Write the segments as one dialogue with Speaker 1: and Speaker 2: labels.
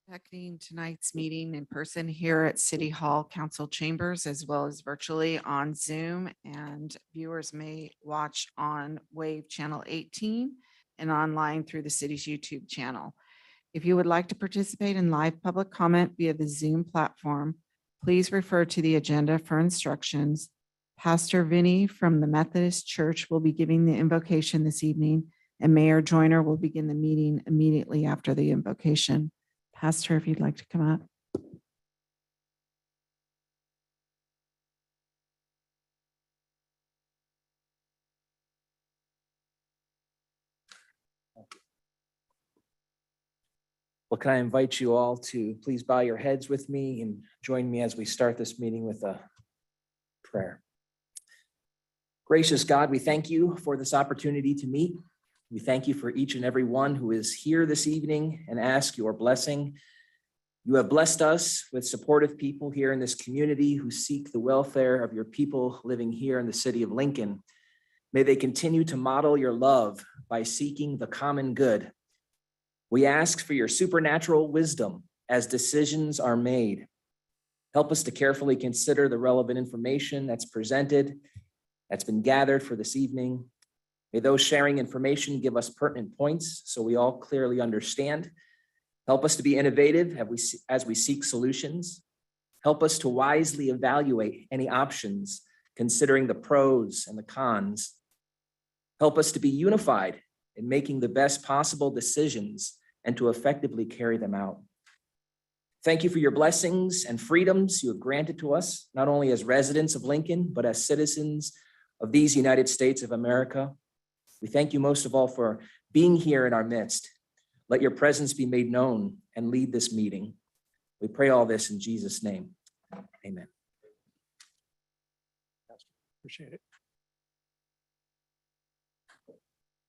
Speaker 1: Conducting tonight's meeting in person here at City Hall Council Chambers as well as virtually on Zoom, and viewers may watch on Wave Channel 18 and online through the city's YouTube channel. If you would like to participate in live public comment via the Zoom platform, please refer to the agenda for instructions. Pastor Vinny from the Methodist Church will be giving the invocation this evening, and Mayor Joyner will begin the meeting immediately after the invocation. Pastor, if you'd like to come up.
Speaker 2: Well, can I invite you all to please bow your heads with me and join me as we start this meeting with a prayer. Gracious God, we thank you for this opportunity to meet. We thank you for each and every one who is here this evening and ask your blessing. You have blessed us with supportive people here in this community who seek the welfare of your people living here in the city of Lincoln. May they continue to model your love by seeking the common good. We ask for your supernatural wisdom as decisions are made. Help us to carefully consider the relevant information that's presented, that's been gathered for this evening. May those sharing information give us pertinent points so we all clearly understand. Help us to be innovative as we seek solutions. Help us to wisely evaluate any options, considering the pros and the cons. Help us to be unified in making the best possible decisions and to effectively carry them out. Thank you for your blessings and freedoms you have granted to us, not only as residents of Lincoln, but as citizens of these United States of America. We thank you most of all for being here in our midst. Let your presence be made known and lead this meeting. We pray all this in Jesus' name. Amen.
Speaker 3: Appreciate it.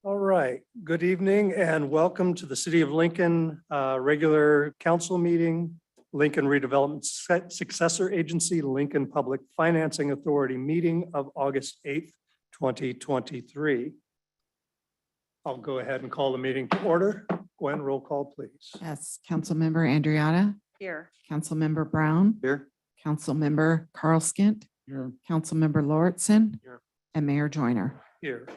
Speaker 3: All right. Good evening and welcome to the City of Lincoln regular council meeting, Lincoln Redevelopment Successor Agency, Lincoln Public Financing Authority meeting of August 8th, 2023. I'll go ahead and call the meeting to order. Gwen, roll call, please.
Speaker 1: Yes, Councilmember Andriotta.
Speaker 4: Here.
Speaker 1: Councilmember Brown.
Speaker 3: Here.
Speaker 1: Councilmember Carl Skint.
Speaker 3: Here.
Speaker 1: Councilmember Lauritsen.
Speaker 3: Here.
Speaker 1: And Mayor Joyner.
Speaker 3: Here.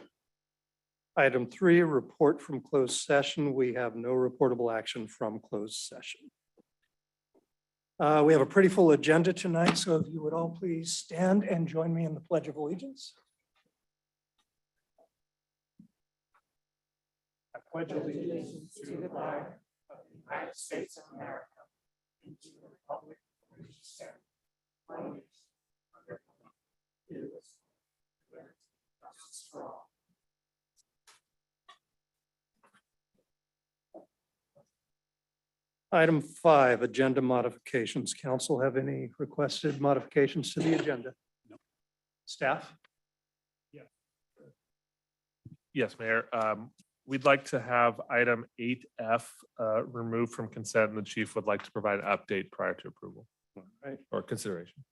Speaker 3: Item 3, report from closed session. We have no reportable action from closed session. We have a pretty full agenda tonight, so if you would all please stand and join me in the Pledge of Allegiance. I pledge allegiance to the flag of the United States of America and to the republic for which it stands, one nation, under God, indivisible, with liberty and justice for all. Item 5, agenda modifications. Council have any requested modifications to the agenda? No. Staff?
Speaker 5: Yes, Mayor. We'd like to have item 8F removed from consent, and the chief would like to provide an update prior to approval.
Speaker 3: All right.
Speaker 5: Or consideration.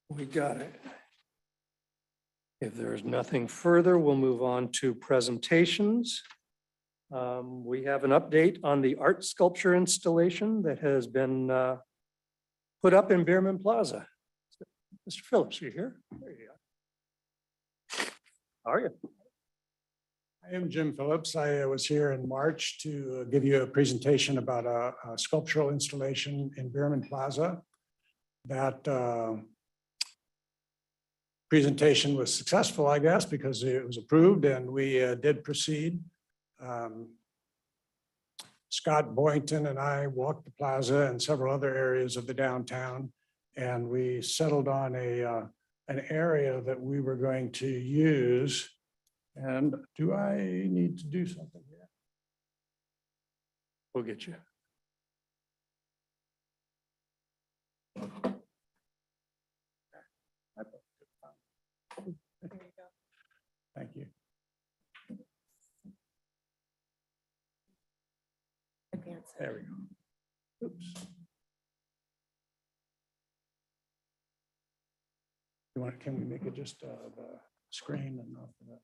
Speaker 3: We got it. If there is nothing further, we'll move on to presentations. We have an update on the art sculpture installation that has been put up in Bierman Plaza. Mr. Phillips, are you here? There you are. How are you?
Speaker 6: I am Jim Phillips. I was here in March to give you a presentation about a sculptural installation in Bierman Plaza. That presentation was successful, I guess, because it was approved and we did proceed. Scott Boynton and I walked the plaza and several other areas of the downtown, and we settled on an area that we were going to use. And do I need to do something here?
Speaker 3: We'll get you.
Speaker 6: Thank you. There we go. Oops. Can we make it just the screen and not the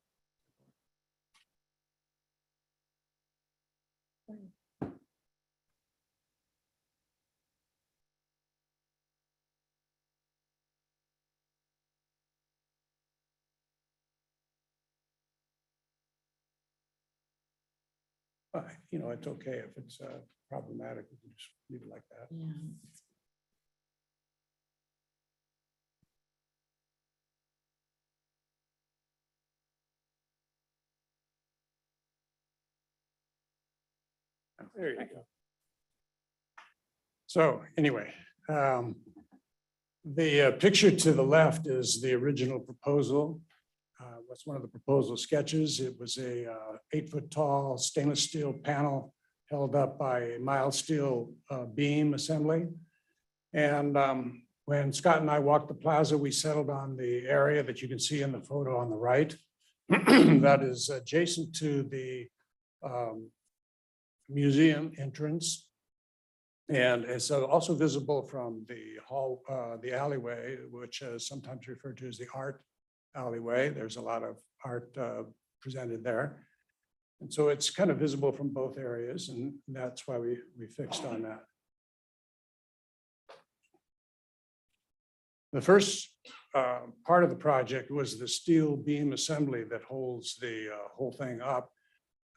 Speaker 6: You know, it's okay if it's problematic, we can just leave it like that.
Speaker 3: There you go.
Speaker 6: So anyway, the picture to the left is the original proposal. Was one of the proposal sketches. It was a 8-foot tall stainless steel panel held up by a mild steel beam assembly. And when Scott and I walked the plaza, we settled on the area that you can see in the photo on the right. That is adjacent to the museum entrance. And it's also visible from the hall, the alleyway, which is sometimes referred to as the art alleyway. There's a lot of art presented there. And so it's kind of visible from both areas, and that's why we fixed on that. The first part of the project was the steel beam assembly that holds the whole thing up.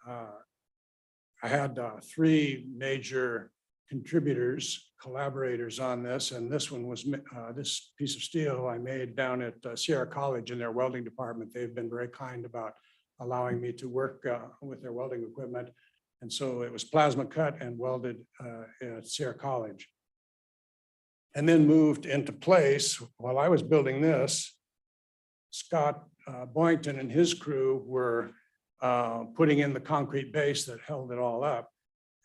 Speaker 6: I had 3 major contributors, collaborators on this, and this one was this piece of steel I made down at Sierra College in their welding department. They've been very kind about allowing me to work with their welding equipment. And so it was plasma cut and welded at Sierra College. And then moved into place while I was building this. Scott Boynton and his crew were putting in the concrete base that held it all up.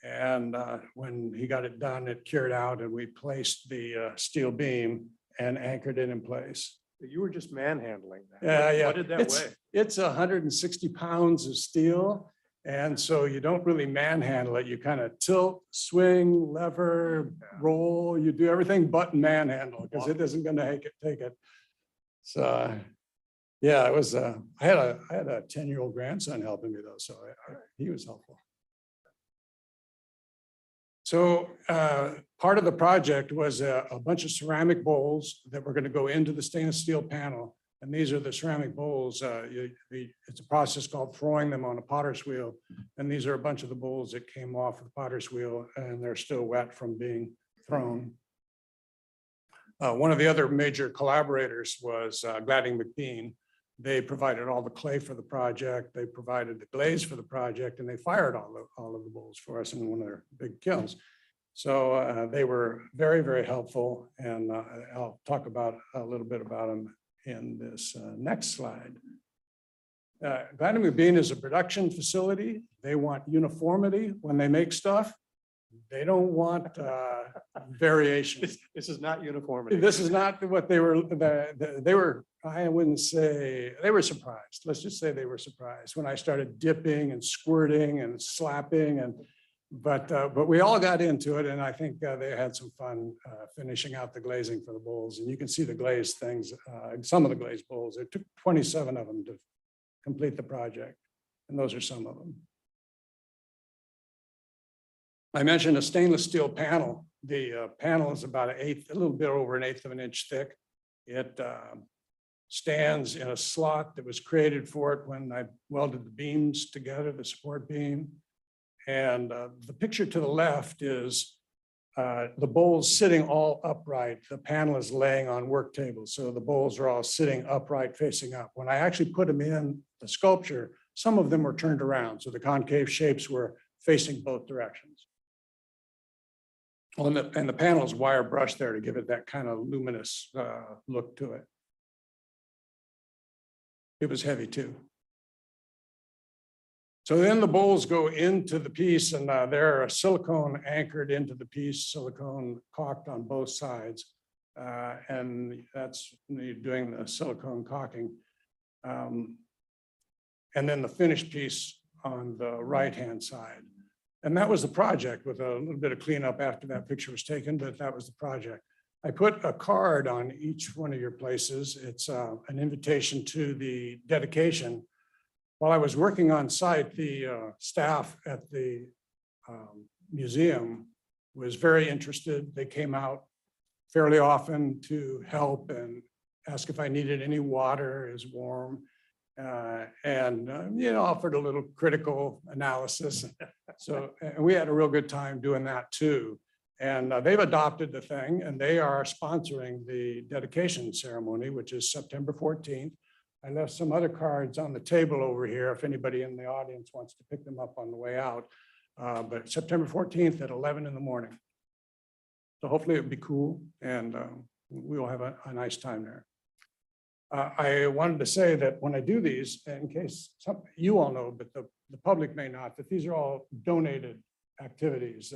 Speaker 6: And when he got it done, it cured out and we placed the steel beam and anchored it in place.
Speaker 3: You were just manhandling that.
Speaker 6: Yeah.
Speaker 3: What did that weigh?
Speaker 6: It's 160 pounds of steel. And so you don't really manhandle it. You kind of tilt, swing, lever, roll, you do everything but manhandle because it isn't going to take it. So, yeah, it was, I had a 10-year-old grandson helping me though. So he was helpful. So part of the project was a bunch of ceramic bowls that were going to go into the stainless steel panel. And these are the ceramic bowls. It's a process called throwing them on a potter's wheel. And these are a bunch of the bowls that came off of the potter's wheel and they're still wet from being thrown. One of the other major collaborators was Gladding McBean. They provided all the clay for the project. They provided the glaze for the project and they fired all of the bowls for us in one of their big kilns. So they were very, very helpful. And I'll talk about a little bit about them in this next slide. Gladding McBean is a production facility. They want uniformity when they make stuff. They don't want variation.
Speaker 3: This is not uniformity.
Speaker 6: This is not what they were, they were, I wouldn't say, they were surprised. Let's just say they were surprised when I started dipping and squirting and slapping and, but we all got into it and I think they had some fun finishing out the glazing for the bowls. And you can see the glazed things, some of the glazed bowls. It took 27 of them to complete the project. And those are some of them. I mentioned a stainless steel panel. The panel is about a little bit over 1/8 of an inch thick. It stands in a slot that was created for it when I welded the beams together, the support beam. And the picture to the left is the bowls sitting all upright. The panel is laying on work tables. So the bowls are all sitting upright facing up. When I actually put them in the sculpture, some of them were turned around. So the concave shapes were facing both directions. And the panel is wire brushed there to give it that kind of luminous look to it. It was heavy too. So then the bowls go into the piece and they're silicone anchored into the piece, silicone caulked on both sides. And that's doing the silicone caulking. And then the finished piece on the right-hand side. And that was the project with a little bit of cleanup after that picture was taken, but that was the project. I put a card on each one of your places. It's an invitation to the dedication. While I was working on site, the staff at the museum was very interested. They came out fairly often to help and ask if I needed any water, is warm. And you know, offered a little critical analysis. So, and we had a real good time doing that too. And they've adopted the thing and they are sponsoring the dedication ceremony, which is September 14th. I left some other cards on the table over here if anybody in the audience wants to pick them up on the way out. But September 14th at 11 in the morning. So hopefully it'll be cool and we will have a nice time there. I wanted to say that when I do these, in case you all know, but the public may not, that these are all donated activities.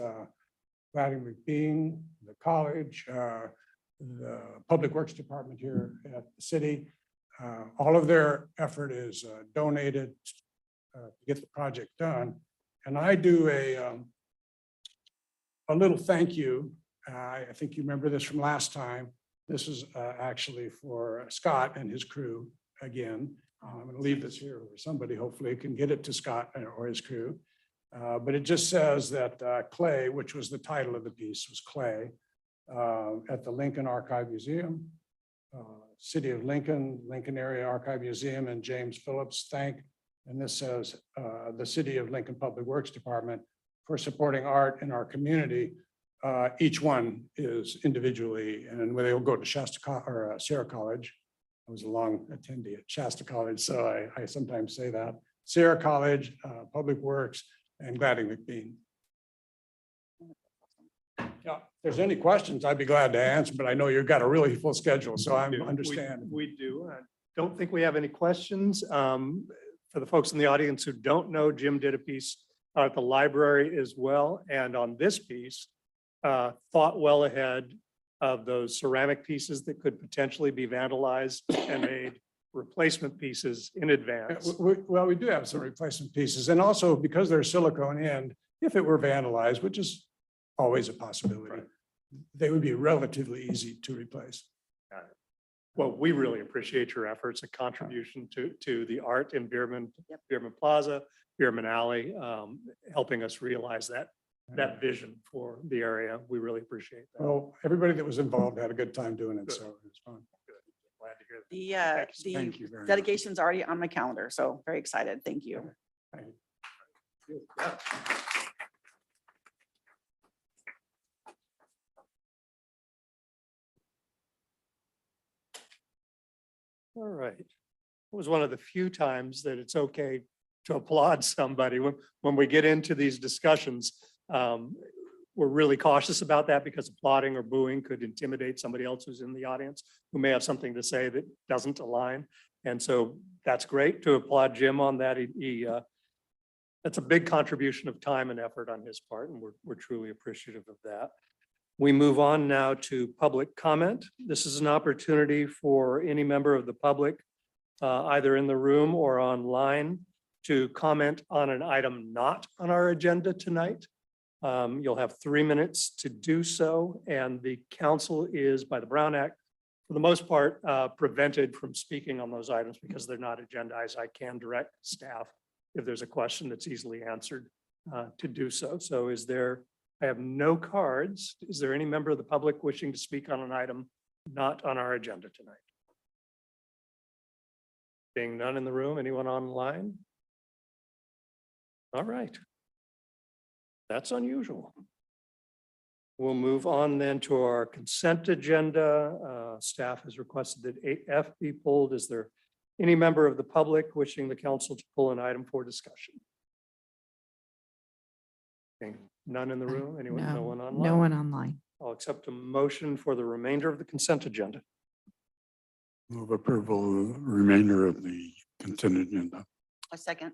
Speaker 6: Glading McBean, the college, the Public Works Department here at the city. All of their effort is donated to get the project done. And I do a little thank you. I think you remember this from last time. This is actually for Scott and his crew again. I'm going to leave this here where somebody hopefully can get it to Scott or his crew. But it just says that Clay, which was the title of the piece, was Clay at the Lincoln Archive Museum, City of Lincoln, Lincoln Area Archive Museum, and James Phillips thank. And this says the City of Lincoln Public Works Department for supporting art in our community. Each one is individually, and when they will go to Shasta or Sierra College. I was a long attendee at Shasta College, so I sometimes say that. Sierra College, Public Works, and Glading McBean. Yeah, if there's any questions, I'd be glad to answer, but I know you've got a really full schedule, so I understand.
Speaker 3: We do. I don't think we have any questions. For the folks in the audience who don't know, Jim did a piece at the library as well. And on this piece, thought well ahead of those ceramic pieces that could potentially be vandalized and made replacement pieces in advance.
Speaker 6: Well, we do have some replacement pieces, and also because they're silicone in, if it were vandalized, which is always a possibility,
Speaker 3: Right.
Speaker 6: they would be relatively easy to replace.
Speaker 3: Well, we really appreciate your efforts, a contribution to the art in Bierman Plaza, Bierman Alley, helping us realize that vision for the area. We really appreciate that.
Speaker 6: Well, everybody that was involved had a good time doing it,
Speaker 3: Good.
Speaker 6: so it was fun.
Speaker 3: Glad to hear that.
Speaker 6: Thank you
Speaker 4: The
Speaker 6: very much.
Speaker 4: dedication's already on my calendar, so very excited. Thank you.
Speaker 6: Thank you.
Speaker 3: Yeah. All right. It was one of the few times that it's okay to applaud somebody when we get into these discussions. We're really cautious about that because applauding or booing could intimidate somebody else who's in the audience who may have something to say that doesn't align. And so that's great to applaud Jim on that. That's a big contribution of time and effort on his part, and we're truly appreciative of that. We move on now to public comment. This is an opportunity for any member of the public, either in the room or online, to comment on an item not on our agenda tonight. You'll have 3 minutes to do so, and the council is, by the Brown Act, for the most part, prevented from speaking on those items because they're not agendized. I can direct staff if there's a question that's easily answered to do so. So I have no cards. Is there any member of the public wishing to speak on an item not on our agenda tonight? Being none in the room, anyone online? All right. That's unusual. We'll move on then to our consent agenda. Staff has requested that 8F be pulled. Is there any member of the public wishing the council to pull an item for discussion? Okay, none in the room? Anyone? No one online?
Speaker 1: No one online.
Speaker 3: I'll accept a motion for the remainder of the consent agenda.
Speaker 7: Move approval of the remainder of the consent agenda.
Speaker 4: A second.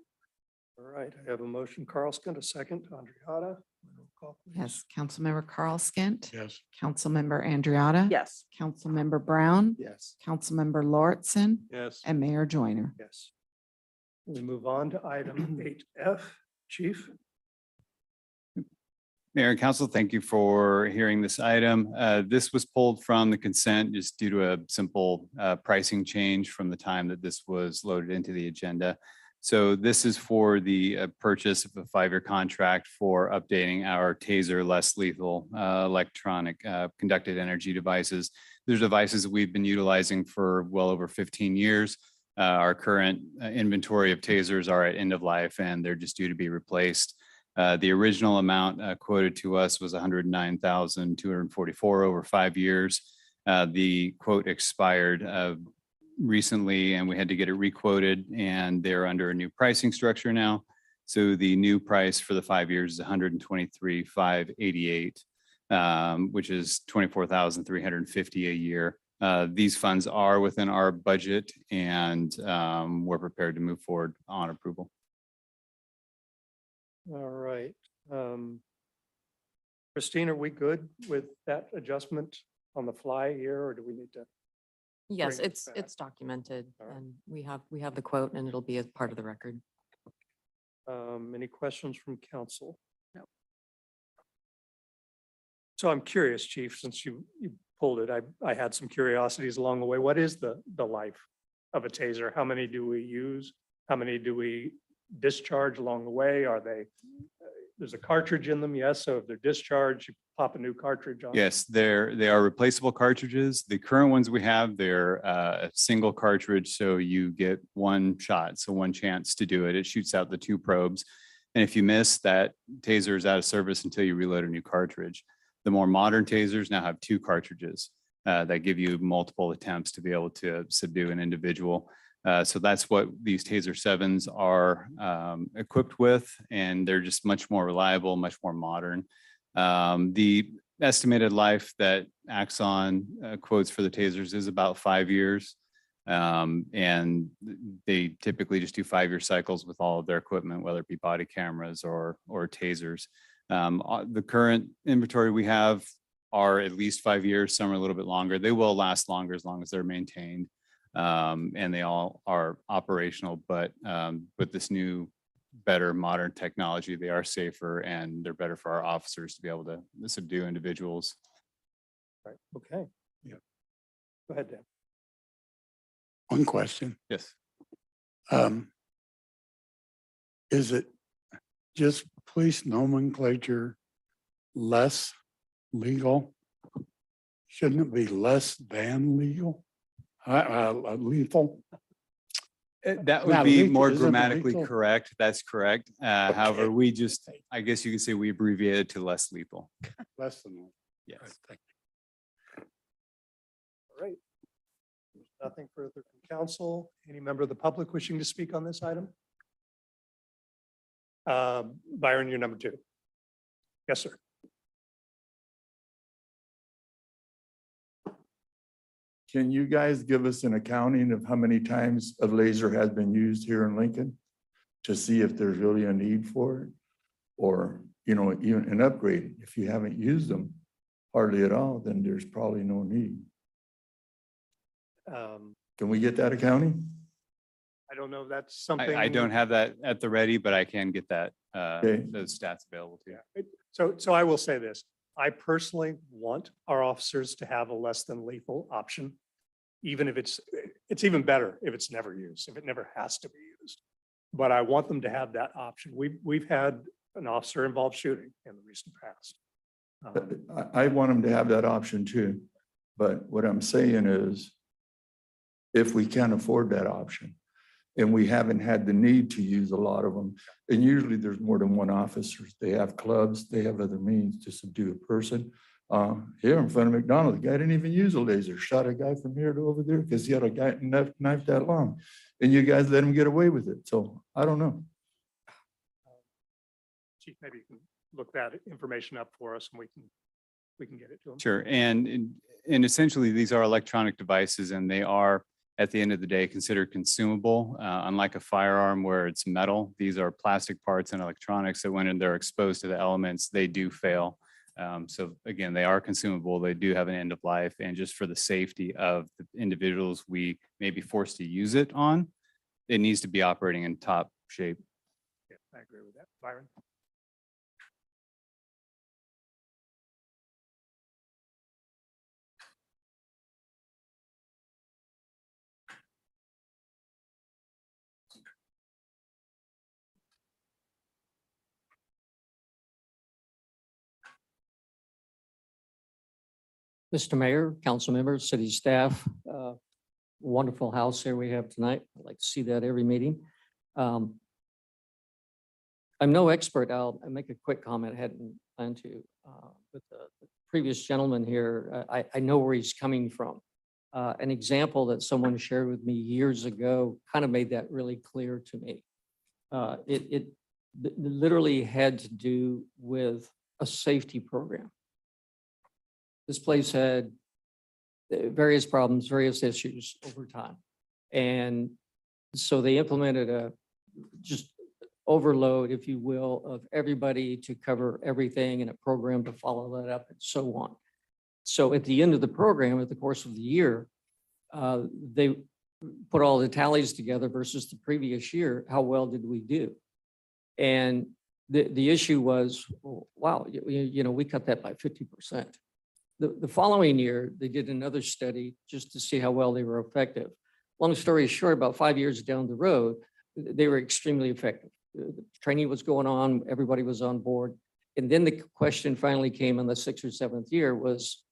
Speaker 3: All right, I have a motion, Carl Skint, a second, Andriata. Roll call, please.
Speaker 1: Yes, Councilmember Carl Skint,
Speaker 7: Yes.
Speaker 1: Councilmember Andriotta.
Speaker 4: Yes.
Speaker 1: Councilmember Brown,
Speaker 3: Yes.
Speaker 1: Councilmember Lauritsen,
Speaker 5: Yes.
Speaker 1: and Mayor Joyner.
Speaker 3: Yes. We move on to item 8F. Chief?
Speaker 8: Mayor and Council, thank you for hearing this item. This was pulled from the consent just due to a simple pricing change from the time that this was loaded into the agenda. So this is for the purchase of a 5-year contract for updating our Taser less lethal electronic conducted energy devices. These are devices that we've been utilizing for well over 15 years. Our current inventory of Tasers are at end of life and they're just due to be replaced. The original amount quoted to us was $109,244 over 5 years. The quote expired recently and we had to get it requoted, and they're under a new pricing structure now. So the new price for the 5 years is $123,588, which is $24,350 a year. These funds are within our budget, and we're prepared to move forward on approval.
Speaker 3: All right. Christine, are we good with that adjustment on the fly here, or do we need to?
Speaker 9: Yes,
Speaker 3: bring it back?
Speaker 9: it's documented
Speaker 3: All right.
Speaker 9: and we have the quote and it'll be a part of the record.
Speaker 3: Any questions from council?
Speaker 4: No.
Speaker 3: So I'm curious, Chief, since you pulled it, I had some curiosities along the way. What is the life of a taser? How many do we use? How many do we discharge along the way? Are they, there's a cartridge in them, yes? So if they're discharged, you pop a new cartridge on?
Speaker 8: Yes, they are replaceable cartridges. The current ones we have, they're a single cartridge, so you get one shot, so one chance to do it. It shoots out the 2 probes. And if you miss, that taser is out of service until you reload a new cartridge. The more modern tasers now have 2 cartridges that give you multiple attempts to be able to subdue an individual. So that's what these Taser 7s are equipped with, and they're just much more reliable, much more modern. The estimated life that Axon quotes for the tasers is about 5 years. And they typically just do 5-year cycles with all of their equipment, whether it be body cameras or tasers. The current inventory we have are at least 5 years. Some are a little bit longer. They will last longer as long as they're maintained. And they all are operational, but with this new, better modern technology, they are safer and they're better for our officers to be able to subdue individuals.
Speaker 3: Right, okay.
Speaker 6: Yeah.
Speaker 3: Go ahead, Dan.
Speaker 7: One question.
Speaker 8: Yes.
Speaker 7: Is it just police nomenclature less legal? Shouldn't it be less than legal? Lethal?
Speaker 8: That would
Speaker 7: Now,
Speaker 8: be
Speaker 7: lethal-
Speaker 8: more
Speaker 7: isn't it
Speaker 8: grammatically
Speaker 7: lethal?
Speaker 8: correct. That's correct. However,
Speaker 7: Okay.
Speaker 8: we just, I guess you could say we abbreviated to less lethal.
Speaker 7: Less than. All
Speaker 8: Yes.
Speaker 7: right, thank you.
Speaker 3: All right. Nothing further from council. Any member of the public wishing to speak on this item? Byron, you're number 2. Yes, sir.
Speaker 10: Can you guys give us an accounting of how many times a laser has been used here in Lincoln to see if there's really a need for it? Or, even an upgrade, if you haven't used them hardly at all, then there's probably no need. Can we get that accounting?
Speaker 3: I don't know if that's something.
Speaker 8: I don't have that at the ready, but I can get that,
Speaker 10: Okay.
Speaker 8: those stats available to you.
Speaker 3: So I will say this, I personally want our officers to have a less than lethal option. Even if it's even better if it's never used, if it never has to be used. But I want them to have that option. We've had an officer involved shooting in the recent past.
Speaker 10: I want them to have that option too. But what I'm saying is, if we can't afford that option and we haven't had the need to use a lot of them, and usually there's more than one officer, they have clubs, they have other means to subdue a person. Here in front of McDonald's, the guy didn't even use a laser, shot a guy from here to over there because he had a guy knife that long. And you guys let him get away with it. So I don't know.
Speaker 3: Chief, maybe you can look that information up for us and we can get it to them.
Speaker 8: Sure. And essentially, these are electronic devices and they are, at the end of the day, considered consumable. Unlike a firearm where it's metal, these are plastic parts and electronics that when they're exposed to the elements, they do fail. So again, they are consumable. They do have an end of life. And just for the safety of the individuals we may be forced to use it on, it needs to be operating in top shape.
Speaker 3: Yeah, I agree with that. Byron?
Speaker 11: Mr. Mayor, council members, city staff, wonderful house here we have tonight. I like to see that every meeting. I'm no expert. I'll make a quick comment. I hadn't planned to. With the previous gentleman here, I know where he's coming from. An example that someone shared with me years ago kind of made that really clear to me. It literally had to do with a safety program. This place had various problems, various issues over time. And so they implemented a just overload, if you will, of everybody to cover everything and a program to follow that up and so on. So at the end of the program, at the course of the year, they put all the tallies together versus the previous year. How well did we do? And the issue was, wow, we cut that by 50%. The following year, they did another study just to see how well they were effective. Long story short, about 5 years down the road, they were extremely effective. The training was going on, everybody was on board. And then the question finally came in the 6th or 7th year was,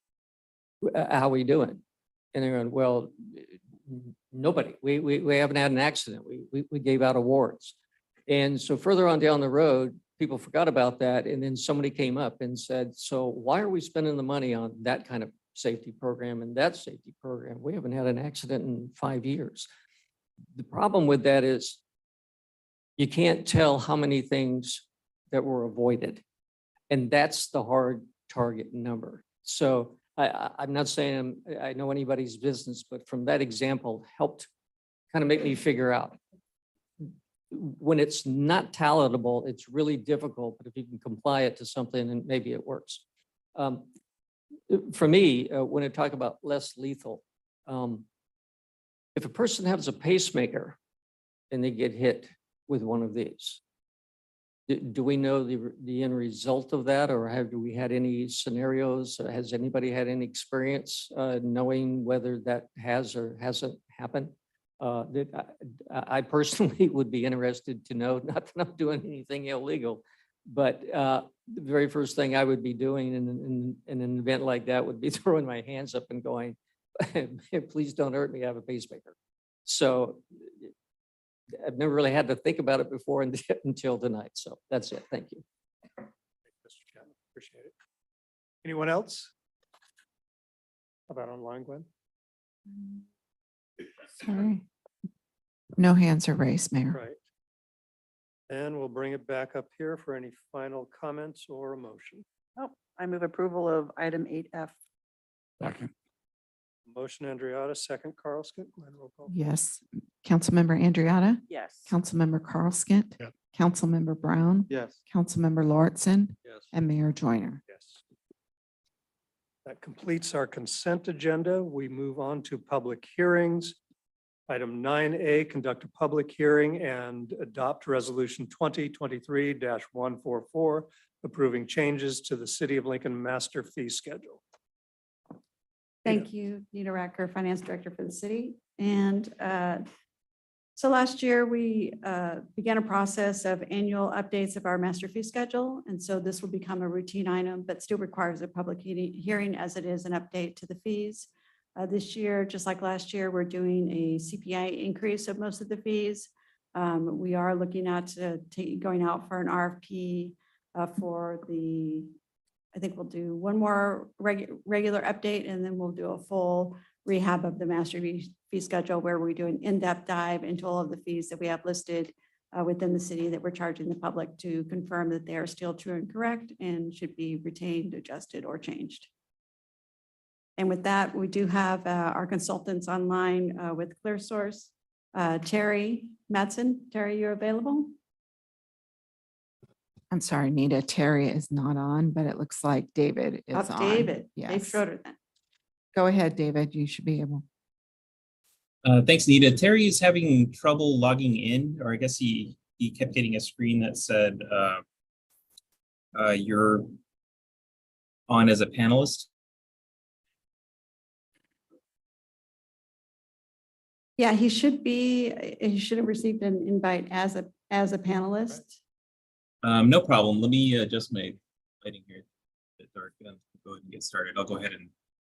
Speaker 11: how are we doing? And they're going, well, nobody, we haven't had an accident. We gave out awards. And so further on down the road, people forgot about that. And then somebody came up and said, so why are we spending the money on that kind of safety program and that safety program? We haven't had an accident in 5 years. The problem with that is you can't tell how many things that were avoided. And that's the hard target number. So I'm not saying I know anybody's business, but from that example helped kind of make me figure out when it's not palatable, it's really difficult, but if you can comply it to something, then maybe it works. For me, when I talk about less lethal, if a person has a pacemaker and they get hit with one of these, do we know the end result of that, or have we had any scenarios? Has anybody had any experience knowing whether that has or hasn't happened? I personally would be interested to know, not that I'm doing anything illegal, but the very first thing I would be doing in an event like that would be throwing my hands up and going, please don't hurt me, I have a pacemaker. So I've never really had to think about it before until tonight. So that's it. Thank you.
Speaker 3: Mr. Chapman, appreciate it. Anyone else? How about online, Gwen?
Speaker 1: Sorry. No hands are raised, Mayor.
Speaker 3: Right. And we'll bring it back up here for any final comments or a motion.
Speaker 4: Oh, I move approval of item 8F.
Speaker 7: Second.
Speaker 3: Motion Andriotta, second Carl Skip. Gwen, roll call.
Speaker 1: Yes. Councilmember Andriotta,
Speaker 4: Yes.
Speaker 1: Councilmember Carl Skint,
Speaker 7: Yep.
Speaker 1: Councilmember Brown,
Speaker 3: Yes.
Speaker 1: Councilmember Lauritsen,
Speaker 3: Yes.
Speaker 1: and Mayor Joyner.
Speaker 3: Yes. That completes our consent agenda. We move on to public hearings. Item 9A, conduct a public hearing and adopt resolution 2023-144, approving changes to the City of Lincoln master fee schedule.
Speaker 12: Thank you, Nita Racker, Finance Director for the city. And so last year, we began a process of annual updates of our master fee schedule. And so this will become a routine item, but still requires a public hearing as it is an update to the fees. This year, just like last year, we're doing a CPI increase of most of the fees. We are looking at going out for an RFP for the, I think we'll do one more regular update, and then we'll do a full rehab of the master fee schedule where we do an in-depth dive into all of the fees that we have listed within the city that we're charging the public to confirm that they are still true and correct and should be retained, adjusted, or changed. And with that, we do have our consultants online with ClearSource. Terry Madsen. Terry, you're available?
Speaker 1: I'm sorry, Nita, Terry is not on, but it looks like David is
Speaker 12: Up
Speaker 1: on.
Speaker 12: David. Dave
Speaker 1: Yes.
Speaker 12: Schroeder then.
Speaker 1: Go ahead, David. You should be able.
Speaker 13: Thanks, Nita. Terry is having trouble logging in, or I guess he kept getting a screen that said you're on as a panelist.
Speaker 12: Yeah, he should have received an invite as a panelist.
Speaker 13: No problem. Let me adjust my lighting here. Go ahead and get started. I'll go ahead and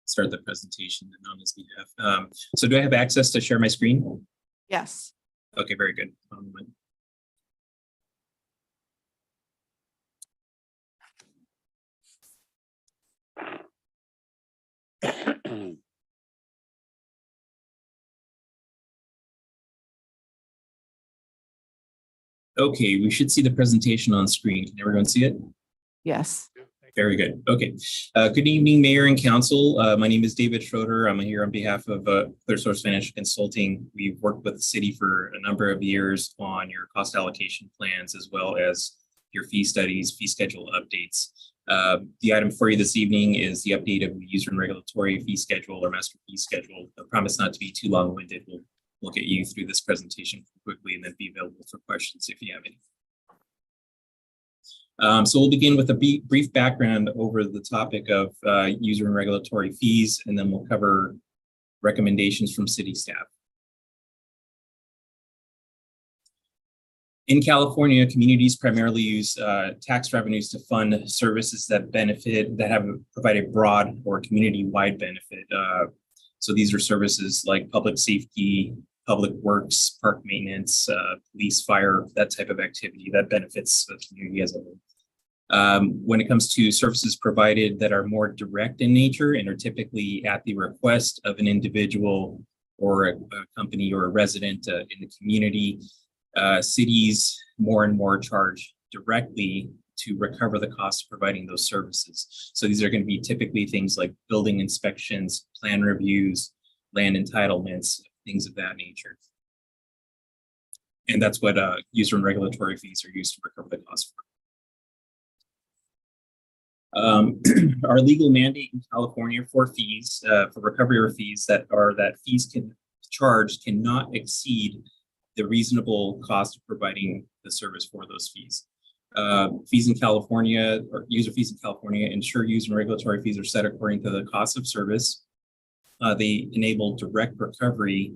Speaker 13: start the presentation on his behalf. So do I have access to share my screen?
Speaker 1: Yes.
Speaker 13: Okay, very good. Okay, we should see the presentation on screen. Can everyone see it?
Speaker 1: Yes.
Speaker 13: Very good. Okay. Good evening, Mayor and Council. My name is David Schroeder. I'm here on behalf of ClearSource Financial Consulting. We've worked with the city for a number of years on your cost allocation plans, as well as your fee studies, fee schedule updates. The item for you this evening is the update of the user and regulatory fee schedule or master fee schedule. I promise not to be too long-winded. We'll get you through this presentation quickly and then be available for questions if you have any. So we'll begin with a brief background over the topic of user and regulatory fees, and then we'll cover recommendations from city staff. In California, communities primarily use tax revenues to fund services that provide a broad or community-wide benefit. So these are services like public safety, public works, park maintenance, police, fire, that type of activity that benefits the community as a whole. When it comes to services provided that are more direct in nature and are typically at the request of an individual or a company or a resident in the community, cities more and more charge directly to recover the cost of providing those services. So these are going to be typically things like building inspections, plan reviews, land entitlements, things of that nature. And that's what user and regulatory fees are used to recover the cost for. Our legal mandate in California for fees, for recovery of fees that fees can charge cannot exceed the reasonable cost of providing the service for those fees. Fees in California, or user fees in California, ensure user and regulatory fees are set according to the cost of service. They enable direct recovery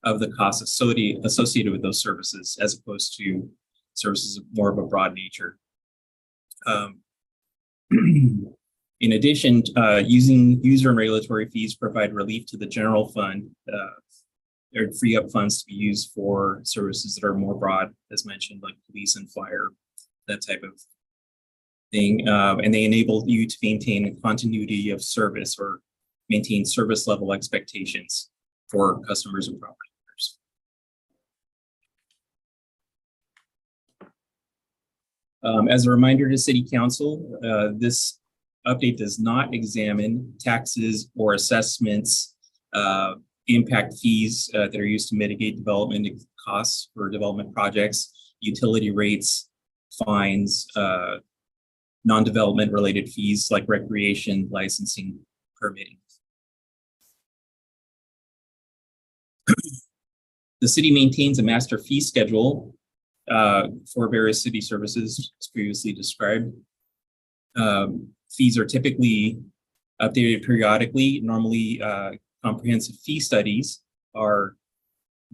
Speaker 13: of the costs associated with those services, as opposed to services of more of a broad nature. In addition, using user and regulatory fees provide relief to the general fund, or free up funds to be used for services that are more broad, as mentioned, like police and fire, that type of thing. And they enable you to maintain continuity of service or maintain service level expectations for customers and property owners. As a reminder to City Council, this update does not examine taxes or assessments, impact fees that are used to mitigate development costs for development projects, utility rates, fines, non-development related fees like recreation, licensing, permitting. The city maintains a master fee schedule for various city services, as previously described. Fees are typically updated periodically. Normally, comprehensive fee studies are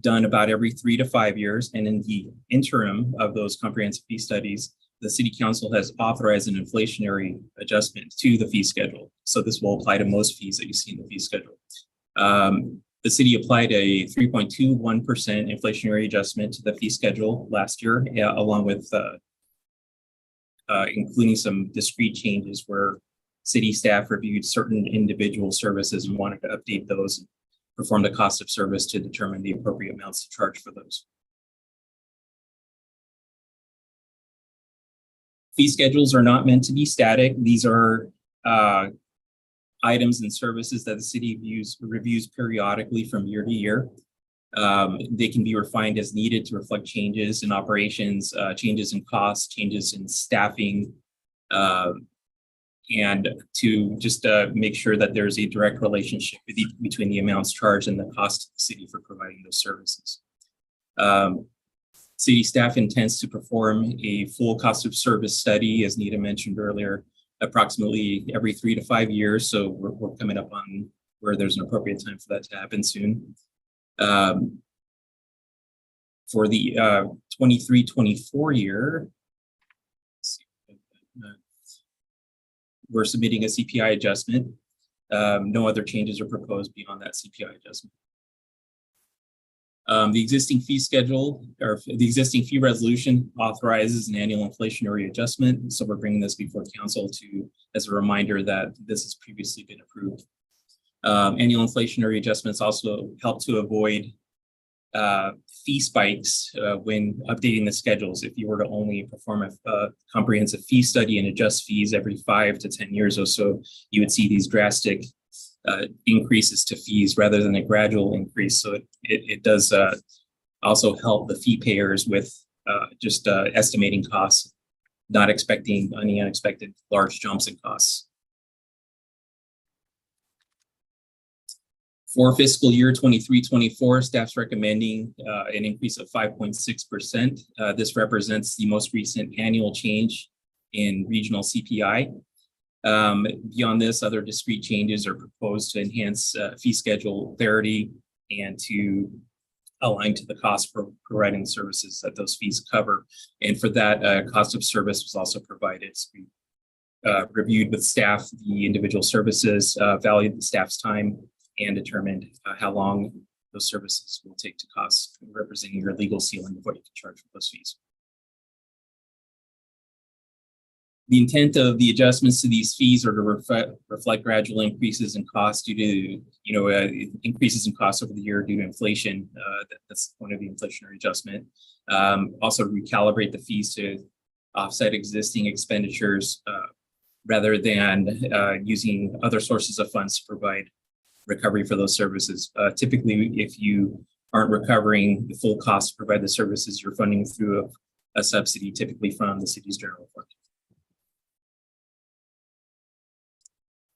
Speaker 13: done about every 3 to 5 years. And in the interim of those comprehensive fee studies, the City Council has authorized an inflationary adjustment to the fee schedule. So this will apply to most fees that you see in the fee schedule. The city applied a 3.21% inflationary adjustment to the fee schedule last year, along with including some discrete changes where city staff reviewed certain individual services and wanted to update those and perform the cost of service to determine the appropriate amounts to charge for those. Fee schedules are not meant to be static. These are items and services that the city reviews periodically from year to year. They can be refined as needed to reflect changes in operations, changes in costs, changes in staffing, and to just make sure that there's a direct relationship between the amounts charged and the cost to the city for providing those services. City staff intends to perform a full cost of service study, as Nita mentioned earlier, approximately every 3 to 5 years. So we're coming up on where there's an appropriate time for that to happen soon. For the 23-24 year, we're submitting a CPI adjustment. No other changes are proposed beyond that CPI adjustment. The existing fee schedule or the existing fee resolution authorizes an annual inflationary adjustment. So we're bringing this before council as a reminder that this has previously been approved. Annual inflationary adjustments also help to avoid fee spikes when updating the schedules. If you were to only perform a comprehensive fee study and adjust fees every 5 to 10 years or so, you would see these drastic increases to fees rather than a gradual increase. So it does also help the fee payers with just estimating costs, not expecting any unexpected large jumps in costs. For fiscal year 23-24, staff's recommending an increase of 5.6%. This represents the most recent annual change in regional CPI. Beyond this, other discrete changes are proposed to enhance fee schedule clarity and to align to the cost for providing services that those fees cover. And for that, cost of service was also provided. So we reviewed with staff the individual services, valued the staff's time, and determined how long those services will take to cost, representing your legal ceiling of what you can charge for those fees. The intent of the adjustments to these fees are to reflect gradual increases in cost due to, increases in costs over the year due to inflation. That's the point of the inflationary adjustment. Also recalibrate the fees to offset existing expenditures rather than using other sources of funds to provide recovery for those services. Typically, if you aren't recovering the full cost to provide the services, you're funding through a subsidy, typically from the city's general fund.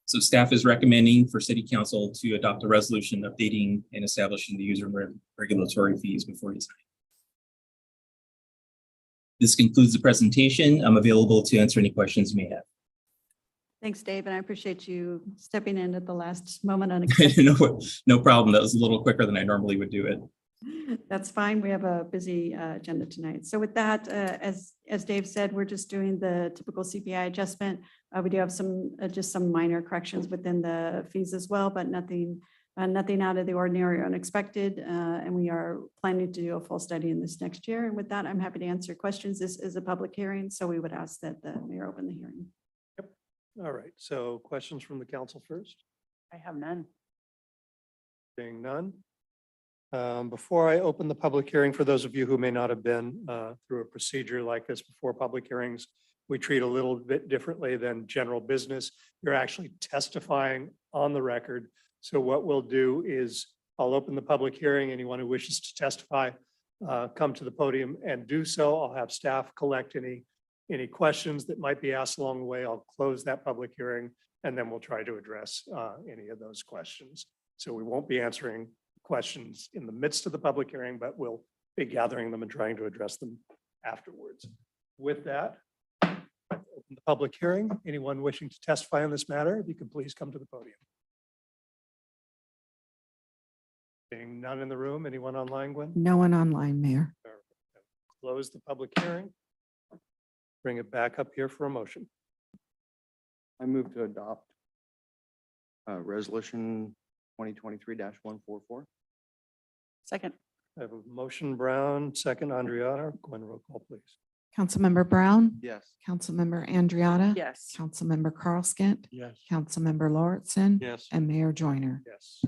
Speaker 13: So staff is recommending for city council to adopt a resolution updating and establishing the user regulatory fees before you sign. This concludes the presentation. I'm available to answer any questions you may have.
Speaker 12: Thanks, Dave, and I appreciate you stepping in at the last moment.
Speaker 13: No problem. That was a little quicker than I normally would do it.
Speaker 12: That's fine. We have a busy agenda tonight. So with that, as Dave said, we're just doing the typical CPI adjustment. We do have just some minor corrections within the fees as well, but nothing out of the ordinary or unexpected. And we are planning to do a full study in this next year. And with that, I'm happy to answer questions. This is a public hearing, so we would ask that the mayor open the hearing.
Speaker 3: All right, so questions from the council first?
Speaker 4: I have none.
Speaker 3: Seeing none. Before I open the public hearing, for those of you who may not have been through a procedure like this before public hearings, we treat a little bit differently than general business. You're actually testifying on the record. So what we'll do is I'll open the public hearing. Anyone who wishes to testify, come to the podium and do so. I'll have staff collect any questions that might be asked along the way. I'll close that public hearing and then we'll try to address any of those questions. So we won't be answering questions in the midst of the public hearing, but we'll be gathering them and trying to address them afterwards. With that, I've opened the public hearing. Anyone wishing to testify on this matter, if you could please come to the podium. Seeing none in the room, anyone online, Gwen?
Speaker 1: No one online, Mayor.
Speaker 3: Close the public hearing. Bring it back up here for a motion.
Speaker 14: I move to adopt resolution 2023-144.
Speaker 4: Second.
Speaker 3: I have a motion Brown, second Andriana. Gwen, roll call, please.
Speaker 1: Councilmember Brown,
Speaker 14: Yes.
Speaker 1: Councilmember Andriotta.
Speaker 4: Yes.
Speaker 1: Councilmember Carl Skint,
Speaker 6: Yes.
Speaker 1: Councilmember Lauritsen.
Speaker 3: Yes.
Speaker 1: And Mayor Joyner.
Speaker 3: Yes.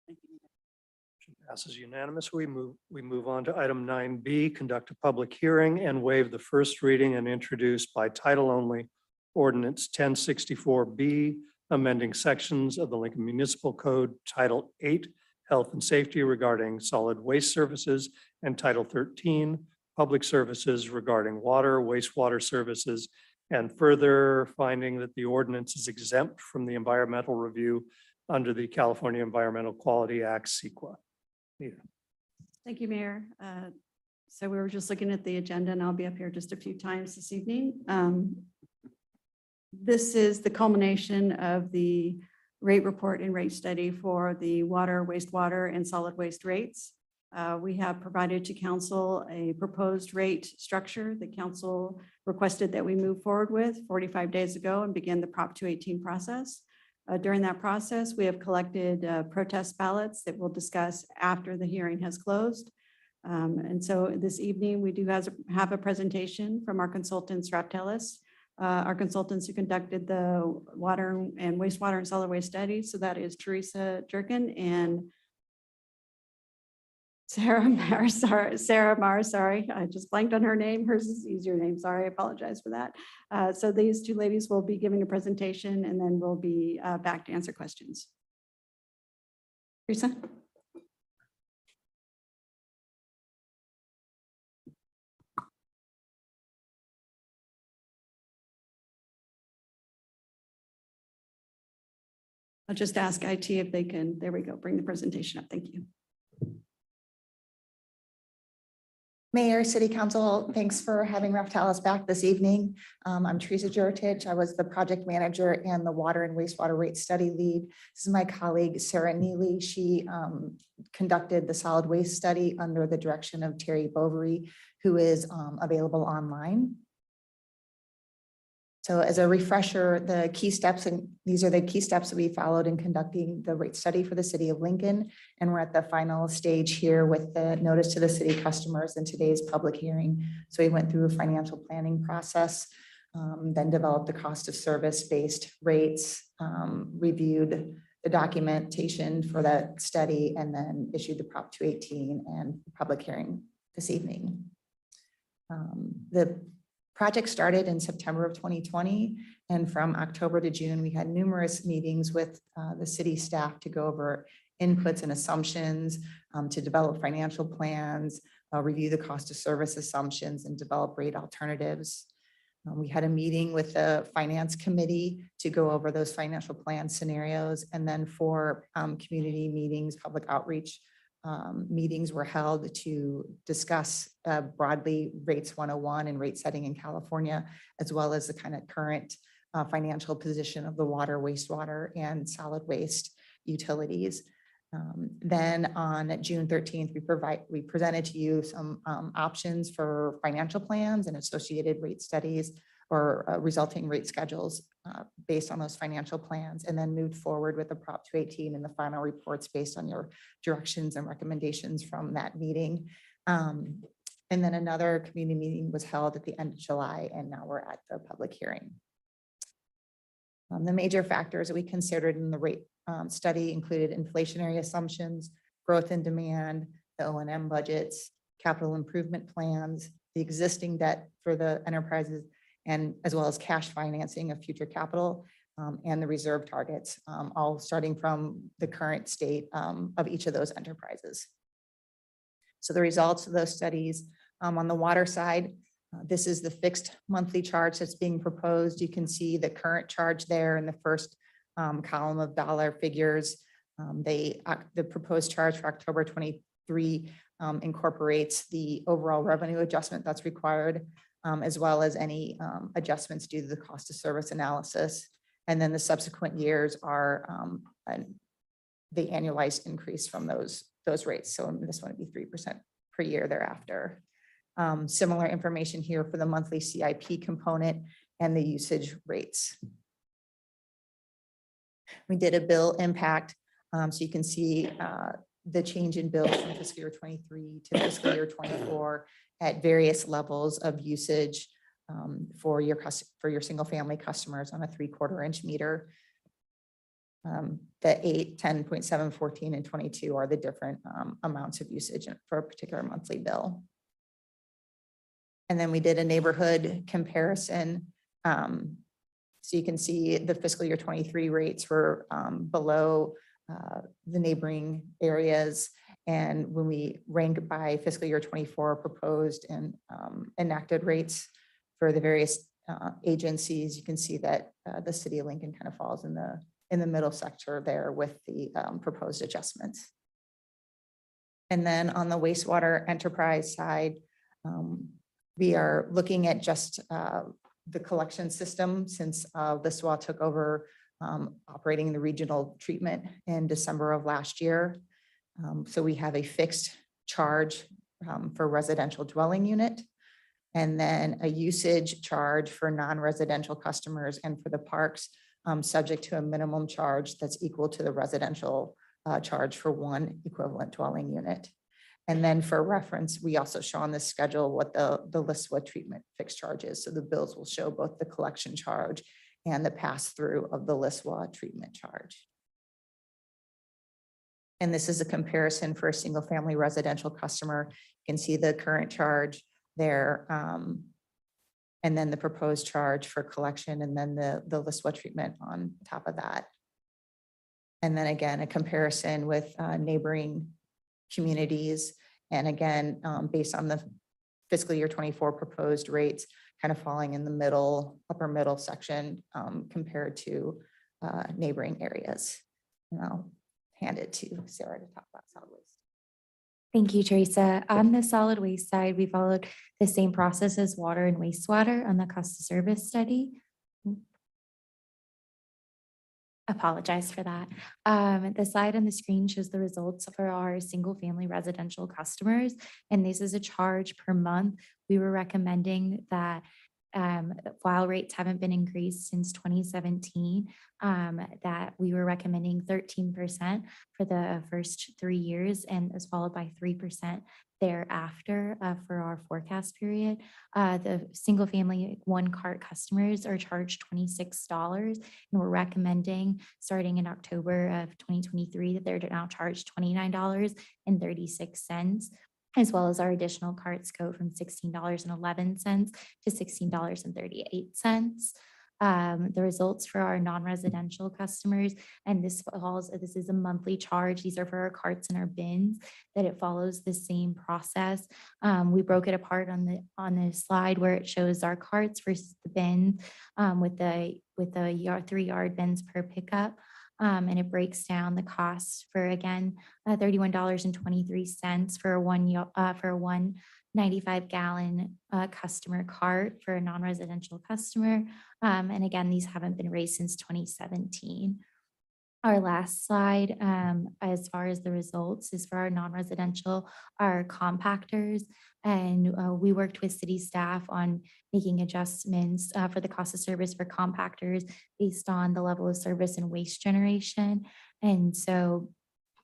Speaker 3: Motion passes unanimous. We move on to item 9B, conduct a public hearing and waive the first reading and introduce by title only ordinance 1064B, amending sections of the Lincoln Municipal Code, Title 8, Health and Safety regarding solid waste services, and Title 13, Public Services regarding water, wastewater services, and further finding that the ordinance is exempt from the environmental review under the California Environmental Quality Act, CEQA. Nita.
Speaker 12: Thank you, Mayor. So we were just looking at the agenda and I'll be up here just a few times this evening. This is the culmination of the rate report and rate study for the water, wastewater, and solid waste rates. We have provided to council a proposed rate structure that council requested that we move forward with 45 days ago and begin the Prop 218 process. During that process, we have collected protest ballots that we'll discuss after the hearing has closed. And so this evening, we do have a presentation from our consultants, Raptelis, our consultants who conducted the water and wastewater and solid waste studies. So that is Teresa Jerkin and Sarah Mar, sorry, I just blanked on her name. Hers is easier name. Sorry, I apologize for that. So these two ladies will be giving a presentation and then we'll be back to answer questions. Teresa? I'll just ask IT if they can, there we go, bring the presentation up. Thank you.
Speaker 15: Mayor, City Council, thanks for having Raftales back this evening. I'm Teresa Jurtich. I was the project manager and the water and wastewater rate study lead. This is my colleague, Sarah Neely. She conducted the solid waste study under the direction of Terry Bovary, who is available online. So as a refresher, the key steps, and these are the key steps that we followed in conducting the rate study for the city of Lincoln. And we're at the final stage here with the notice to the city customers in today's public hearing. So we went through a financial planning process, then developed the cost of service based rates, reviewed the documentation for that study, and then issued the Prop 218 and public hearing this evening. The project started in September of 2020, and from October to June, we had numerous meetings with the city staff to go over inputs and assumptions, to develop financial plans, review the cost of service assumptions, and develop rate alternatives. We had a meeting with the finance committee to go over those financial plan scenarios, and then for community meetings, public outreach meetings were held to discuss broadly rates 101 and rate setting in California, as well as the kind of current financial position of the water, wastewater, and solid waste utilities. Then on June 13th, we presented to you some options for financial plans and associated rate studies or resulting rate schedules based on those financial plans, and then moved forward with the Prop 218 and the final reports based on your directions and recommendations from that meeting. And then another community meeting was held at the end of July, and now we're at the public hearing. The major factors that we considered in the rate study included inflationary assumptions, growth in demand, the O&M budgets, capital improvement plans, the existing debt for the enterprises, and as well as cash financing of future capital and the reserve targets, all starting from the current state of each of those enterprises. So the results of those studies on the water side, this is the fixed monthly charge that's being proposed. You can see the current charge there in the first column of dollar figures. The proposed charge for October 23 incorporates the overall revenue adjustment that's required, as well as any adjustments due to the cost of service analysis. And then the subsequent years are the annualized increase from those rates. So this one would be 3% per year thereafter. Similar information here for the monthly CIP component and the usage rates. We did a bill impact, so you can see the change in bills from fiscal year 23 to fiscal year 24 at various levels of usage for your single family customers on a 3/4 inch meter. The 8, 10.7, 14, and 22 are the different amounts of usage for a particular monthly bill. And then we did a neighborhood comparison. So you can see the fiscal year 23 rates were below the neighboring areas. And when we rank by fiscal year 24 proposed and enacted rates for the various agencies, you can see that the city of Lincoln kind of falls in the middle sector there with the proposed adjustments. And then on the wastewater enterprise side, we are looking at just the collection system since LISWA took over operating the regional treatment in December of last year. So we have a fixed charge for residential dwelling unit, and then a usage charge for non-residential customers and for the parks, subject to a minimum charge that's equal to the residential charge for one equivalent dwelling unit. And then for reference, we also show on this schedule what the LISWA treatment fixed charge is. So the bills will show both the collection charge and the pass-through of the LISWA treatment charge. And this is a comparison for a single-family residential customer. You can see the current charge there. And then the proposed charge for collection, and then the Listwa treatment on top of that. And then again, a comparison with neighboring communities. And again, based on the fiscal year 24 proposed rates, kind of falling in the middle, upper middle section compared to neighboring areas. And I'll hand it to Sarah to talk about solid waste.
Speaker 16: Thank you, Teresa. On the solid waste side, we followed the same process as water and wastewater on the cost of service study. Apologize for that. The slide on the screen shows the results for our single-family residential customers, and this is a charge per month. We were recommending that while rates haven't been increased since 2017, that we were recommending 13% for the first 3 years, and is followed by 3% thereafter for our forecast period. The single family one cart customers are charged $26, and we're recommending starting in October of 2023 that they're now charged $29.36. As well as our additional carts go from $16.11 to $16.38. The results for our non-residential customers, and this is a monthly charge. These are for our carts and our bins, that it follows the same process. We broke it apart on the slide where it shows our carts versus the bins with the 3-yard bins per pickup. And it breaks down the cost for, again, $31.23 for a 195-gallon customer cart for a non-residential customer. And again, these haven't been raised since 2017. Our last slide, as far as the results, is for our non-residential, our compactors. And we worked with city staff on making adjustments for the cost of service for compactors based on the level of service and waste generation. And so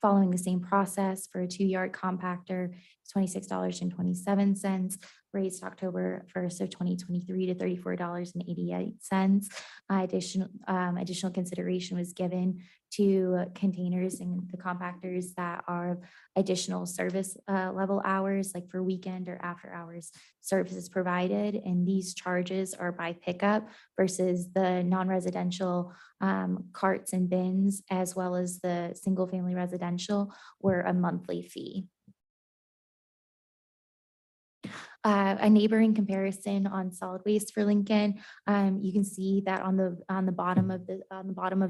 Speaker 16: following the same process for a 2-yard compactor, $26.27, raised October 1st of 2023 to $34.88. Additional consideration was given to containers and the compactors that are additional service level hours, like for weekend or after hours services provided. And these charges are by pickup versus the non-residential carts and bins, as well as the single family residential, were a monthly fee. A neighboring comparison on solid waste for Lincoln. You can see that on the bottom of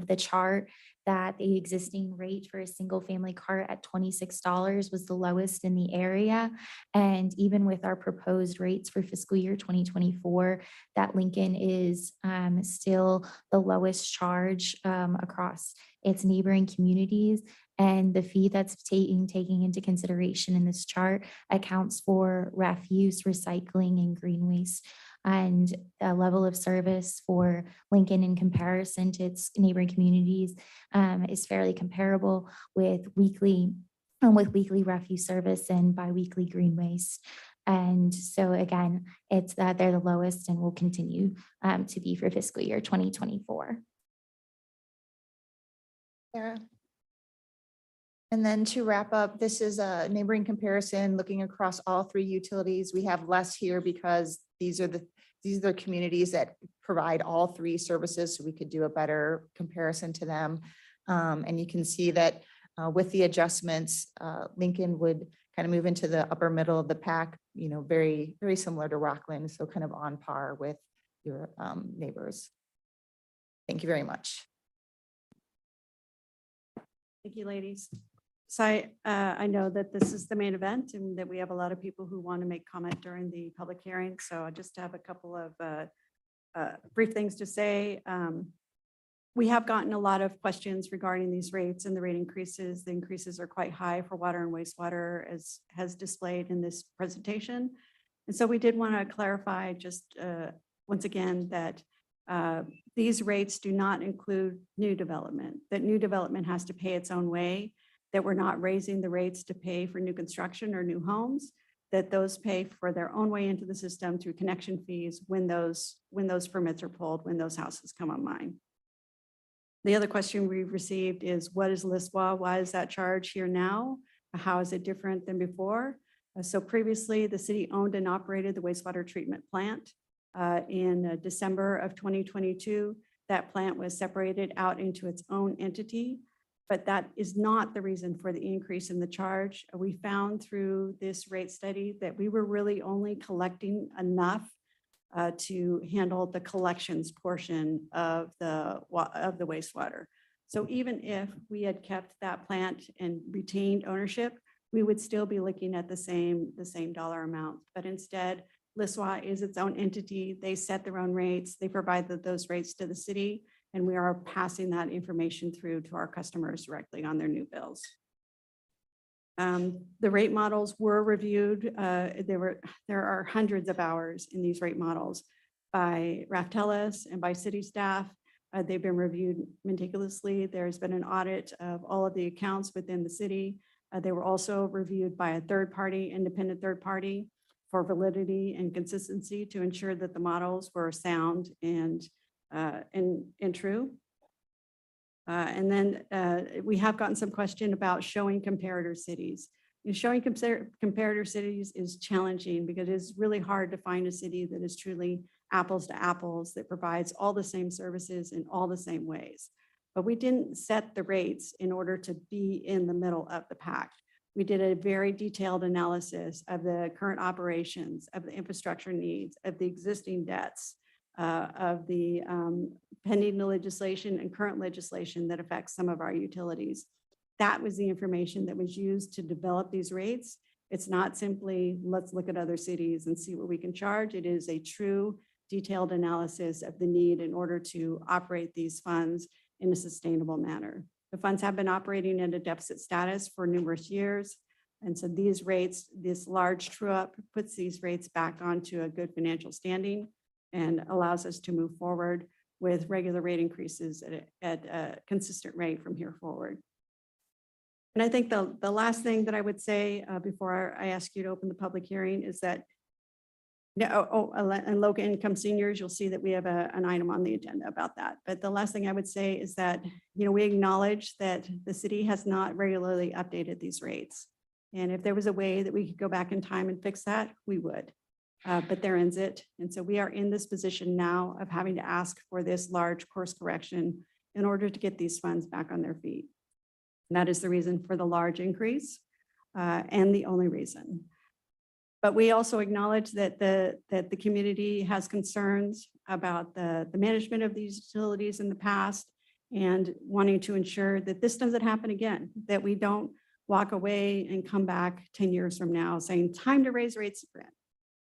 Speaker 16: the chart, that the existing rate for a single family cart at $26 was the lowest in the area. And even with our proposed rates for fiscal year 2024, that Lincoln is still the lowest charge across its neighboring communities. And the fee that's taking into consideration in this chart accounts for refuse, recycling, and green waste. And the level of service for Lincoln in comparison to its neighboring communities is fairly comparable with weekly refuse service and biweekly green waste. And so again, it's that they're the lowest and will continue to be for fiscal year 2024.
Speaker 15: Sarah? And then to wrap up, this is a neighboring comparison looking across all 3 utilities. We have less here because these are the communities that provide all 3 services, so we could do a better comparison to them. And you can see that with the adjustments, Lincoln would kind of move into the upper middle of the pack, very, very similar to Rockland, so kind of on par with your neighbors. Thank you very much.
Speaker 12: Thank you, ladies. So I know that this is the main event and that we have a lot of people who want to make comment during the public hearing. So I just have a couple of brief things to say. We have gotten a lot of questions regarding these rates and the rate increases. The increases are quite high for water and wastewater, as has displayed in this presentation. And so we did want to clarify just once again that these rates do not include new development, that new development has to pay its own way, that we're not raising the rates to pay for new construction or new homes, that those pay for their own way into the system through connection fees when those permits are pulled, when those houses come online. The other question we've received is, what is LISWA? Why is that charge here now? How is it different than before? So previously, the city owned and operated the wastewater treatment plant. In December of 2022, that plant was separated out into its own entity, but that is not the reason for the increase in the charge. We found through this rate study that we were really only collecting enough to handle the collections portion of the wastewater. So even if we had kept that plant and retained ownership, we would still be looking at the same dollar amount. But instead, LISWA is its own entity. They set their own rates. They provide those rates to the city, and we are passing that information through to our customers directly on their new bills. The rate models were reviewed. There are hundreds of hours in these rate models by Raftellus and by city staff. They've been reviewed meticulously. There's been an audit of all of the accounts within the city. They were also reviewed by a third party, independent third party, for validity and consistency to ensure that the models were sound and true. And then we have gotten some question about showing comparator cities. Showing comparator cities is challenging because it's really hard to find a city that is truly apples to apples, that provides all the same services in all the same ways. But we didn't set the rates in order to be in the middle of the pack. We did a very detailed analysis of the current operations, of the infrastructure needs, of the existing debts, of the pending legislation and current legislation that affects some of our utilities. That was the information that was used to develop these rates. It's not simply, let's look at other cities and see what we can charge. It is a true detailed analysis of the need in order to operate these funds in a sustainable manner. The funds have been operating at a deficit status for numerous years. And so these rates, this large true up puts these rates back onto a good financial standing and allows us to move forward with regular rate increases at a consistent rate from here forward. And I think the last thing that I would say before I ask you to open the public hearing is that, and low income seniors, you'll see that we have an item on the agenda about that. But the last thing I would say is that, we acknowledge that the city has not regularly updated these rates. And if there was a way that we could go back in time and fix that, we would. But there ends it. And so we are in this position now of having to ask for this large course correction in order to get these funds back on their feet. And that is the reason for the large increase and the only reason. But we also acknowledge that the community has concerns about the management of these utilities in the past and wanting to ensure that this doesn't happen again, that we don't walk away and come back 10 years from now saying time to raise rates again.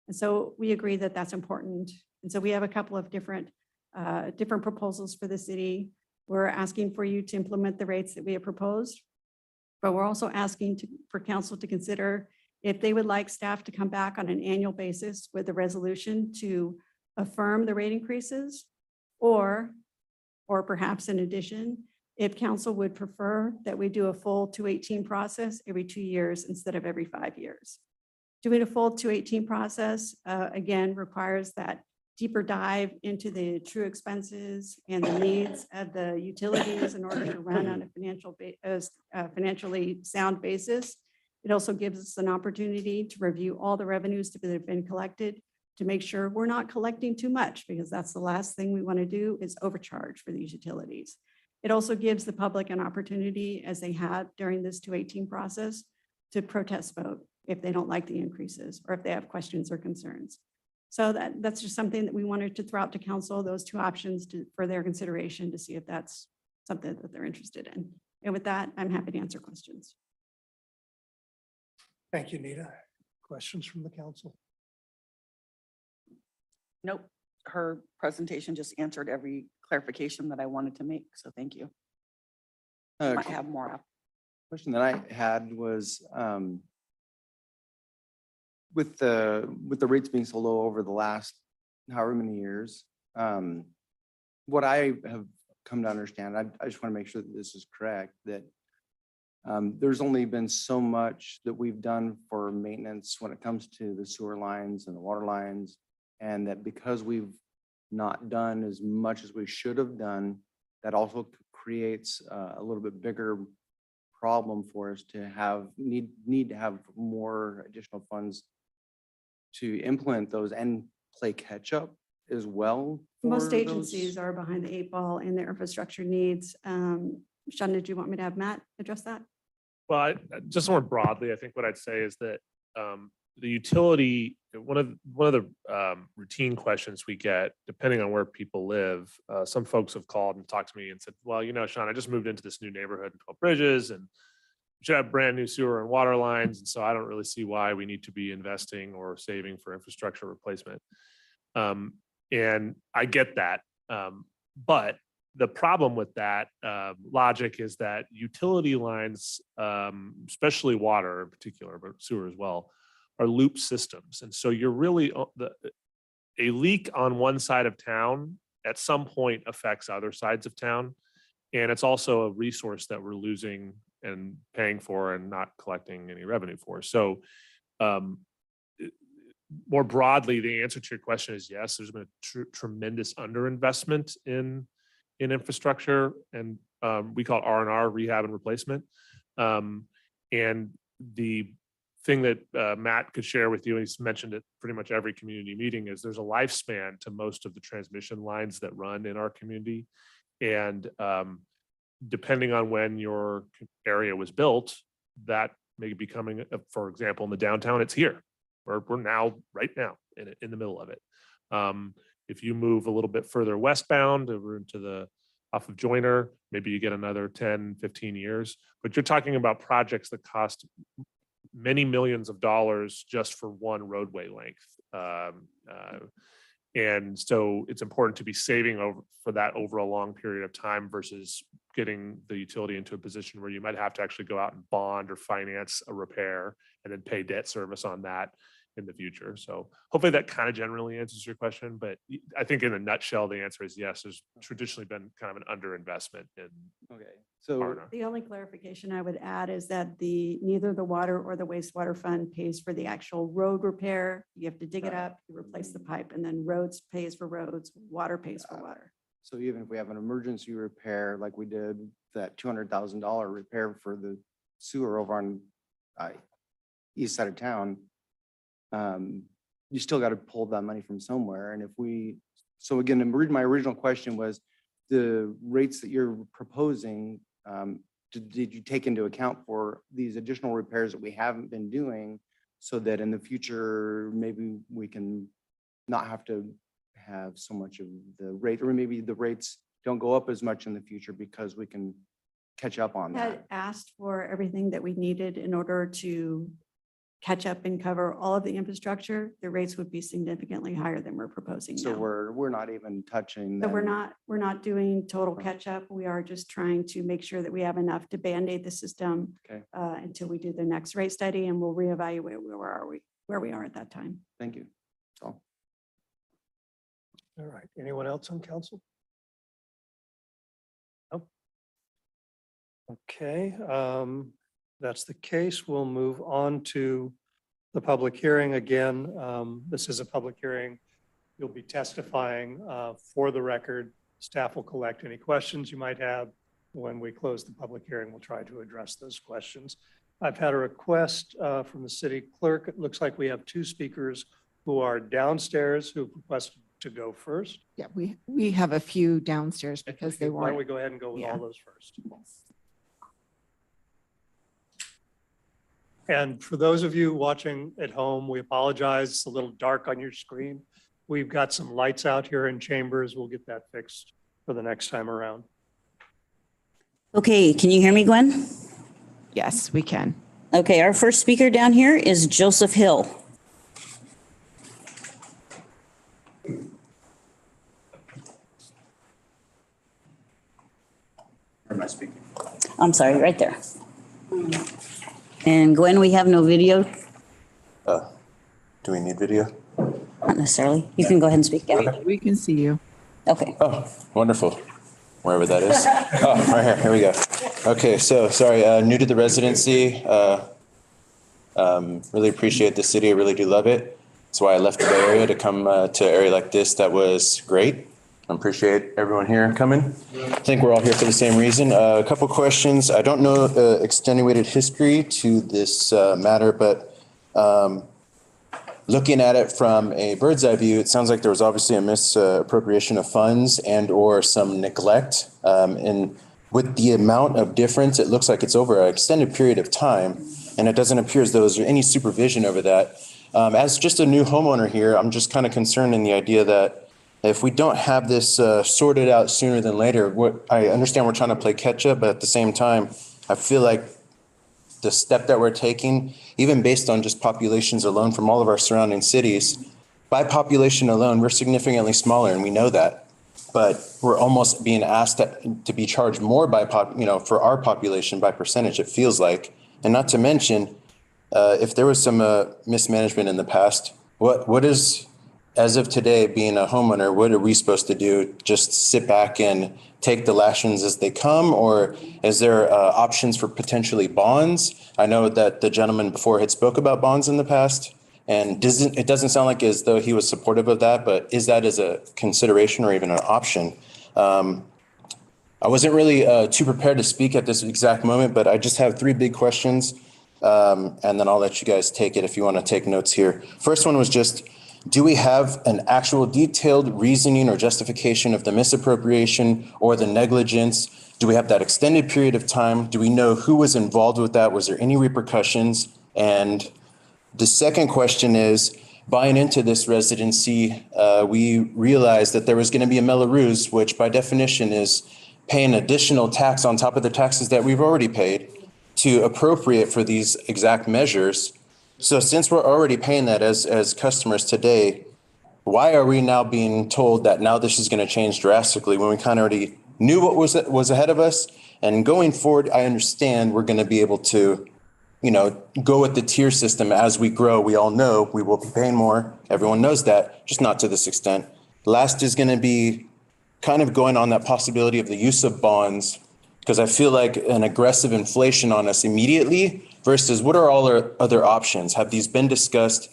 Speaker 12: And so we agree that that's important. And so we have a couple of different proposals for the city. We're asking for you to implement the rates that we have proposed, but we're also asking for council to consider if they would like staff to come back on an annual basis with a resolution to affirm the rate increases, or perhaps in addition, if council would prefer that we do a full 218 process every 2 years instead of every 5 years. Doing a full 218 process, again, requires that deeper dive into the true expenses and the needs of the utilities in order to run on a financially sound basis. It also gives us an opportunity to review all the revenues that have been collected to make sure we're not collecting too much, because that's the last thing we want to do is overcharge for these utilities. It also gives the public an opportunity, as they had during this 218 process, to protest vote if they don't like the increases or if they have questions or concerns. So that's just something that we wanted to throw out to council, those two options for their consideration to see if that's something that they're interested in. And with that, I'm happy to answer questions.
Speaker 3: Thank you, Nita. Questions from the council?
Speaker 4: Nope. Her presentation just answered every clarification that I wanted to make. So thank you. Might have more.
Speaker 14: Question that I had was, with the rates being so low over the last however many years, what I have come to understand, I just want to make sure that this is correct, that there's only been so much that we've done for maintenance when it comes to the sewer lines and the water lines, and that because we've not done as much as we should have done, that also creates a little bit bigger problem for us to have, need to have more additional funds to implement those and play catch up as well.
Speaker 12: Most
Speaker 14: for
Speaker 12: agencies
Speaker 14: those.
Speaker 12: are behind the 8 ball in their infrastructure needs. Sean, did you want me to have Matt address that?
Speaker 5: Well, just more broadly, I think what I'd say is that the utility, one of the routine questions we get, depending on where people live, some folks have called and talked to me and said, well, you know, Sean, I just moved into this new neighborhood in 12 Bridges and we should have brand new sewer and water lines. And so I don't really see why we need to be investing or saving for infrastructure replacement. And I get that. But the problem with that logic is that utility lines, especially water in particular, but sewer as well, are loop systems. And so you're really, a leak on one side of town at some point affects other sides of town. And it's also a resource that we're losing and paying for and not collecting any revenue for. So more broadly, the answer to your question is yes, there's been a tremendous underinvestment in infrastructure, and we call it R&R, rehab and replacement. And the thing that Matt could share with you, and he's mentioned it pretty much every community meeting, is there's a lifespan to most of the transmission lines that run in our community. And depending on when your area was built, that may be coming, for example, in the downtown, it's here. We're now, right now, in the middle of it. If you move a little bit further westbound over into off of Joyner, maybe you get another 10, 15 years, but you're talking about projects that cost many millions of dollars just for one roadway length. And so it's important to be saving for that over a long period of time versus getting the utility into a position where you might have to actually go out and bond or finance a repair and then pay debt service on that in the future. So hopefully that kind of generally answers your question, but I think in a nutshell, the answer is yes, there's traditionally been kind of an underinvestment in.
Speaker 14: Okay, so
Speaker 5: R&R.
Speaker 12: The only clarification I would add is that neither the water or the wastewater fund pays for the actual road repair. You have to dig it up, you replace the pipe, and then roads pays for roads, water pays for water.
Speaker 14: So even if we have an emergency repair, like we did that $200,000 repair for the sewer over on east side of town, you still got to pull that money from somewhere. And so again, my original question was the rates that you're proposing, did you take into account for these additional repairs that we haven't been doing so that in the future, maybe we can not have to have so much of the rate, or maybe the rates don't go up as much in the future because we can catch up on
Speaker 12: Had
Speaker 14: that.
Speaker 12: asked for everything that we needed in order to catch up and cover all of the infrastructure, the rates would be significantly higher than we're proposing
Speaker 14: So
Speaker 12: now.
Speaker 14: we're not even touching.
Speaker 12: So
Speaker 14: them.
Speaker 12: we're not doing total catch up. We are just trying to make sure that we have enough to Band-Aid the system
Speaker 14: Okay.
Speaker 12: Until we do the next rate study, and we'll reevaluate where we are at that time.
Speaker 14: Thank you. That's all.
Speaker 3: All right. Anyone else on council? No. Okay, that's the case. We'll move on to the public hearing again. This is a public hearing. You'll be testifying for the record. Staff will collect any questions you might have. When we close the public hearing, we'll try to address those questions. I've had a request from the city clerk. It looks like we have 2 speakers who are downstairs who requested to go first.
Speaker 1: Yeah, we have a few downstairs because they
Speaker 3: Why don't we
Speaker 1: weren't.
Speaker 3: go ahead and go with
Speaker 1: Yeah.
Speaker 3: all those first? And for those of you watching at home, we apologize. It's a little dark on your screen. We've got some lights out here in chambers. We'll get that fixed for the next time around.
Speaker 17: Okay, can you hear me, Gwen?
Speaker 1: Yes, we can.
Speaker 17: Okay, our first speaker down here is Joseph Hill.
Speaker 18: Where am I speaking?
Speaker 17: I'm sorry, right there. And Gwen, we have no video,
Speaker 18: Do we need video?
Speaker 17: not necessarily. You can go ahead and speak. Yeah.
Speaker 1: We can see you.
Speaker 17: Okay.
Speaker 18: Oh, wonderful. Wherever that is. Oh, right here. Here we go. Okay, so sorry, new to the residency. Really appreciate the city. I really do love it. That's why I left the Bay Area to come to an area like this that was great. I appreciate everyone here coming. I think we're all here for the same reason. A couple questions. I don't know extenuated history to this matter, but looking at it from a bird's eye view, it sounds like there was obviously a misappropriation of funds and or some neglect. And with the amount of difference, it looks like it's over an extended period of time, and it doesn't appear as though there's any supervision over that. As just a new homeowner here, I'm just kind of concerned in the idea that if we don't have this sorted out sooner than later, I understand we're trying to play catch up, but at the same time, I feel like the step that we're taking, even based on just populations alone from all of our surrounding cities, by population alone, we're significantly smaller, and we know that. But we're almost being asked to be charged more by for our population by percentage, it feels like. And not to mention, if there was some mismanagement in the past, what is, as of today, being a homeowner, what are we supposed to do? Just sit back and take the lashings as they come? Or is there options for potentially bonds? I know that the gentleman before had spoke about bonds in the past, and it doesn't sound like as though he was supportive of that, but is that as a consideration or even an option? I wasn't really too prepared to speak at this exact moment, but I just have 3 big questions, and then I'll let you guys take it if you want to take notes here. First one was just, do we have an actual detailed reasoning or justification of the misappropriation or the negligence? Do we have that extended period of time? Do we know who was involved with that? Was there any repercussions? And the second question is, buying into this residency, we realized that there was going to be a Melrose, which by definition is paying additional tax on top of the taxes that we've already paid to appropriate for these exact measures. So since we're already paying that as customers today, why are we now being told that now this is going to change drastically when we kind of already knew what was ahead of us? And going forward, I understand we're going to be able to, go with the tier system as we grow. We all know we will be paying more. Everyone knows that, just not to this extent. Last is going to be kind of going on that possibility of the use of bonds, because I feel like an aggressive inflation on us immediately versus what are all our other options? Have these been discussed?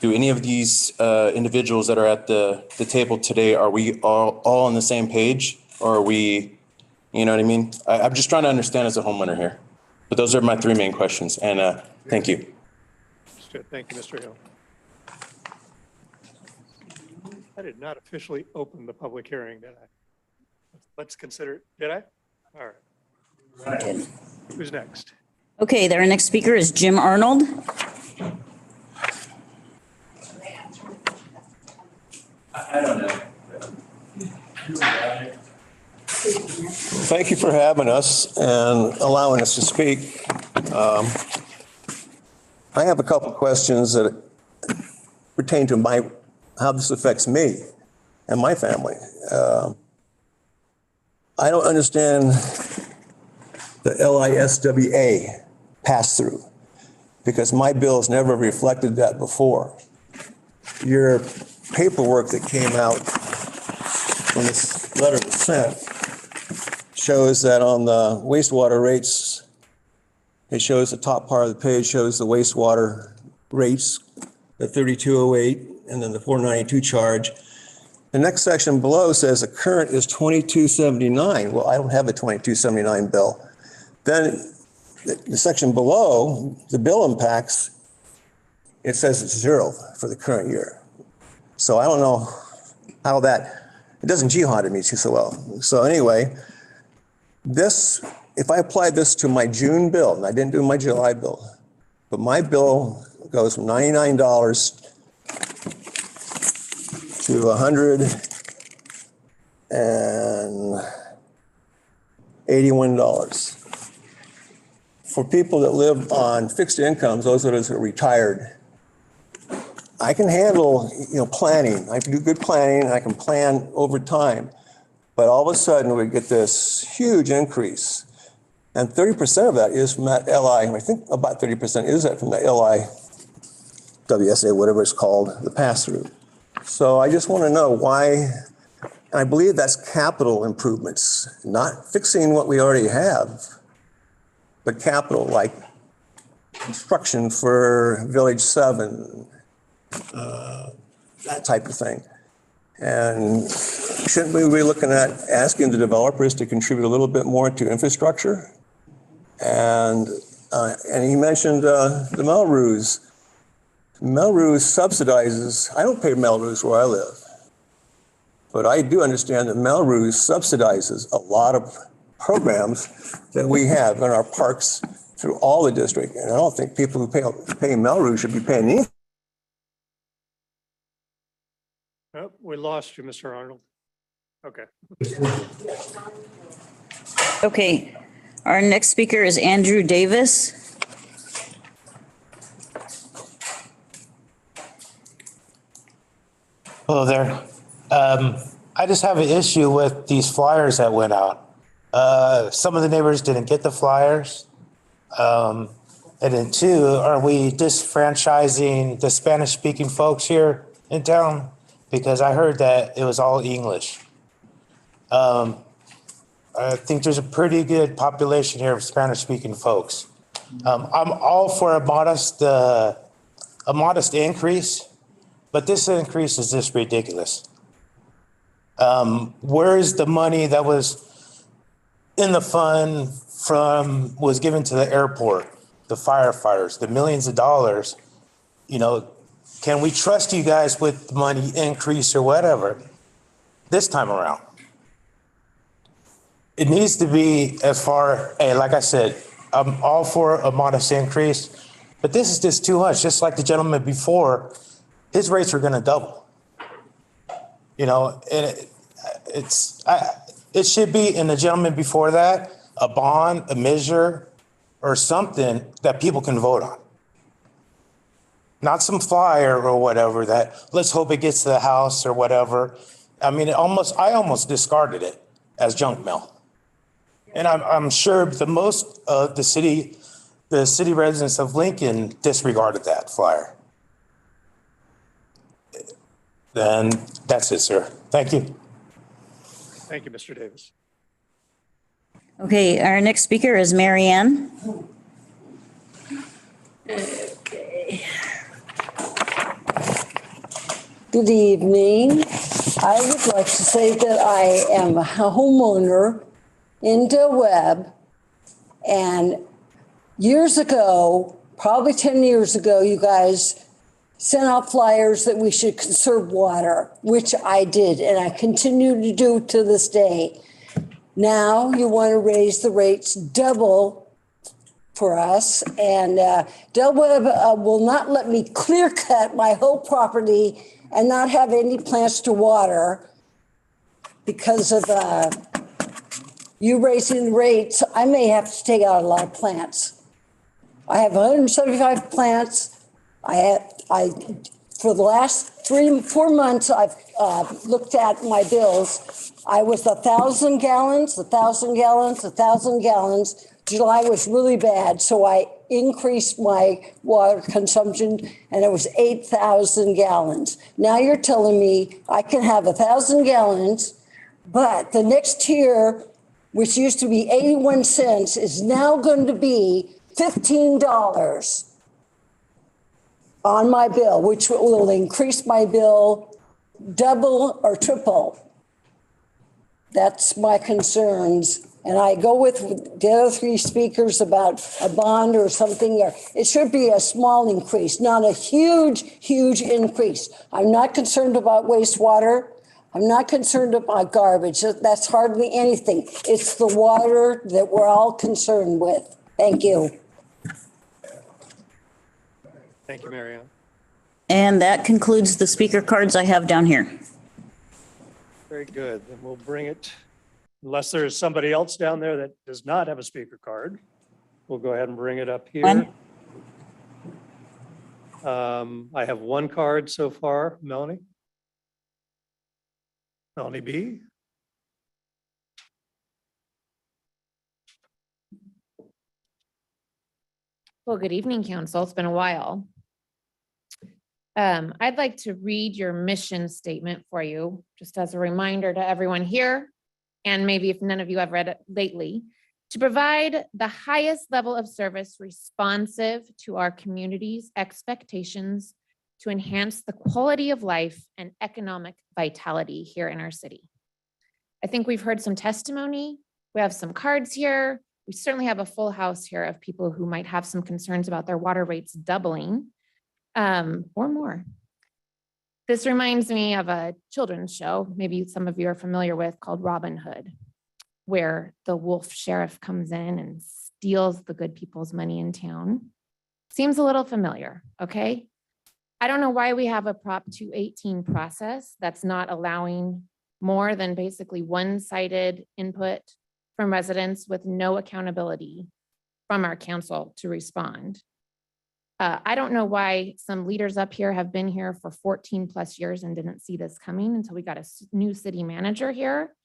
Speaker 18: Do any of these individuals that are at the table today, are we all on the same page? Or are we, you know what I mean? I'm just trying to understand as a homeowner here. But those are my 3 main questions, and thank you.
Speaker 3: Thank you, Mr. Hill. I did not officially open the public hearing, did I? Let's consider, did I? All right. Who's next?
Speaker 17: Okay, our next speaker is Jim Arnold.
Speaker 19: I don't know. Thank you for having us and allowing us to speak. I have a couple of questions that pertain to how this affects me and my family. I don't understand the LISWA pass-through because my bills never reflected that before. Your paperwork that came out when this letter was sent shows that on the wastewater rates, it shows the top part of the page shows the wastewater rates, the 3208 and then the 492 charge. The next section below says the current is 2279. Well, I don't have a 2279 bill. Then the section below, the bill impacts, it says it's 0 for the current year. So I don't know how it doesn't jihad to me too so well. So anyway, if I apply this to my June bill, and I didn't do my July bill, but my bill goes from $99 to $181. For people that live on fixed incomes, those of us who are retired, I can handle, planning. I can do good planning. I can plan over time. But all of a sudden, we get this huge increase. And 30% of that is from that LI. I think about 30% is that from the LIWSA, whatever it's called, the pass-through. So I just want to know why, and I believe that's capital improvements, not fixing what we already have, but capital like construction for Village 7, that type of thing. And shouldn't we be looking at asking the developers to contribute a little bit more to infrastructure? And he mentioned the Melrose. Melrose subsidizes, I don't pay Melrose where I live, but I do understand that Melrose subsidizes a lot of programs that we have in our parks through all the district. And I don't think people who pay Melrose should be paying anything.
Speaker 3: Oh, we lost you, Mr. Arnold. Okay.
Speaker 17: Okay, our next speaker is Andrew Davis.
Speaker 20: Hello there. I just have an issue with these flyers that went out. Some of the neighbors didn't get the flyers. And then two, are we disfranchising the Spanish-speaking folks here in town? Because I heard that it was all English. I think there's a pretty good population here of Spanish-speaking folks. I'm all for a modest increase, but this increase is just ridiculous. Where is the money that was in the fund was given to the airport, the firefighters, the millions of dollars? You know, can we trust you guys with the money increase or whatever this time around? It needs to be like I said, I'm all for a modest increase, but this is just too much. Just like the gentleman before, his rates are going to double. You know, and it should be, in the gentleman before that, a bond, a measure, or something that people can vote on. Not some flyer or whatever that, let's hope it gets to the House or whatever. I mean, I almost discarded it as junk mail. And I'm sure most of the city residents of Lincoln disregarded that flyer. Then that's it, sir. Thank you.
Speaker 3: Thank you, Mr. Davis.
Speaker 17: Okay, our next speaker is Mary Ann.
Speaker 21: Good evening. I would like to say that I am a homeowner in Del Webb, and years ago, probably 10 years ago, you guys sent out flyers that we should conserve water, which I did, and I continue to do to this day. Now you want to raise the rates double for us, and Del Webb will not let me clear cut my whole property and not have any plants to water because of you raising the rates. I may have to take out a lot of plants. I have 175 plants. For the last 4 months, I've looked at my bills. I was 1,000 gallons, 1,000 gallons, 1,000 gallons. July was really bad, so I increased my water consumption, and it was 8,000 gallons. Now you're telling me I can have 1,000 gallons, but the next tier, which used to be 81 cents, is now going to be $15 on my bill, which will increase my bill double or triple. That's my concerns. And I go with the other three speakers about a bond or something. It should be a small increase, not a huge, huge increase. I'm not concerned about wastewater. I'm not concerned about garbage. That's hardly anything. It's the water that we're all concerned with. Thank you.
Speaker 3: Thank you, Mary Ann.
Speaker 17: And that concludes the speaker cards I have down here.
Speaker 3: Very good. Then we'll bring it, unless there's somebody else down there that does not have a speaker card, we'll go ahead and bring it up here. I have one card so far. Melanie? Melanie B.
Speaker 22: Well, good evening, council. It's been a while. I'd like to read your mission statement for you, just as a reminder to everyone here, and maybe if none of you have read it lately, to provide the highest level of service responsive to our community's expectations to enhance the quality of life and economic vitality here in our city. I think we've heard some testimony. We have some cards here. We certainly have a full house here of people who might have some concerns about their water rates doubling or more. This reminds me of a children's show, maybe some of you are familiar with, called Robin Hood, where the wolf sheriff comes in and steals the good people's money in town. Seems a little familiar, okay? I don't know why we have a Prop 218 process that's not allowing more than basically one-sided input from residents with no accountability from our council to respond. I don't know why some leaders up here have been here for 14 plus years and didn't see this coming until we got a new city manager here,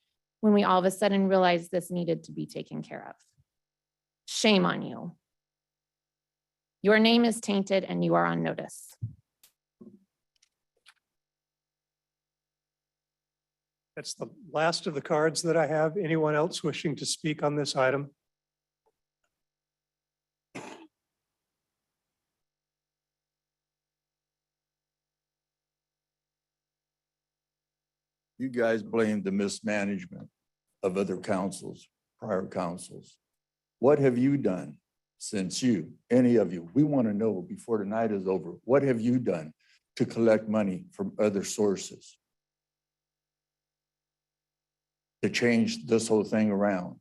Speaker 22: when we all of a sudden realized this needed to be taken care of. Shame on you. Your name is tainted and you are on notice.
Speaker 3: That's the last of the cards that I have. Anyone else wishing to speak on this item?
Speaker 10: You guys blame the mismanagement of other councils, prior councils. What have you done since any of you, we want to know before the night is over, what have you done to collect money from other sources to change this whole thing around?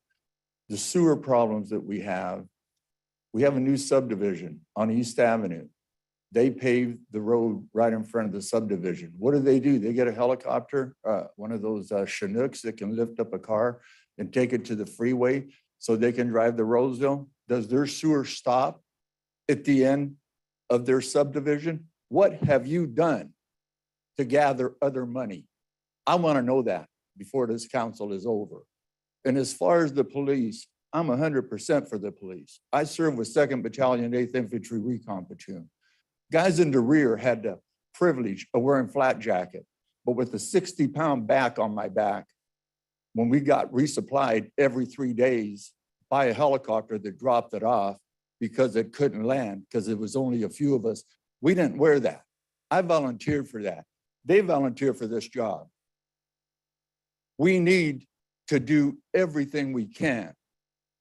Speaker 10: The sewer problems that we have a new subdivision on East Avenue. They paved the road right in front of the subdivision. What do? They get a helicopter, one of those Chinooks that can lift up a car and take it to the freeway so they can drive the Roseville. Does their sewer stop at the end of their subdivision? What have you done to gather other money? I want to know that before this council is over. And as far as the police, I'm 100% for the police. I served with 2nd Battalion, 8th Infantry Recon Platoon. Guys in the rear had the privilege of wearing flat jacket, but with the 60-pound back on my back, when we got resupplied every 3 days by a helicopter that dropped it off because it couldn't land because it was only a few of us, we didn't wear that. I volunteered for that. They volunteered for this job. We need to do everything we can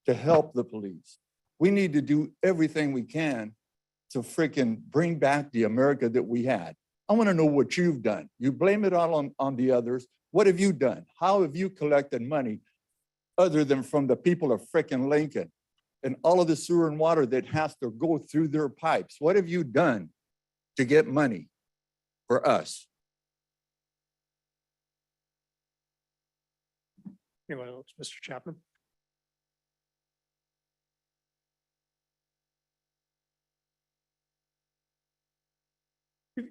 Speaker 10: to help the police. We need to do everything we can to freaking bring back the America that we had. I want to know what you've done. You blame it all on the others. What have you done? How have you collected money other than from the people of freaking Lincoln and all of the sewer and water that has to go through their pipes? What have you done to get money for us?
Speaker 3: Anyone else? Mr. Chapman?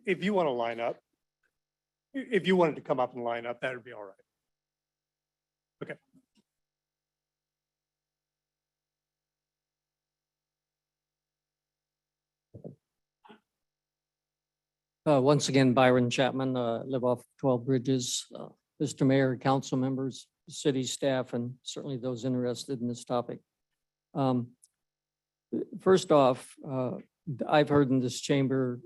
Speaker 3: If you want to line up, if you wanted to come up and line up, that would be all right. Okay.
Speaker 11: Once again, Byron Chapman, live off 12 Bridges. Mr. Mayor, council members, city staff, and certainly those interested in this topic. First off, I've heard in this chamber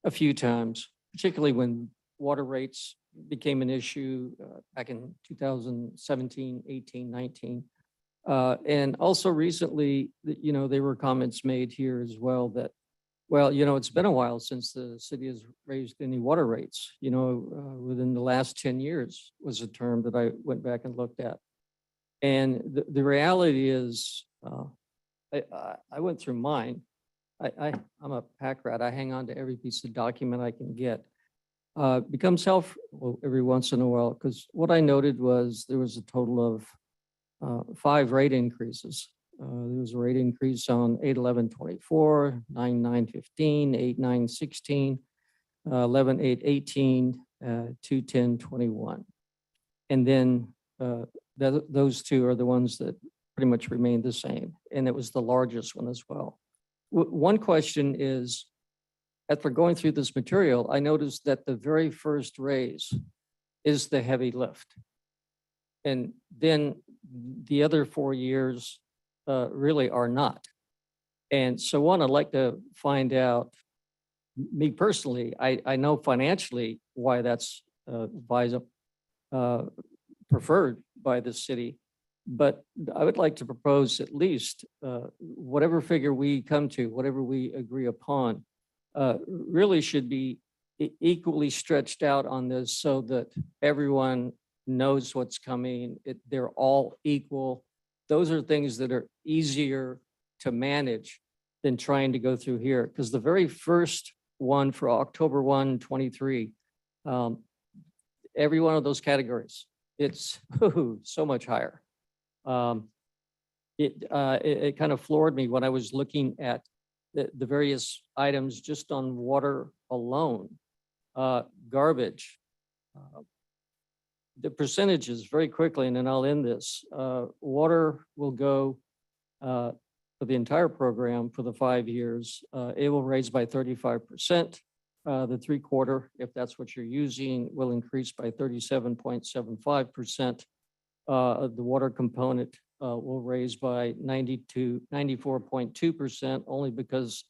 Speaker 11: a few times, particularly when water rates became an issue back in 2017, 18, 19. And also recently, there were comments made here as well that, well, it's been a while since the city has raised any water rates, within the last 10 years was a term that I went back and looked at. And the reality is, I went through mine. I'm a pack rat. I hang on to every piece of document I can get. Becomes helpful every once in a while, because what I noted was there was a total of 5 rate increases. There was a rate increase on 8/11/24, 9/9/15, 8/9/16, 11/8/18, 2/10/21. And then those two are the ones that pretty much remained the same. And it was the largest one as well. One question is, after going through this material, I noticed that the very first raise is the heavy lift. And then the other 4 years really are not. And so one, I'd like to find out me personally, I know financially why that's preferred by the city. But I would like to propose at least whatever figure we come to, whatever we agree upon, really should be equally stretched out on this so that everyone knows what's coming. They're all equal. Those are things that are easier to manage than trying to go through here. Because the very first one for October 1, 23, every one of those categories, it's so much higher. It kind of floored me when I was looking at the various items just on water alone. Garbage, the percentages very quickly, and then I'll end this. Water will go for the entire program for the 5 years. It will raise by 35%. The 3/4, if that's what you're using, will increase by 37.75%. The water component will raise by 94.2%, only because,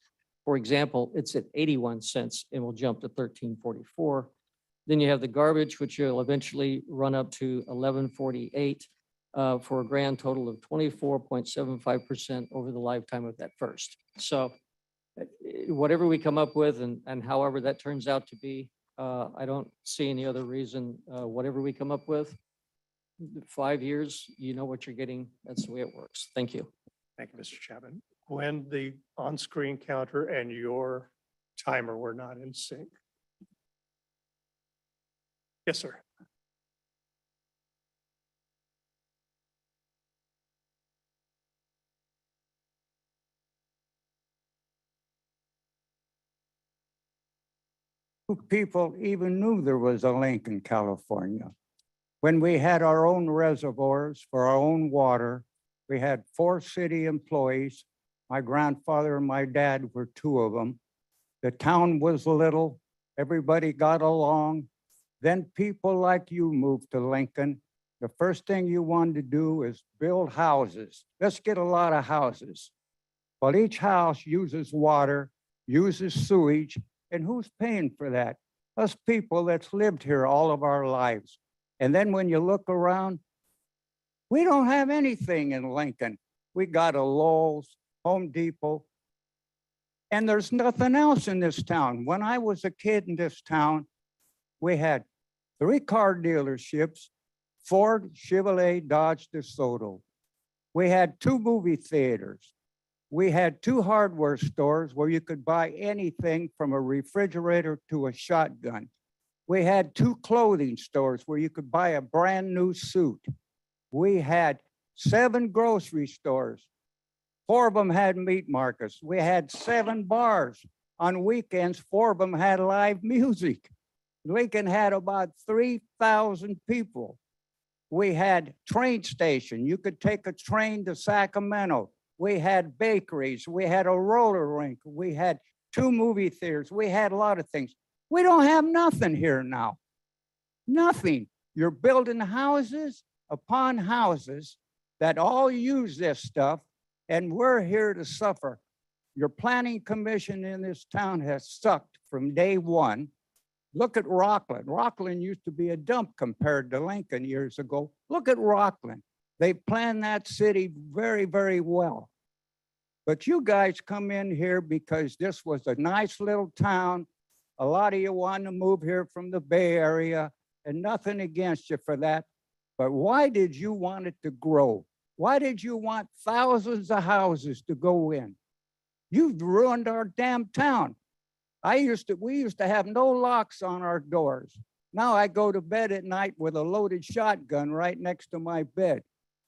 Speaker 11: for example, it's at 81 cents and will jump to 13.44. Then you have the garbage, which will eventually run up to 11.48 for a grand total of 24.75% over the lifetime of that first. So whatever we come up with and however that turns out to be, I don't see any other reason, whatever we come up with, 5 years, you know what you're getting. That's the way it works. Thank you.
Speaker 3: Thank you, Mr. Chapman. When the on-screen counter and your timer were not in sync. Yes, sir.
Speaker 6: People even knew there was a Lincoln, California. When we had our own reservoirs for our own water, we had 4 city employees. My grandfather and my dad were 2 of them. The town was little, everybody got along. Then people like you moved to Lincoln. The first thing you wanted to do is build houses. Let's get a lot of houses. Well, each house uses water, uses sewage, and who's paying for that? Us people that's lived here all of our lives. And then when you look around, we don't have anything in Lincoln. We got a Lowe's, Home Depot, and there's nothing else in this town. When I was a kid in this town, we had 3 car dealerships, Ford, Chevrolet, Dodge, DeSoto. We had 2 movie theaters. We had 2 hardware stores where you could buy anything from a refrigerator to a shotgun. We had 2 clothing stores where you could buy a brand new suit. We had 7 grocery stores. 4 of them had meat markets. We had 7 bars. On weekends, 4 of them had live music. Lincoln had about 3,000 people. We had train station. You could take a train to Sacramento. We had bakeries. We had a roller rink. We had 2 movie theaters. We had a lot of things. We don't have nothing here now. Nothing. You're building houses upon houses that all use this stuff, and we're here to suffer. Your planning commission in this town has sucked from day one. Look at Rockland. Rockland used to be a dump compared to Lincoln years ago. Look at Rockland. They planned that city very, very well. But you guys come in here because this was a nice little town. A lot of you wanted to move here from the Bay Area, and nothing against you for that. But why did you want it to grow? Why did you want thousands of houses to go in? You've ruined our damn town. We used to have no locks on our doors. Now I go to bed at night with a loaded shotgun right next to my bed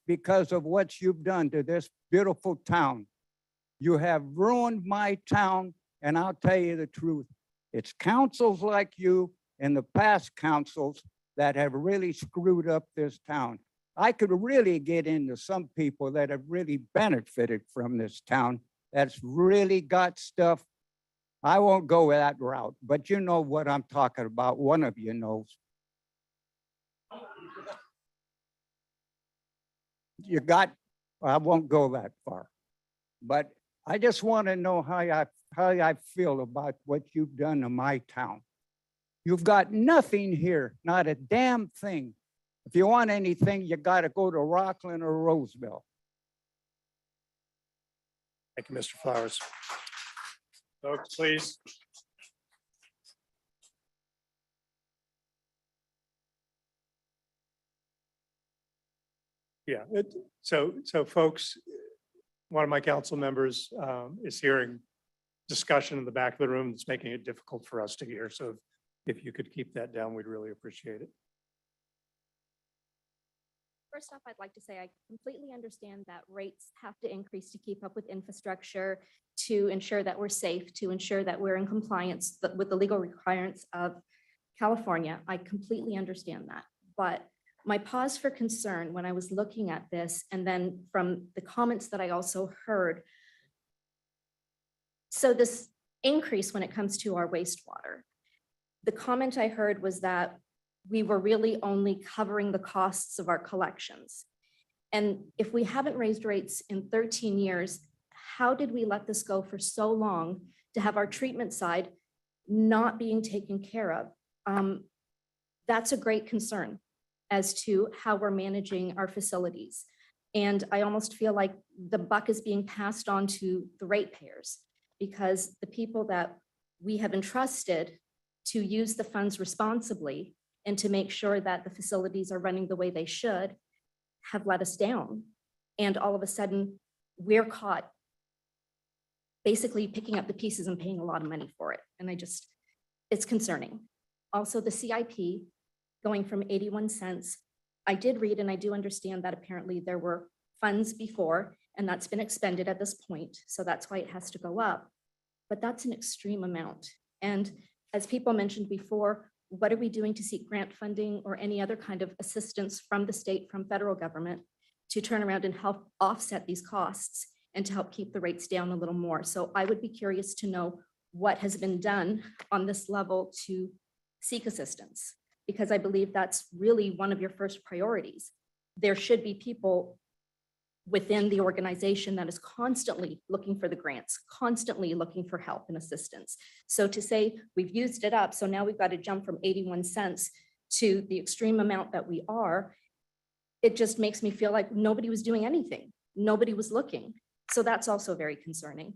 Speaker 6: because of what you've done to this beautiful town. You have ruined my town, and I'll tell you the truth. It's councils like you and the past councils that have really screwed up this town. I could really get into some people that have really benefited from this town, that's really got stuff. I won't go that route, but you know what I'm talking about. One of you knows. I won't go that far, but
Speaker 2: I just want to know how I feel about what you've done to my town. You've got nothing here, not a damn thing. If you want anything, you got to go to Rockland or Roseville.
Speaker 3: Thank you, Mr. Flowers. Folks, please. Yeah, so folks, one of my council members is hearing discussion in the back of the room that's making it difficult for us to hear. So if you could keep that down, we'd really appreciate it.
Speaker 9: First off, I'd like to say I completely understand that rates have to increase to keep up with infrastructure, to ensure that we're safe, to ensure that we're in compliance with the legal requirements of California. I completely understand that. But my pause for concern when I was looking at this, and then from the comments that I also heard, so this increase when it comes to our wastewater, the comment I heard was that we were really only covering the costs of our collections. And if we haven't raised rates in 13 years, how did we let this go for so long to have our treatment side not being taken care of? That's a great concern as to how we're managing our facilities. And I almost feel like the buck is being passed on to the ratepayers, because the people that we have entrusted to use the funds responsibly and to make sure that the facilities are running the way they should have let us down. And all of a sudden, we're caught basically picking up the pieces and paying a lot of money for it. And it's concerning. Also, the CIP going from 81 cents. I did read and I do understand that apparently there were funds before and that's been expended at this point. So that's why it has to go up. But that's an extreme amount. And as people mentioned before, what are we doing to seek grant funding or any other kind of assistance from the state, from federal government to turn around and help offset these costs and to help keep the rates down a little more? So I would be curious to know what has been done on this level to seek assistance, because I believe that's really one of your first priorities. There should be people within the organization that is constantly looking for the grants, constantly looking for help and assistance. So to say we've used it up, so now we've got to jump from 81 cents to the extreme amount that we are, it just makes me feel like nobody was doing anything. Nobody was looking. So that's also very concerning.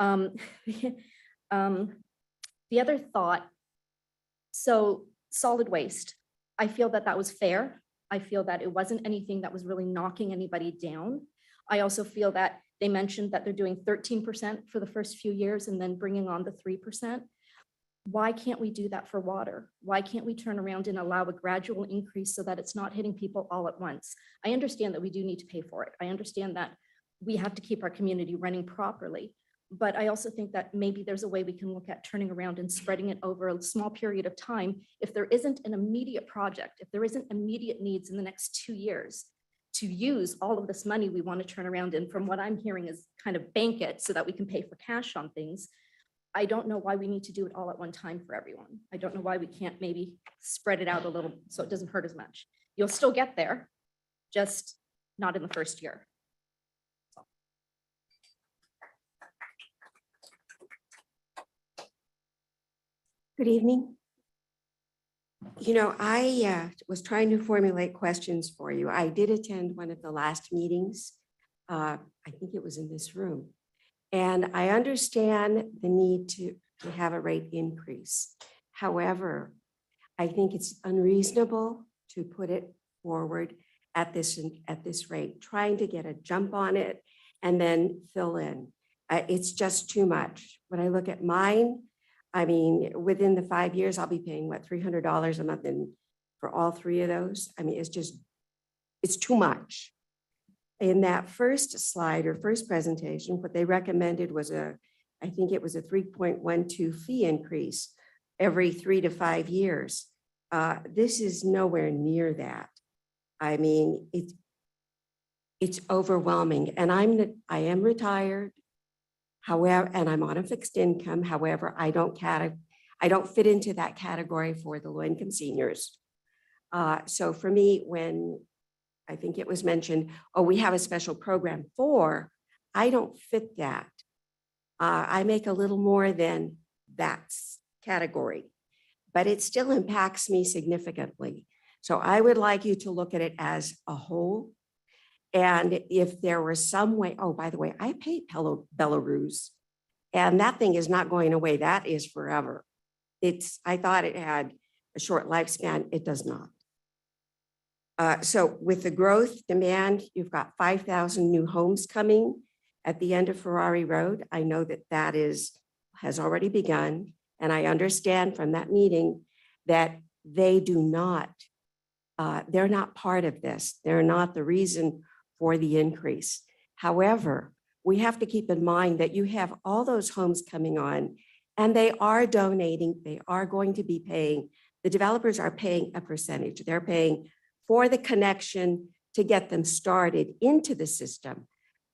Speaker 9: The other thought, so solid waste, I feel that that was fair. I feel that it wasn't anything that was really knocking anybody down. I also feel that they mentioned that they're doing 13% for the first few years and then bringing on the 3%. Why can't we do that for water? Why can't we turn around and allow a gradual increase so that it's not hitting people all at once? I understand that we do need to pay for it. I understand that we have to keep our community running properly. But I also think that maybe there's a way we can look at turning around and spreading it over a small period of time. If there isn't an immediate project, if there isn't immediate needs in the next 2 years to use all of this money we want to turn around, and from what I'm hearing is kind of bank it so that we can pay for cash on things. I don't know why we need to do it all at one time for everyone. I don't know why we can't maybe spread it out a little so it doesn't hurt as much. You'll still get there, just not in the first year.
Speaker 23: Good evening. You know, I was trying to formulate questions for you. I did attend one of the last meetings. I think it was in this room. And I understand the need to have a rate increase. However, I think it's unreasonable to put it forward at this rate, trying to get a jump on it and then fill in. It's just too much. When I look at mine, I mean, within the 5 years, I'll be paying what, $300 a month for all 3 of those. I mean, it's too much. In that first slide or first presentation, what they recommended was I think it was a 3.12 fee increase every 3 to 5 years. This is nowhere near that. I mean, it's overwhelming. And I am retired. However, and I'm on a fixed income. However, I don't fit into that category for the low-income seniors. So for me, when I think it was mentioned, oh, we have a special program for, I don't fit that. I make a little more than that category, but it still impacts me significantly. So I would like you to look at it as a whole. And if there was some way, oh, by the way, I pay Belarus, and that thing is not going away. That is forever. I thought it had a short lifespan. It does not. So with the growth demand, you've got 5,000 new homes coming at the end of Ferrari Road. I know that has already begun. And I understand from that meeting that they do not, they're not part of this. They're not the reason for the increase. However, we have to keep in mind that you have all those homes coming on and they are donating, they are going to be paying. The developers are paying a percentage. They're paying for the connection to get them started into the system,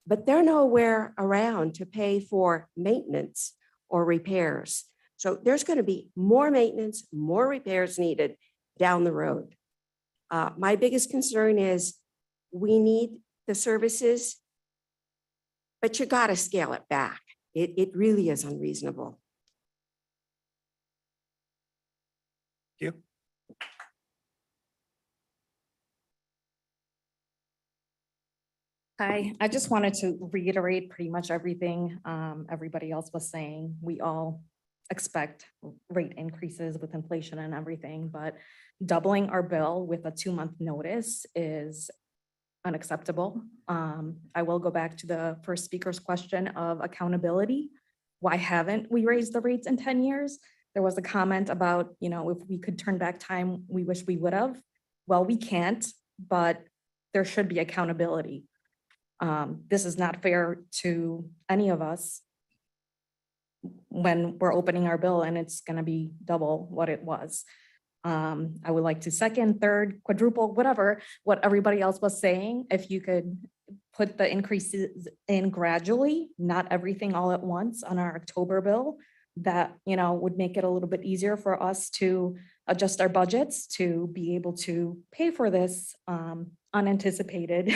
Speaker 23: but they're nowhere around to pay for maintenance or repairs. So there's going to be more maintenance, more repairs needed down the road. My biggest concern is we need the services, but you got to scale it back. It really is unreasonable.
Speaker 3: Thank you.
Speaker 7: Hi, I just wanted to reiterate pretty much everything everybody else was saying. We all expect rate increases with inflation and everything, but doubling our bill with a 2-month notice is unacceptable. I will go back to the first speaker's question of accountability. Why haven't we raised the rates in 10 years? There was a comment about, if we could turn back time, we wish we would have. Well, we can't, but there should be accountability. This is not fair to any of us when we're opening our bill and it's going to be double what it was. I would like to second, third, quadruple, whatever, what everybody else was saying. If you could put the increases in gradually, not everything all at once on our October bill, that, would make it a little bit easier for us to adjust our budgets to be able to pay for this unanticipated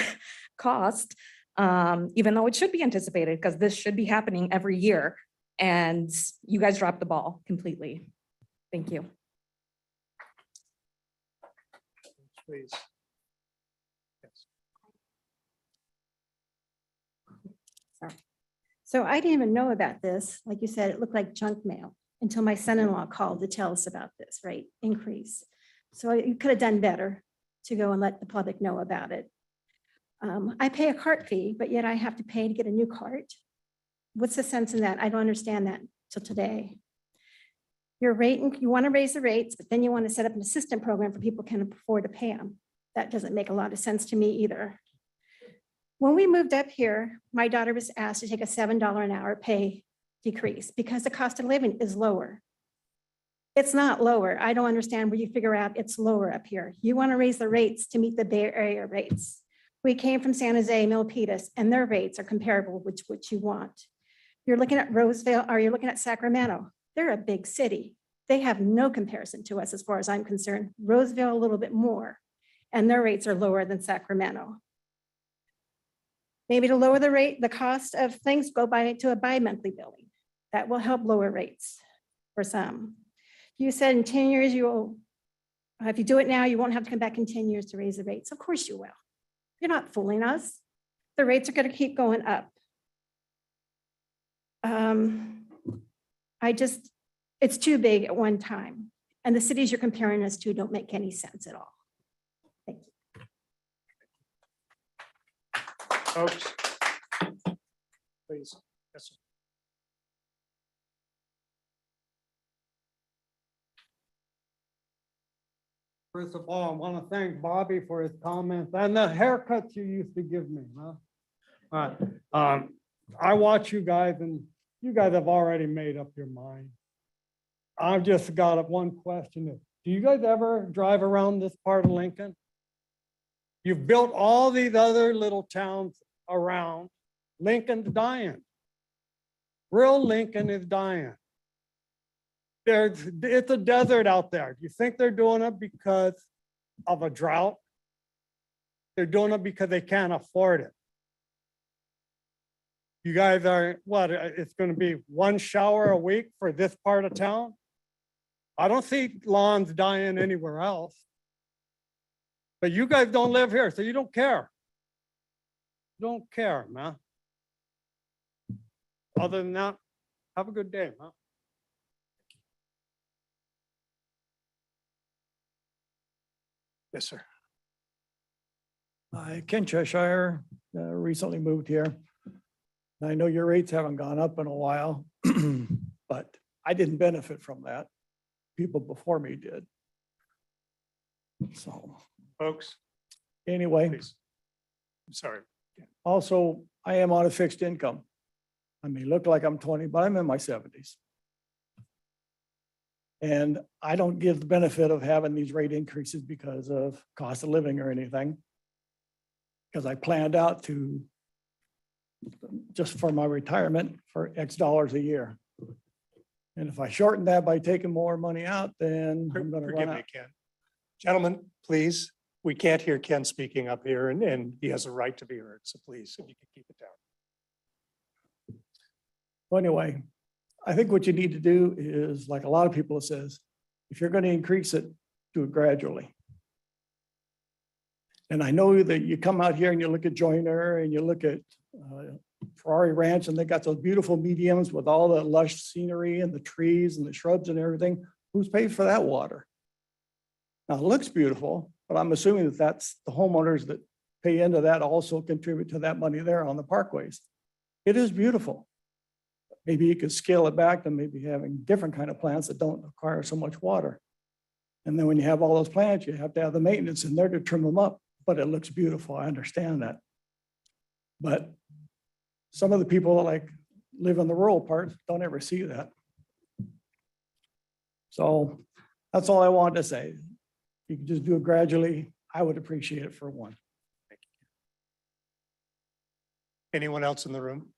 Speaker 7: cost, even though it should be anticipated because this should be happening every year. And you guys dropped the ball completely. Thank you.
Speaker 3: Please.
Speaker 12: Sorry. So I didn't even know about this. Like you said, it looked like junk mail until my son-in-law called to tell us about this rate increase. So you could have done better to go and let the public know about it. I pay a cart fee, but yet I have to pay to get a new cart. What's the sense in that? I don't understand that till today. Your rate, you want to raise the rates, but then you want to set up an assistant program for people who can afford to pay them. That doesn't make a lot of sense to me either. When we moved up here, my daughter was asked to take a $7 an hour pay decrease because the cost of living is lower. It's not lower. I don't understand where you figure out it's lower up here. You want to raise the rates to meet the Bay Area rates. We came from San Jose, Milpitas, and their rates are comparable with what you want. You're looking at Roseville, or you're looking at Sacramento. They're a big city. They have no comparison to us as far as I'm concerned. Roseville, a little bit more, and their rates are lower than Sacramento. Maybe to lower the rate, the cost of things, go to a bi-monthly billing. That will help lower rates for some. You said in 10 years, if you do it now, you won't have to come back in 10 years to raise the rates. Of course you will. You're not fooling us. The rates are going to keep going up. It's too big at one time. And the cities you're comparing us to don't make any sense at all. Thank you.
Speaker 3: Folks, please. Yes, sir.
Speaker 2: First of all, I want to thank Bobby for his comments and the haircuts you used to give me. Huh? All right. I watch you guys and you guys have already made up your mind. I've just got one question. Do you guys ever drive around this part of Lincoln? You've built all these other little towns around. Lincoln's dying. Real Lincoln is dying. It's a desert out there. Do you think they're doing it because of a drought? They're doing it because they can't afford it.
Speaker 6: You guys are, what, it's gonna be one shower a week for this part of town? I don't see lawns dying anywhere else. But you guys don't live here, so you don't care. Don't care, man. Other than that, have a good day, man.
Speaker 3: Yes, sir.
Speaker 6: Hi, Ken Cheshire, recently moved here. I know your rates haven't gone up in a while, but I didn't benefit from that. People before me did. So,
Speaker 3: Folks,
Speaker 6: anyway,
Speaker 3: please. I'm sorry.
Speaker 6: also, I am on a fixed income. I may look like I'm 20, but I'm in my 70s. And I don't give the benefit of having these rate increases because of cost of living or anything. Because I planned out to, just for my retirement, for X dollars a year. And if I shorten that by taking more money out, then I'm gonna
Speaker 3: Forgive
Speaker 6: run
Speaker 3: me,
Speaker 6: out.
Speaker 3: Ken. Gentlemen, please, we can't hear Ken speaking up here and he has a right to be heard. So please, if you could keep it down.
Speaker 6: Well, anyway, I think what you need to do is, like a lot of people says, if you're gonna increase it, do it gradually. And I know that you come out here and you look at Joyner and you look at Ferrari Ranch, and they got those beautiful mediums with all the lush scenery and the trees and the shrubs and everything. Who's paid for that water? Now, it looks beautiful, but I'm assuming that that's the homeowners that pay into that also contribute to that money there on the parkways. It is beautiful. Maybe you could scale it back to maybe having different kind of plants that don't require so much water. And then when you have all those plants, you have to have the maintenance in there to trim them up, but it looks beautiful. I understand that. But some of the people that like live in the rural parts don't ever see that. So that's all I wanted to say. You can just do it gradually. I would appreciate it for one.
Speaker 3: Anyone else in the room?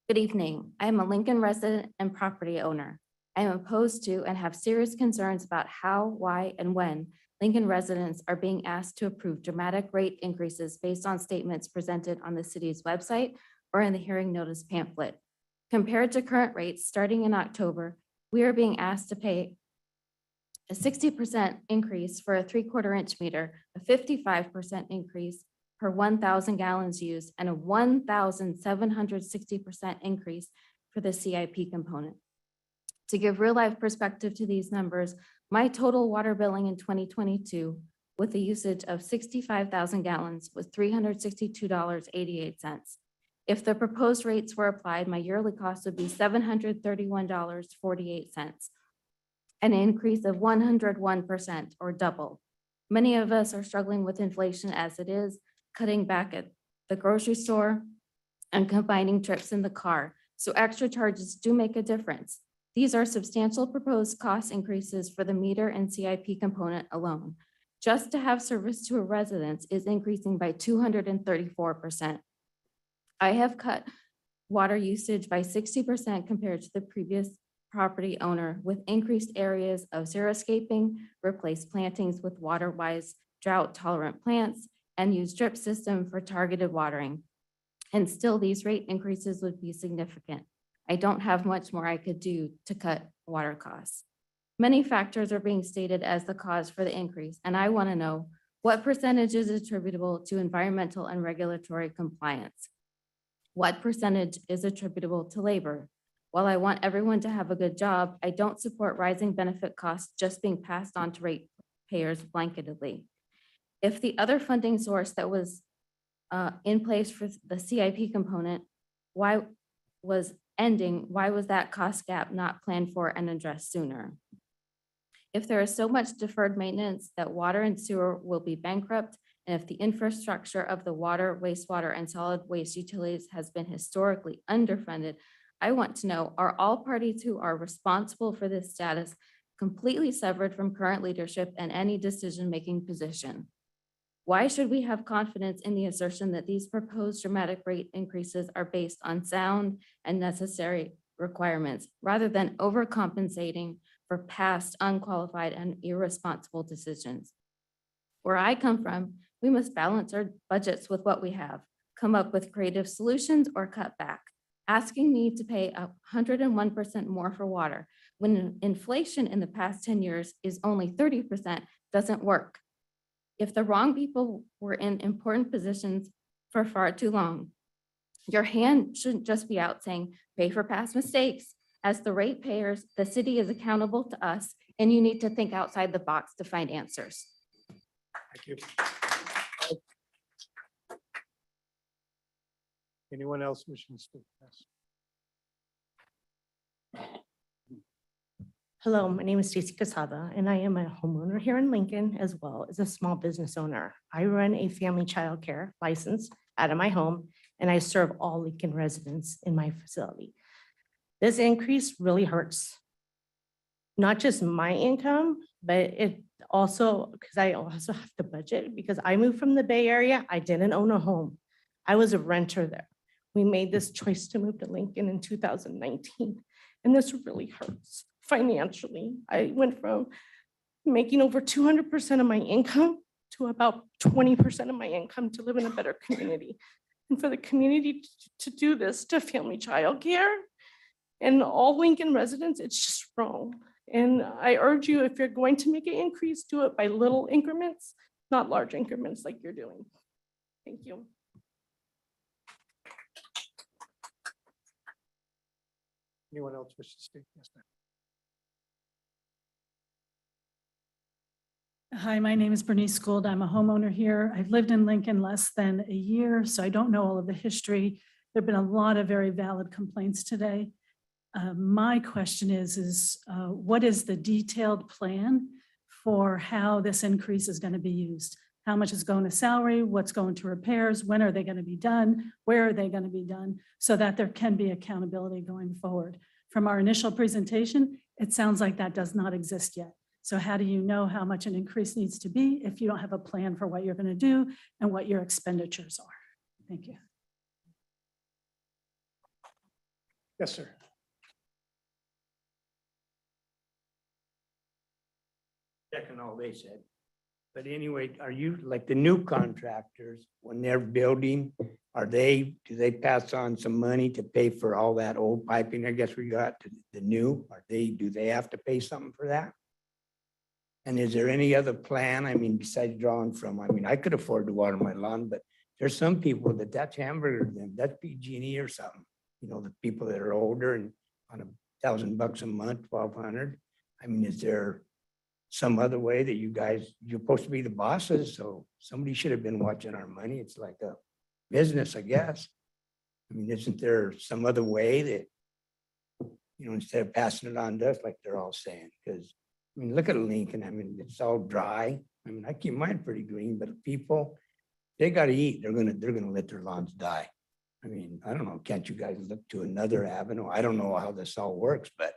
Speaker 9: Good evening. I am a Lincoln resident and property owner. I am opposed to and have serious concerns about how, why, and when Lincoln residents are being asked to approve dramatic rate increases based on statements presented on the city's website or in the hearing notice pamphlet. Compared to current rates starting in October, we are being asked to pay a 60% increase for a 3/4 inch meter, a 55% increase per 1,000 gallons used, and a 1,760% increase for the CIP component. To give real life perspective to these numbers, my total water billing in 2022 with the usage of 65,000 gallons was $362.88. If the proposed rates were applied, my yearly cost would be $731.48, an increase of 101% or double. Many of us are struggling with inflation as it is, cutting back at the grocery store and combining trips in the car. So extra charges do make a difference. These are substantial proposed cost increases for the meter and CIP component alone. Just to have service to a residence is increasing by 234%. I have cut water usage by 60% compared to the previous property owner with increased areas of xeriscaping, replaced plantings with water-wise drought-tolerant plants, and use drip system for targeted watering. And still, these rate increases would be significant. I don't have much more I could do to cut water costs. Many factors are being stated as the cause for the increase, and I want to know what percentage is attributable to environmental and regulatory compliance? What percentage is attributable to labor? While I want everyone to have a good job, I don't support rising benefit costs just being passed on to ratepayers blanketedly. If the other funding source that was in place for the CIP component, why was that cost gap not planned for and addressed sooner? If there is so much deferred maintenance that water and sewer will be bankrupt, and if the infrastructure of the water, wastewater, and solid waste utilities has been historically underfunded, I want to know, are all parties who are responsible for this status completely severed from current leadership and any decision-making position? Why should we have confidence in the assertion that these proposed dramatic rate increases are based on sound and necessary requirements rather than overcompensating for past unqualified and irresponsible decisions?
Speaker 8: Where I come from, we must balance our budgets with what we have, come up with creative solutions or cut back. Asking me to pay 101% more for water when inflation in the past 10 years is only 30% doesn't work. If the wrong people were in important positions for far too long, your hand shouldn't just be out saying, pay for past mistakes. As the ratepayers, the city is accountable to us, and you need to think outside the box to find answers.
Speaker 3: Thank you. Anyone else wishing to speak? Yes.
Speaker 13: Hello, my name is Stacy Casada, and I am a homeowner here in Lincoln as well as a small business owner. I run a family childcare license out of my home, and I serve all Lincoln residents in my facility. This increase really hurts not just my income, but it also, because I also have to budget, because I moved from the Bay Area. I didn't own a home. I was a renter there. We made this choice to move to Lincoln in 2019, and this really hurts financially. I went from making over 200% of my income to about 20% of my income to live in a better community. And for the community to do this to family childcare and all Lincoln residents, it's just wrong. And I urge you, if you're going to make an increase, do it by little increments, not large increments like you're doing. Thank you.
Speaker 3: Anyone else wish to speak? Yes, ma'am.
Speaker 16: Hi, my name is Bernice Gould. I'm a homeowner here. I've lived in Lincoln less than a year, so I don't know all of the history. There've been a lot of very valid complaints today. My question is what is the detailed plan for how this increase is going to be used? How much is going to salary? What's going to repairs? When are they going to be done? Where are they going to be done? So that there can be accountability going forward. From our initial presentation, it sounds like that does not exist yet. So how do you know how much an increase needs to be if you don't have a plan for what you're going to do and what your expenditures are? Thank you.
Speaker 3: Yes, sir.
Speaker 24: Second all they said. But anyway, are you like the new contractors, when they're building, do they pass on some money to pay for all that old piping, I guess we got to the new? Do they have to pay something for that? And is there any other plan? I mean, besides drawing from, I mean, I could afford to water my lawn, but there's some people that's hamburger, that's PG&E or something. You know, the people that are older and on $1,000 a month, 1,200. I mean, is there some other way that you're supposed to be the bosses, so somebody should have been watching our money. It's like a business, I guess. I mean, isn't there some other way that, you know, instead of passing it on to us like they're all saying? Because, I mean, look at Lincoln. I mean, it's all dry. I mean, I keep mine pretty green, but people, they got to eat. They're gonna let their lawns die. I mean, I don't know. Can't you guys look to another avenue? I don't know how this all works, but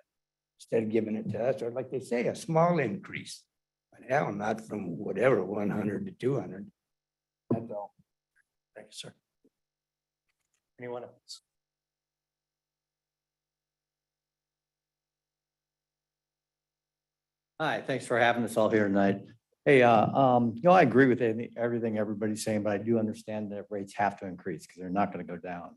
Speaker 24: instead of giving it to us, or like they say, a small increase. But hell, not from whatever, 100 to 200. That's all.
Speaker 3: Thank you, sir. Anyone else?
Speaker 25: Hi, thanks for having us all here tonight. Hey, I agree with everything everybody's saying, but I do understand that rates have to increase because they're not going to go down.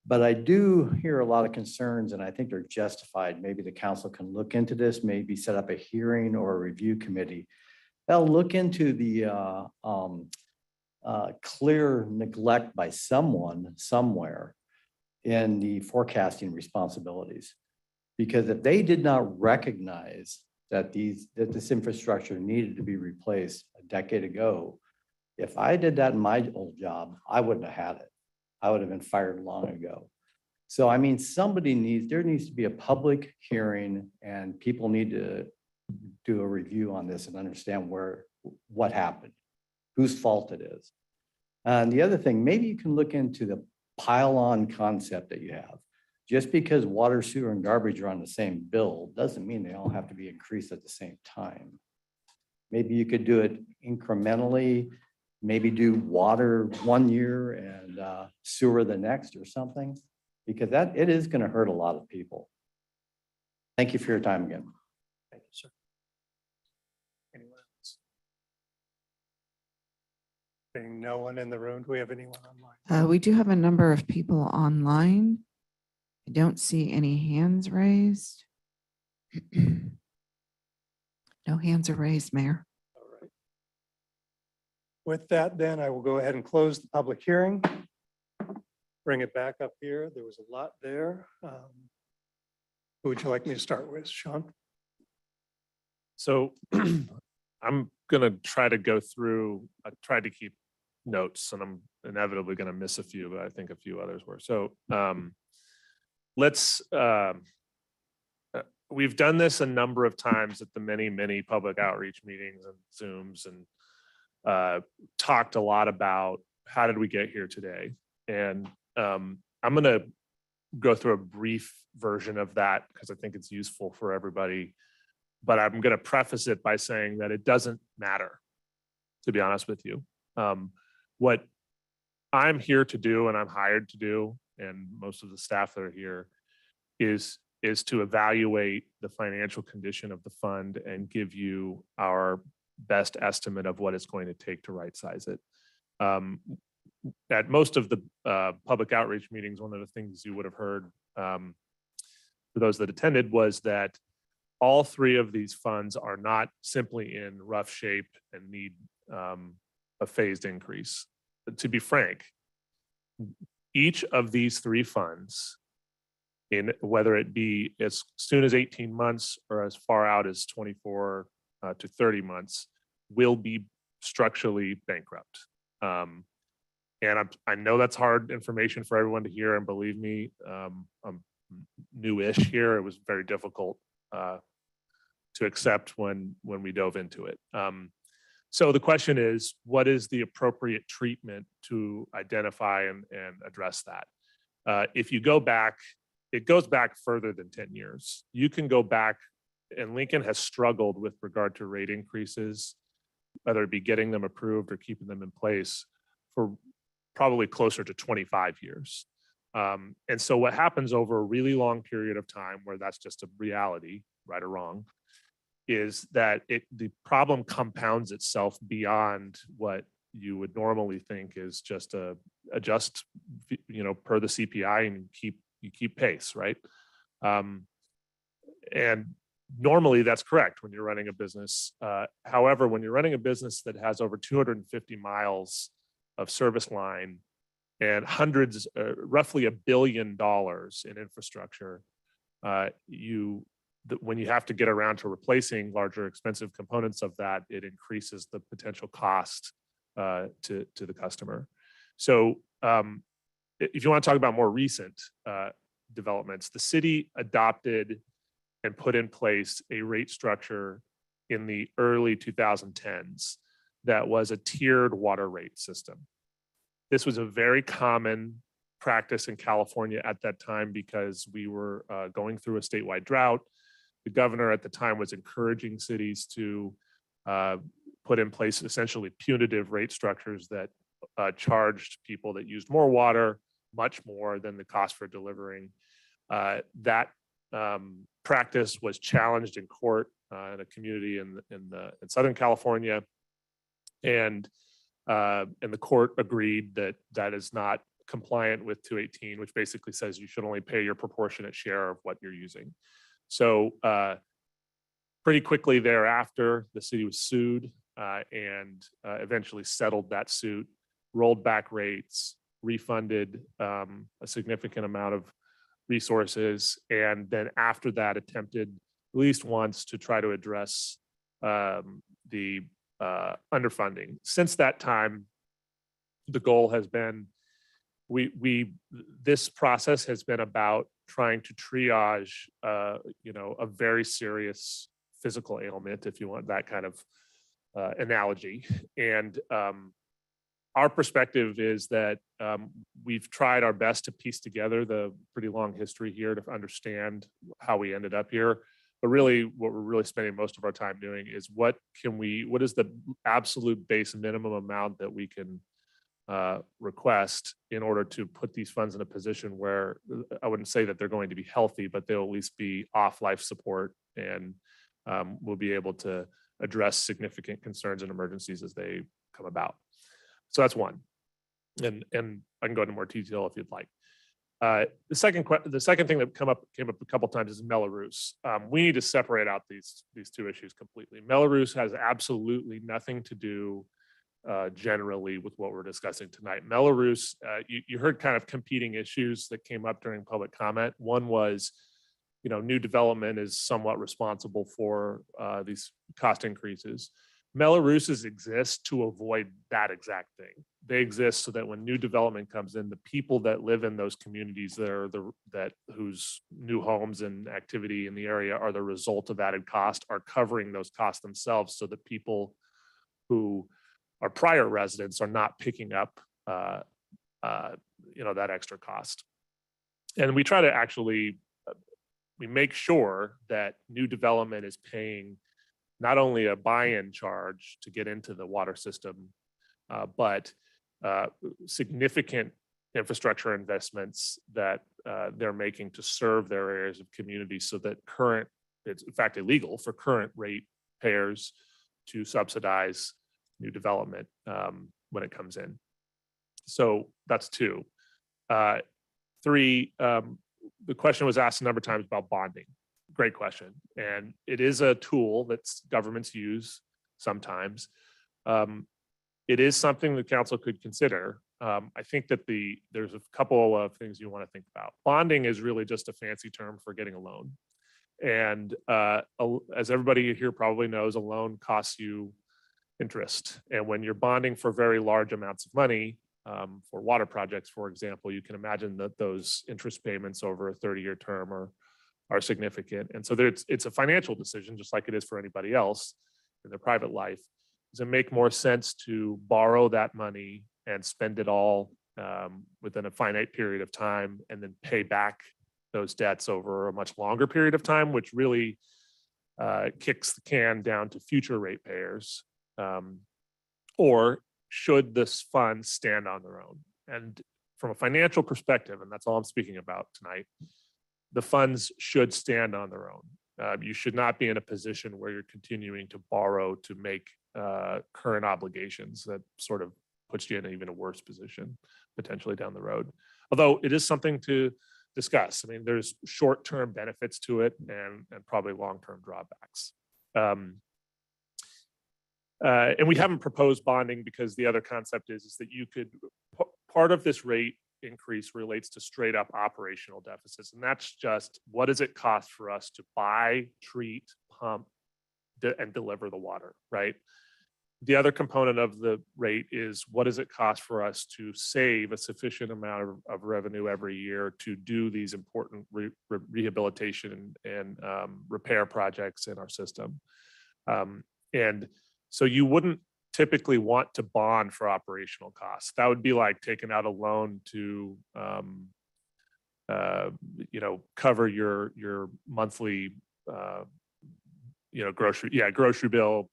Speaker 25: But I do hear a lot of concerns, and I think they're justified. Maybe the council can look into this, maybe set up a hearing or a review committee. They'll look into the clear neglect by someone somewhere in the forecasting responsibilities. Because if they did not recognize that this infrastructure needed to be replaced a decade ago, if I did that in my old job, I wouldn't have had it. I would have been fired long ago. So, I mean, there needs to be a public hearing and people need to do a review on this and understand what happened, whose fault it is. And the other thing, maybe you can look into the pile-on concept that you have. Just because water, sewer, and garbage are on the same bill doesn't mean they all have to be increased at the same time. Maybe you could do it incrementally. Maybe do water one year and sewer the next or something, because it is going to hurt a lot of people. Thank you for your time again.
Speaker 3: Thank you, sir. Anyone else? Being no one in the room, do we have anyone online?
Speaker 1: We do have a number of people online. I don't see any hands raised. No hands are raised, Mayor.
Speaker 3: All right. With that, then I will go ahead and close the public hearing. Bring it back up here. There was a lot there. Who would you like me to start with, Sean?
Speaker 4: So I'm going to try to go through, I tried to keep notes and I'm inevitably going to miss a few, but I think a few others were. So we've done this a number of times at the many public outreach meetings and Zooms and talked a lot about how did we get here today? And I'm going to go through a brief version of that because I think it's useful for everybody. But I'm going to preface it by saying that it doesn't matter, to be honest with you. What I'm here to do and I'm hired to do, and most of the staff that are here, is to evaluate the financial condition of the fund and give you our best estimate of what it's going to take to right size it. At most of the public outreach meetings, one of the things you would have heard for those that attended was that all three of these funds are not simply in rough shape and need a phased increase. But to be frank, each of these three funds, in whether it be as soon as 18 months or as far out as 24 to 30 months, will be structurally bankrupt. And I know that's hard information for everyone to hear, and believe me, I'm newish here. It was very difficult to accept when we dove into it. So the question is, what is the appropriate treatment to identify and address that? If you go back, it goes back further than 10 years. You can go back, and Lincoln has struggled with regard to rate increases, whether it be getting them approved or keeping them in place for probably closer to 25 years. And so what happens over a really long period of time, where that's just a reality, right or wrong, is that the problem compounds itself beyond what you would normally think is just adjust, per the CPI, and you keep pace, right? And normally that's correct when you're running a business. However, when you're running a business that has over 250 miles of service line and hundreds, roughly $1 billion in infrastructure, when you have to get around to replacing larger expensive components of that, it increases the potential cost to the customer. So if you want to talk about more recent developments, the city adopted and put in place a rate structure in the early 2010s that was a tiered water rate system. This was a very common practice in California at that time because we were going through a statewide drought. The governor at the time was encouraging cities to put in place essentially punitive rate structures that charged people that used more water much more than the cost for delivering. That practice was challenged in court in a community in Southern California, and the court agreed that that is not compliant with 218, which basically says you should only pay your proportionate share of what you're using. So pretty quickly thereafter, the city was sued and eventually settled that suit, rolled back rates, refunded a significant amount of resources, and then after that attempted at least once to try to address the underfunding. Since that time, the goal has been, this process has been about trying to triage, a very serious physical ailment, if you want that kind of analogy. And our perspective is that we've tried our best to piece together the pretty long history here to understand how we ended up here. But really, what we're really spending most of our time doing is what is the absolute base minimum amount that we can request in order to put these funds in a position where I wouldn't say that they're going to be healthy, but they'll at least be off life support, and we'll be able to address significant concerns and emergencies as they come about. So that's one. And I can go into more detail if you'd like. The second thing that came up a couple times is Mello-Roos. We need to separate out these two issues completely. Mello-Roos has absolutely nothing to do generally with what we're discussing tonight. Mello-Roos, you heard kind of competing issues that came up during public comment. One was, new development is somewhat responsible for these cost increases. Mello-Rooses exist to avoid that exact thing. They exist so that when new development comes in, the people that live in those communities whose new homes and activity in the area are the result of added cost are covering those costs themselves, so that people who are prior residents are not picking up that extra cost. And we try to actually we make sure that new development is paying not only a buy-in charge to get into the water system, but significant infrastructure investments that they're making to serve their areas of community, so that it's in fact illegal for current rate payers to subsidize new development when it comes in. So that's two. Three, the question was asked a number of times about bonding. Great question. And it is a tool that governments use sometimes. It is something the council could consider. I think that there's a couple of things you want to think about. Bonding is really just a fancy term for getting a loan. And as everybody here probably knows, a loan costs you interest. And when you're bonding for very large amounts of money, for water projects, for example, you can imagine that those interest payments over a 30-year term are significant. And so it's a financial decision, just like it is for anybody else in their private life. Does it make more sense to borrow that money and spend it all within a finite period of time and then pay back those debts over a much longer period of time, which really kicks the can down to future ratepayers? Or should this fund stand on their own? And from a financial perspective, and that's all I'm speaking about tonight, the funds should stand on their own. You should not be in a position where you're continuing to borrow to make current obligations. That sort of puts you in an even a worse position potentially down the road. Although it is something to discuss. I mean, there's short-term benefits to it and probably long-term drawbacks. And we haven't proposed bonding because the other concept is that you could, part of this rate increase relates to straight up operational deficits. And that's just, what does it cost for us to buy, treat, pump, and deliver the water, right? The other component of the rate is, what does it cost for us to save a sufficient amount of revenue every year to do these important rehabilitation and repair projects in our system? And so you wouldn't typically want to bond for operational costs. That would be like taking out a loan to, cover your monthly, grocery bill,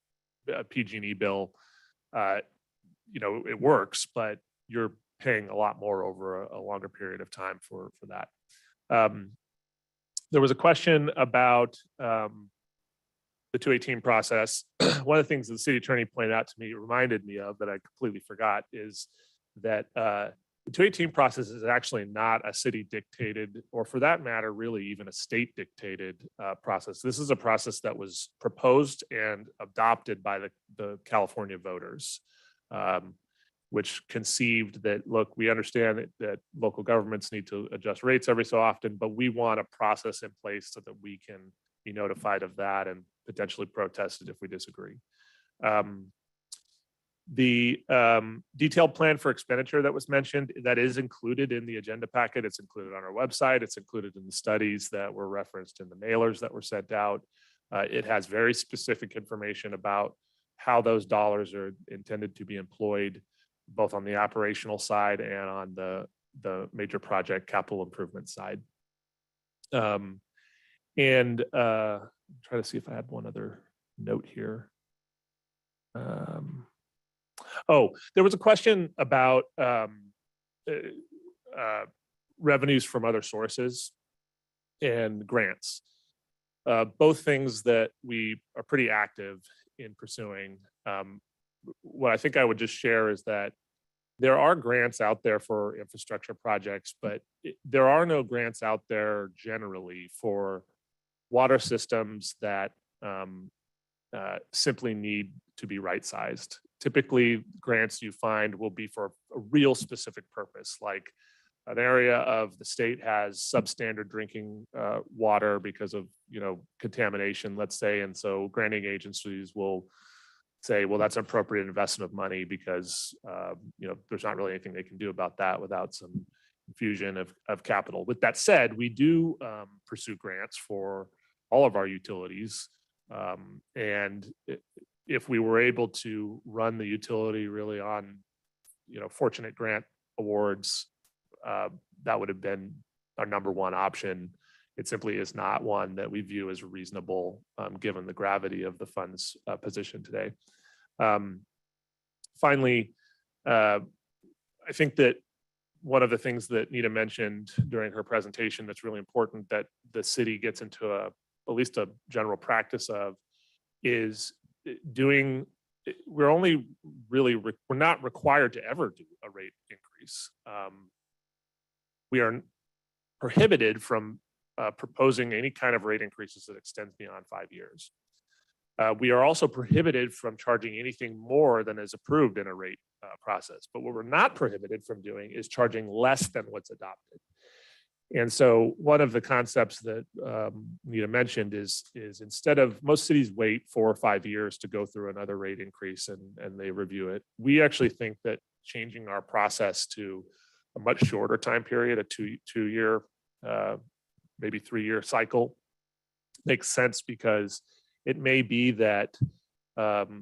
Speaker 4: PG&E bill. It works, but you're paying a lot more over a longer period of time for that. There was a question about the 218 process. One of the things that the city attorney pointed out to me, reminded me of, that I completely forgot, is that the 218 process is actually not a city dictated, or for that matter, really even a state dictated process. This is a process that was proposed and adopted by the California voters, which conceived that, look, we understand that local governments need to adjust rates every so often, but we want a process in place so that we can be notified of that and potentially protest it if we disagree. The detailed plan for expenditure that was mentioned, that is included in the agenda packet. It's included on our website. It's included in the studies that were referenced in the mailers that were sent out. It has very specific information about how those dollars are intended to be employed, both on the operational side and on the major project capital improvement side. And try to see if I had one other note here. There was a question about revenues from other sources and grants. Both things that we are pretty active in pursuing. What I think I would just share is that there are grants out there for infrastructure projects, but there are no grants out there generally for water systems that simply need to be right-sized. Typically, grants you find will be for a real specific purpose, like an area of the state has substandard drinking water because of, contamination, let's say, and so granting agencies will say, well, that's an appropriate investment of money because, there's not really anything they can do about that without some infusion of capital. With that said, we do pursue grants for all of our utilities. And if we were able to run the utility really on, fortunate grant awards, that would have been our number one option. It simply is not one that we view as reasonable, given the gravity of the fund's position today. Finally, I think that one of the things that Nita mentioned during her presentation that's really important that the city gets into at least a general practice of is doing, we're not required to ever do a rate increase. We are prohibited from proposing any kind of rate increases that extends beyond 5 years. We are also prohibited from charging anything more than is approved in a rate process. But what we're not prohibited from doing is charging less than what's adopted. And so one of the concepts that Nita mentioned is instead of most cities wait 4 or 5 years to go through another rate increase and they review it, we actually think that changing our process to a much shorter time period, a two-year, maybe 3-year cycle makes sense because it may be that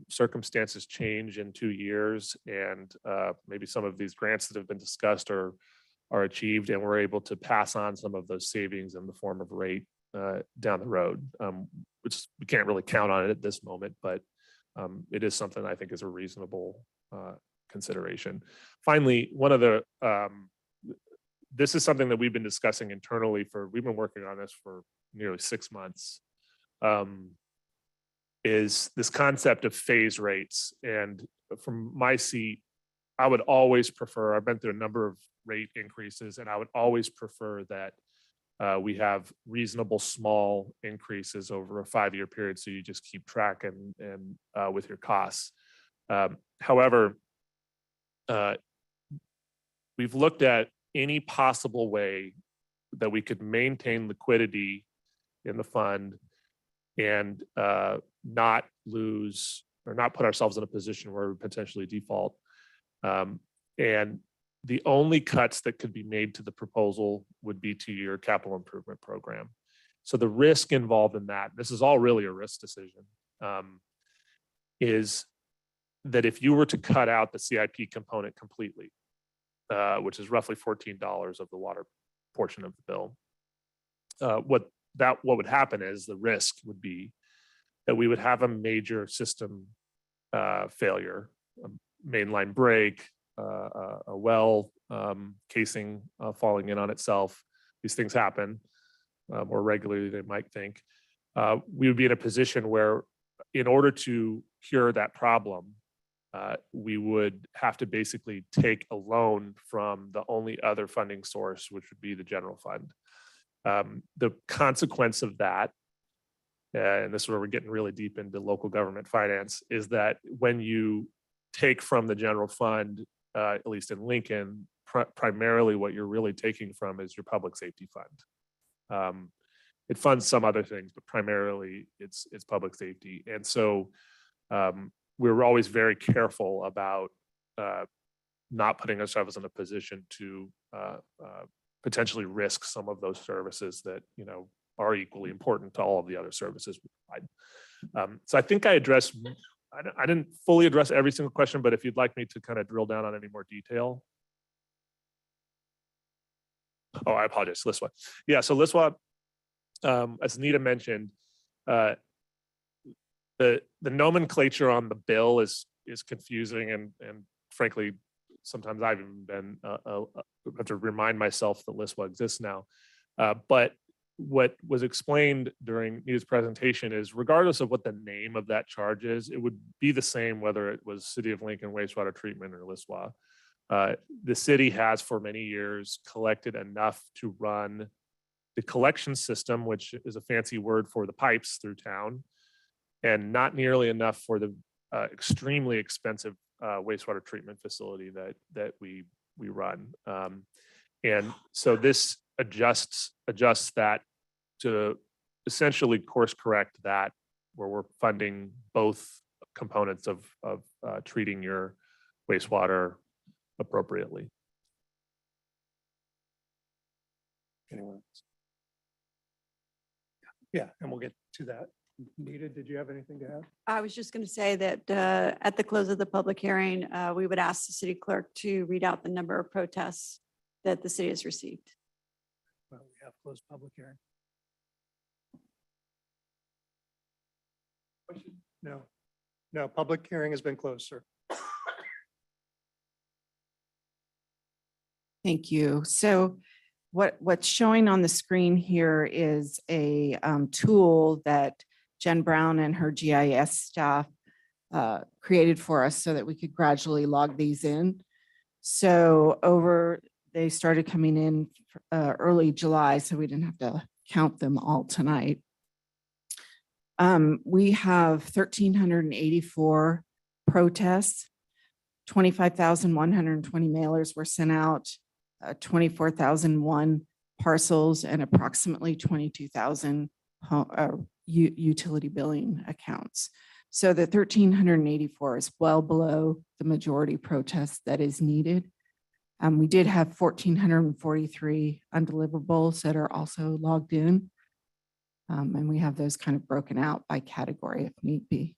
Speaker 4: circumstances change in 2 years and maybe some of these grants that have been discussed are achieved and we're able to pass on some of those savings in the form of rate down the road, which we can't really count on it at this moment, but it is something I think is a reasonable consideration. Finally, this is something that we've been discussing internally we've been working on this for nearly 6 months, is this concept of phase rates. And from my seat, I would always prefer, I've been through a number of rate increases, and I would always prefer that we have reasonable small increases over a 5-year period. So you just keep track and with your costs. However, we've looked at any possible way that we could maintain liquidity in the fund and not lose or not put ourselves in a position where we potentially default. And the only cuts that could be made to the proposal would be to your capital improvement program. So the risk involved in that, this is all really a risk decision, is that if you were to cut out the CIP component completely, which is roughly $14 of the water portion of the bill, what would happen is the risk would be that we would have a major system failure, a mainline break, a well casing falling in on itself. These things happen more regularly than they might think. We would be in a position where in order to cure that problem, we would have to basically take a loan from the only other funding source, which would be the general fund. The consequence of that, and this is where we're getting really deep into local government finance, is that when you take from the general fund, at least in Lincoln, primarily what you're really taking from is your public safety fund. It funds some other things, but primarily it's public safety. And so we're always very careful about not putting ourselves in a position to potentially risk some of those services that are equally important to all of the other services we provide. So I think I addressed. I didn't fully address every single question, but if you'd like me to kind of drill down on any more detail. Oh, I apologize, LISWA. Yeah, so LISWA, as Nita mentioned, the nomenclature on the bill is confusing and frankly, sometimes I've even been have to remind myself that LISWA exists now. But what was explained during Nita's presentation is regardless of what the name of that charge is, it would be the same whether it was City of Lincoln wastewater treatment or LISWA. The city has for many years collected enough to run the collection system, which is a fancy word for the pipes through town, and not nearly enough for the extremely expensive wastewater treatment facility that we run. And so this adjusts that to essentially course correct that, where we're funding both components of treating your wastewater appropriately.
Speaker 3: Anyone else? Yeah, and we'll get to that. Nita, did you have anything to add?
Speaker 12: I was just going to say that at the close of the public hearing, we would ask the city clerk to read out the number of protests that the city has received.
Speaker 3: Well, we have closed public hearing. No, no, public hearing has been closed, sir.
Speaker 1: Thank you. So what's showing on the screen here is a tool that Jen Brown and her GIS staff created for us so that we could gradually log these in. So they started coming in early July, so we didn't have to count them all tonight. We have 1,384 protests, 25,120 mailers were sent out, 24,001 parcels, and approximately 22,000 utility billing accounts. So the 1,384 is well below the majority protest that is needed. We did have 1,443 undeliverables that are also logged in. And we have those kind of broken out by category if need be.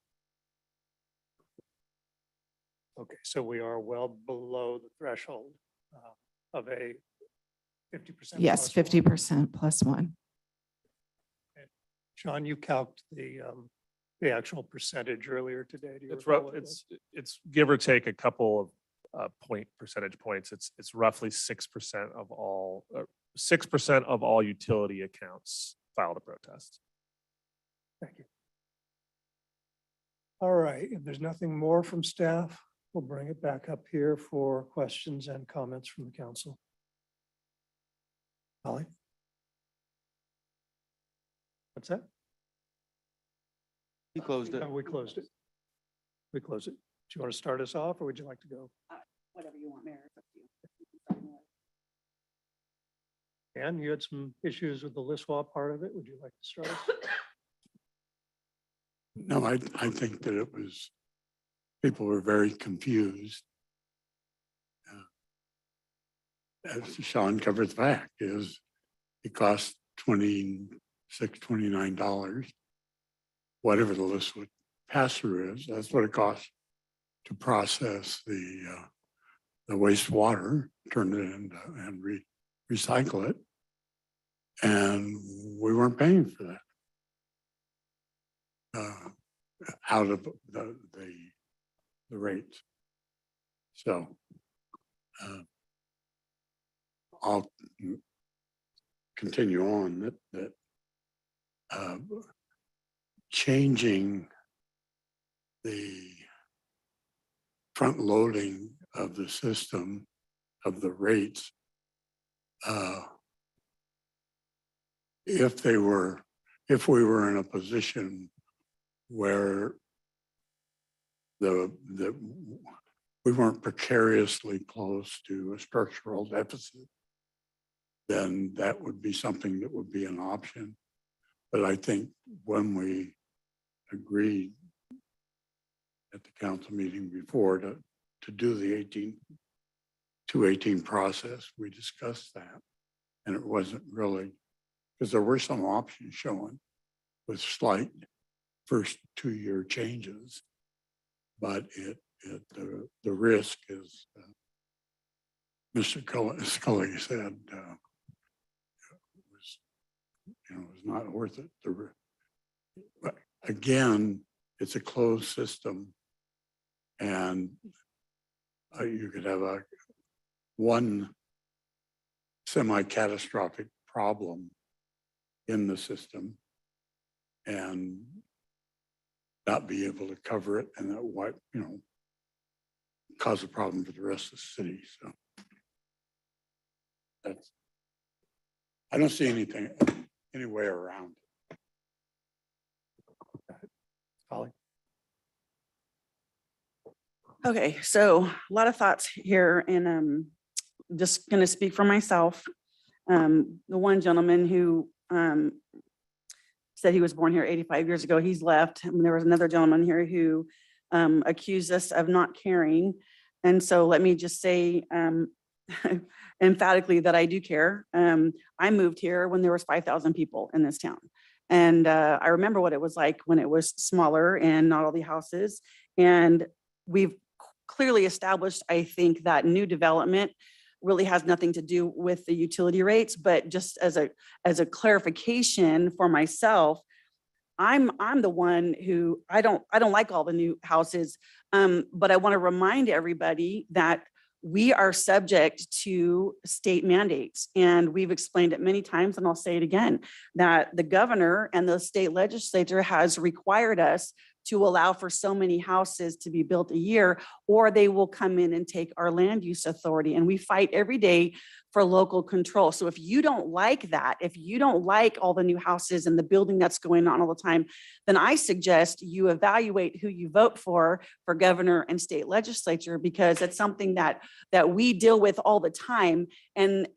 Speaker 3: Okay, so we are well below the threshold of a 50%.
Speaker 1: Yes, 50% plus one.
Speaker 3: Sean, you calced the actual percentage earlier today. Do you
Speaker 4: It's
Speaker 3: recall what it
Speaker 4: it's give or take a couple of percentage points. It's roughly 6% of all 6% of all utility accounts filed a protest.
Speaker 3: Thank you. All right, if there's nothing more from staff, we'll bring it back up here for questions and comments from the council. Holly? What's that?
Speaker 5: You closed it.
Speaker 3: Oh, we closed it. We closed it. Do you want to start us off or would you like to go?
Speaker 12: Whatever you want, Mayor.
Speaker 3: Ann, you had some issues with the list swap part of it. Would you like to start?
Speaker 6: No, I think that it was, people were very confused. As Sean covered the fact is it costs $26, $29. Whatever the list would pass through is, that's what it costs to process the wastewater, turn it into and recycle it. And we weren't paying for that out of the rates. So I'll continue on that changing the front loading of the system of the rates if we were in a position where we weren't precariously close to a structural deficit, then that would be something that would be an option. But I think when we agreed at the council meeting before to do the 218 process, we discussed that. And it wasn't really, because there were some options shown with slight first 2-year changes, but the risk is, Mr. Scully said, was not worth it. But again, it's a closed system, and you could have one semi-catastrophic problem in the system and not be able to cover it, and that
Speaker 5: cause a problem for the rest of the city, so. That's, I don't see any way around it.
Speaker 3: Holly?
Speaker 14: Okay, so a lot of thoughts here, and just going to speak for myself. The one gentleman who said he was born here 85 years ago, he's left. And there was another gentleman here who accused us of not caring. And so let me just say emphatically that I do care. I moved here when there was 5,000 people in this town. And I remember what it was like when it was smaller and not all the houses. And we've clearly established, I think, that new development really has nothing to do with the utility rates, but just as a clarification for myself, I'm the one who I don't like all the new houses, but I want to remind everybody that we are subject to state mandates. And we've explained it many times, and I'll say it again, that the governor and the state legislature has required us to allow for so many houses to be built a year, or they will come in and take our land use authority. And we fight every day for local control. So if you don't like that, if you don't like all the new houses and the building that's going on all the time, then I suggest you evaluate who you vote for governor and state legislature, because it's something that we deal with all the time. And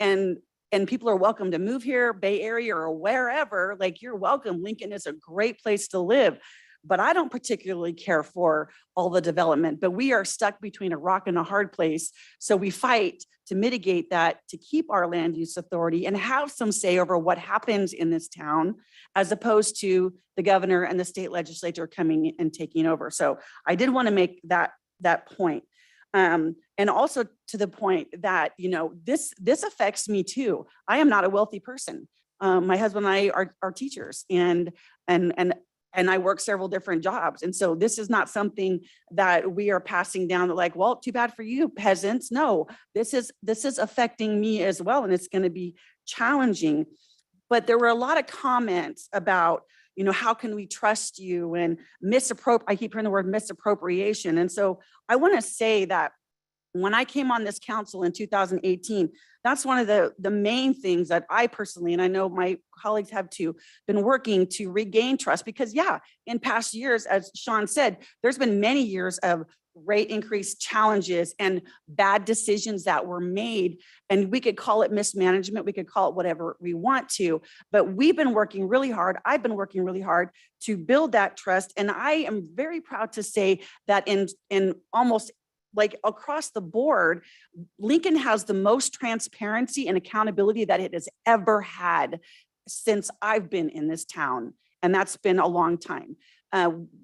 Speaker 14: people are welcome to move here, Bay Area or wherever, like you're welcome. Lincoln is a great place to live. But I don't particularly care for all the development, but we are stuck between a rock and a hard place. So we fight to mitigate that, to keep our land use authority and have some say over what happens in this town, as opposed to the governor and the state legislature coming and taking over. So I did want to make that point. And also to the point that, this affects me too. I am not a wealthy person. My husband and I are teachers, and I work several different jobs. And so this is not something that we are passing down like, well, too bad for you peasants. No, this is affecting me as well. And it's going to be challenging. But there were a lot of comments about, how can we trust you, and I keep hearing the word misappropriation. And so I want to say that when I came on this council in 2018, that's one of the main things that I personally, and I know my colleagues have too, been working to regain trust. Because in past years, as Sean said, there's been many years of rate increase challenges and bad decisions that were made. And we could call it mismanagement, we could call it whatever we want to, but we've been working really hard. I've been working really hard to build that trust. And I am very proud to say that in almost like across the board, Lincoln has the most transparency and accountability that it has ever had since I've been in this town. And that's been a long time.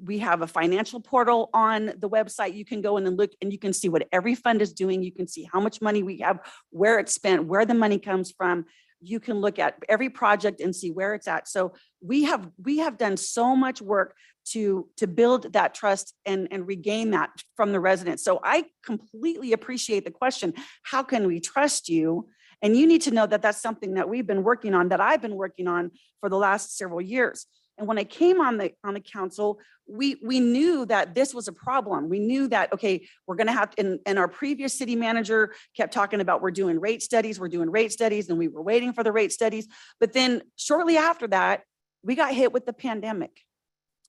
Speaker 14: We have a financial portal on the website. You can go in and look, and you can see what every fund is doing. You can see how much money we have, where it's spent, where the money comes from. You can look at every project and see where it's at. So we have done so much work to build that trust and regain that from the residents. So I completely appreciate the question, how can we trust you? And you need to know that that's something that we've been working on, that I've been working on for the last several years. And when I came on the council, we knew that this was a problem. We knew that, okay, we're going to have to, and our previous city manager kept talking about, we're doing rate studies, and we were waiting for the rate studies. But then shortly after that, we got hit with the pandemic.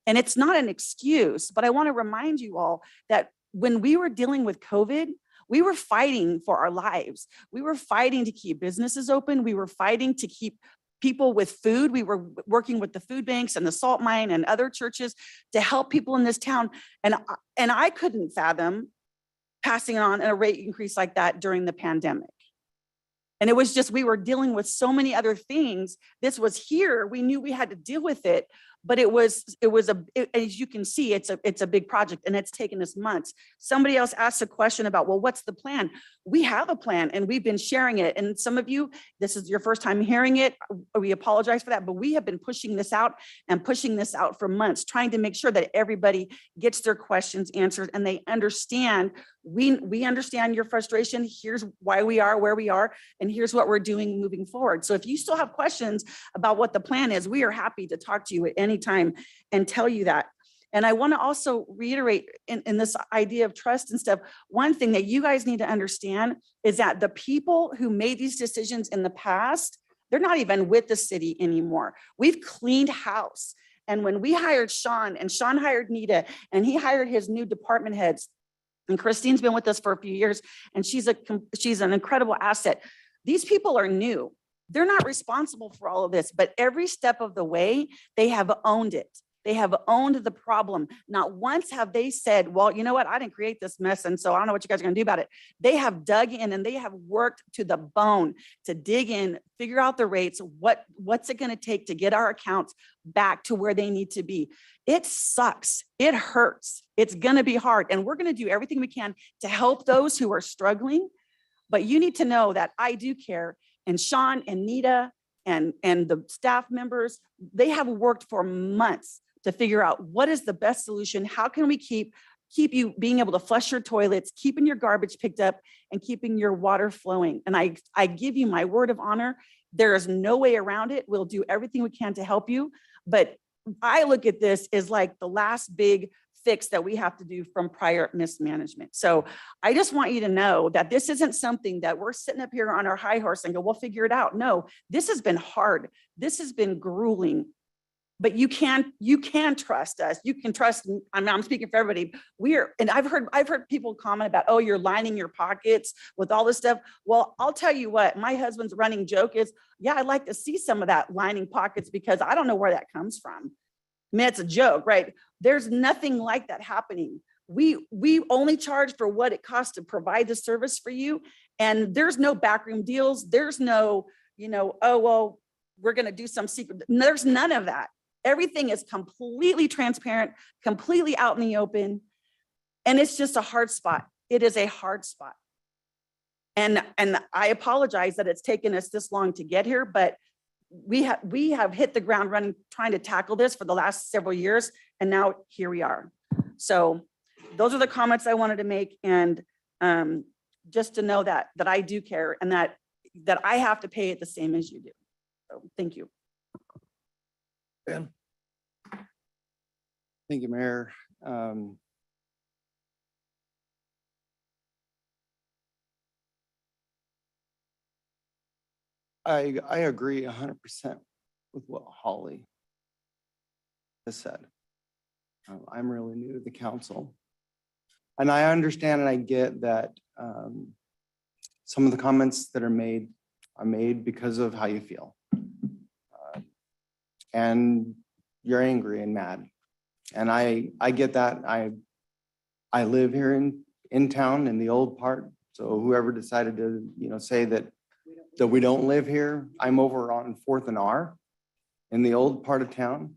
Speaker 14: And it's not an excuse, but I want to remind you all that when we were dealing with COVID, we were fighting for our lives. We were fighting to keep businesses open. We were fighting to keep people with food. We were working with the food banks and the salt mine and other churches to help people in this town. And I couldn't fathom passing on a rate increase like that during the pandemic. And it was just, we were dealing with so many other things. This was here. We knew we had to deal with it, but as you can see, it's a big project, and it's taken us months. Somebody else asked a question about, well, what's the plan? We have a plan, and we've been sharing it. And some of you, this is your first time hearing it. We apologize for that, but we have been pushing this out for months, trying to make sure that everybody gets their questions answered and they understand. We understand your frustration. Here's why we are where we are, and here's what we're doing moving forward. So if you still have questions about what the plan is, we are happy to talk to you at any time and tell you that. And I want to also reiterate in this idea of trust and stuff, one thing that you guys need to understand is that the people who made these decisions in the past, they're not even with the city anymore. We've cleaned house. And when we hired Sean and Sean hired Nita and he hired his new department heads, and Christine's been with us for a few years and she's an incredible asset. These people are new. They're not responsible for all of this, but every step of the way, they have owned it. They have owned the problem. Not once have they said, well, you know what? I didn't create this mess. And so I don't know what you guys are going to do about it. They have dug in and they have worked to the bone to dig in, figure out the rates. What's it going to take to get our accounts back to where they need to be? It sucks. It hurts. It's going to be hard. And we're going to do everything we can to help those who are struggling. But you need to know that I do care. And Sean and Nita and the staff members, they have worked for months to figure out what is the best solution. How can we keep you being able to flush your toilets, keeping your garbage picked up and keeping your water flowing. And I give you my word of honor. There is no way around it. We'll do everything we can to help you. But I look at this as like the last big fix that we have to do from prior mismanagement. So I just want you to know that this isn't something that we're sitting up here on our high horse and go, we'll figure it out. No, this has been hard. This has been grueling. But you can trust us. You can trust, I'm speaking for everybody. And I've heard people comment about, oh, you're lining your pockets with all this stuff. Well, I'll tell you what, my husband's running joke is, yeah, I'd like to see some of that lining pockets because I don't know where that comes from. I mean, it's a joke, right? There's nothing like that happening. We only charge for what it costs to provide the service for you. And there's no backroom deals. There's no, oh, well, we're going to do some secret. There's none of that. Everything is completely transparent, completely out in the open. And it's just a hard spot. It is a hard spot. And I apologize that it's taken us this long to get here, but we have hit the ground running, trying to tackle this for the last several years. And now here we are. So those are the comments I wanted to make. And just to know that I do care and that I have to pay it the same as you do. So thank you.
Speaker 3: Ben.
Speaker 15: Thank you, Mayor. I agree 100% with what Holly has said. I'm really new to the council. And I understand and I get that some of the comments that are made because of how you feel. And you're angry and mad. And I get that. I live here in town in the old part. So whoever decided to, say that we don't live here, I'm over on 4th and R in the old part of town.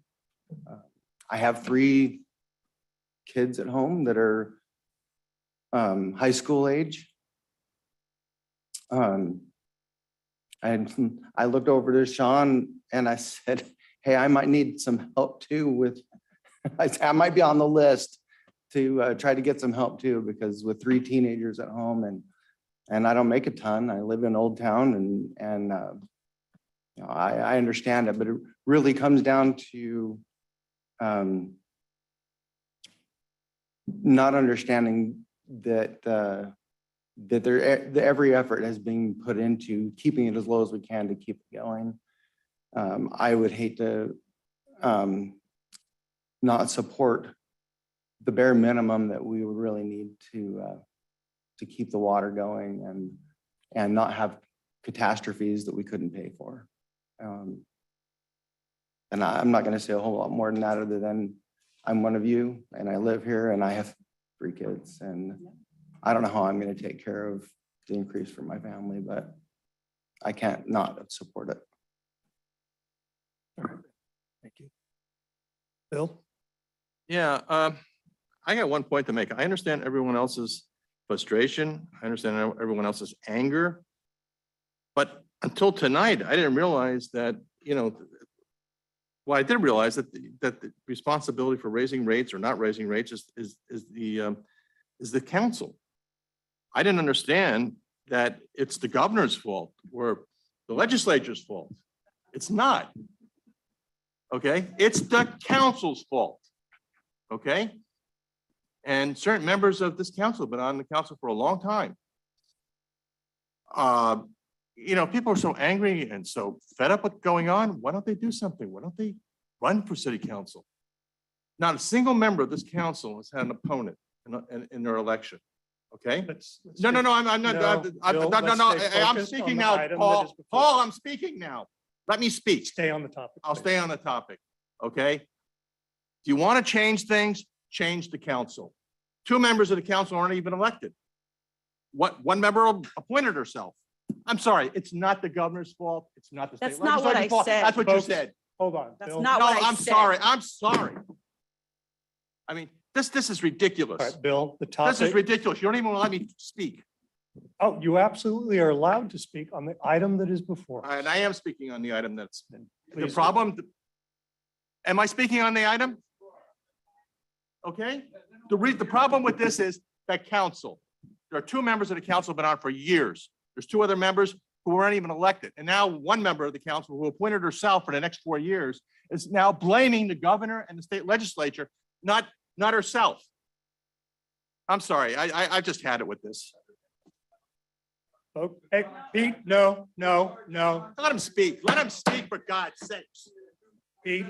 Speaker 15: I have 3 kids at home that are high school age. And I looked over to Sean and I said, hey, I might need some help too with, I might be on the list to try to get some help too, because with 3 teenagers at home and I don't make a ton. I live in Old Town and I understand it, but it really comes down to not understanding that every effort has been put into keeping it as low as we can to keep it going. I would hate to not support the bare minimum that we would really need to keep the water going and not have catastrophes that we couldn't pay for. And I'm not going to say a whole lot more than that, other than I'm one of you and I live here and I have 3 kids and I don't know how I'm going to take care of the increase for my family, but I can't not support it.
Speaker 3: All right. Thank you. Bill?
Speaker 18: Yeah, I got one point to make. I understand everyone else's frustration. I understand everyone else's anger. But until tonight, I didn't realize that, well, I did realize that the responsibility for raising rates or not raising rates is the council. I didn't understand that it's the governor's fault or the legislature's fault. It's not. Okay, it's the council's fault. Okay? And certain members of this council have been on the council for a long time. You know, people are so angry and so fed up with going on. Why don't they do something? Why don't they run for city council? Not a single member of this council has had an opponent in their election. Okay? No, I'm not, I'm speaking now, Paul. Paul, I'm speaking now. Let me speak.
Speaker 3: Stay on the topic.
Speaker 18: I'll stay on the topic. Okay? If you want to change things, change the council. 2 members of the council aren't even elected. One member appointed herself. I'm sorry, it's not the governor's fault. It's not the state
Speaker 14: That's not what I
Speaker 18: legislature's fault.
Speaker 14: said.
Speaker 18: That's what you said.
Speaker 3: Hold on.
Speaker 14: That's
Speaker 3: Bill.
Speaker 14: not
Speaker 18: No,
Speaker 14: what I
Speaker 18: I'm
Speaker 14: said.
Speaker 18: sorry. I'm sorry. I mean, this is
Speaker 3: All
Speaker 18: ridiculous.
Speaker 3: right, Bill, the
Speaker 18: This is
Speaker 3: topic.
Speaker 18: ridiculous. You don't even let me speak.
Speaker 3: Oh, you absolutely are allowed to speak on the item that is before. us.
Speaker 18: And I am speaking on the item that's been, the
Speaker 3: Please.
Speaker 18: problem. Am I speaking on the item? Okay, the problem with this is that council, there are 2 members of the council who've been on for years. There's 2 other members who weren't even elected. And now 1 member of the council who appointed herself for the next 4 years is now blaming the governor and the state legislature, not herself. I'm sorry, I just had it with this.
Speaker 3: Oh, hey, Pete, no.
Speaker 18: Let him speak. Let him speak, for God's sakes.
Speaker 3: Pete,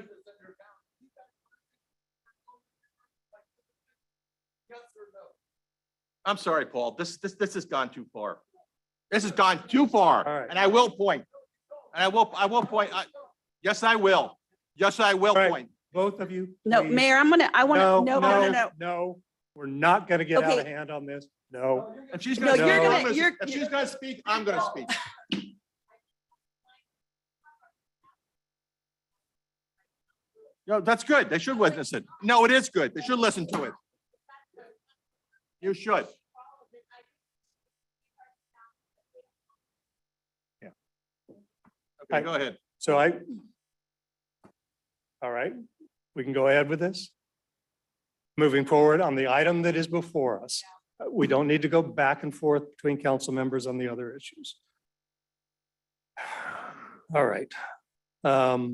Speaker 18: I'm sorry, Paul. This has gone too far. This has gone too far.
Speaker 3: All right.
Speaker 18: And I will point. And I will point. Yes, I will. Yes, I will
Speaker 3: All right.
Speaker 18: point.
Speaker 3: both of you.
Speaker 14: No,
Speaker 3: please.
Speaker 14: Mayor, I want to, no.
Speaker 3: No, we're not gonna get out of
Speaker 14: Okay.
Speaker 3: hand on this. No.
Speaker 18: If she's
Speaker 14: No,
Speaker 18: gonna,
Speaker 14: you're
Speaker 18: speak,
Speaker 14: gonna-
Speaker 18: I'm gonna-
Speaker 14: you're-
Speaker 18: if she's gonna speak, I'm gonna speak. No, that's good. They should listen. No, it is good. They should listen to it. You should.
Speaker 3: Yeah.
Speaker 18: Okay, go ahead.
Speaker 3: So all right, we can go ahead with this. Moving forward on the item that is before us. We don't need to go back and forth between council members on the other issues. All right. Wow.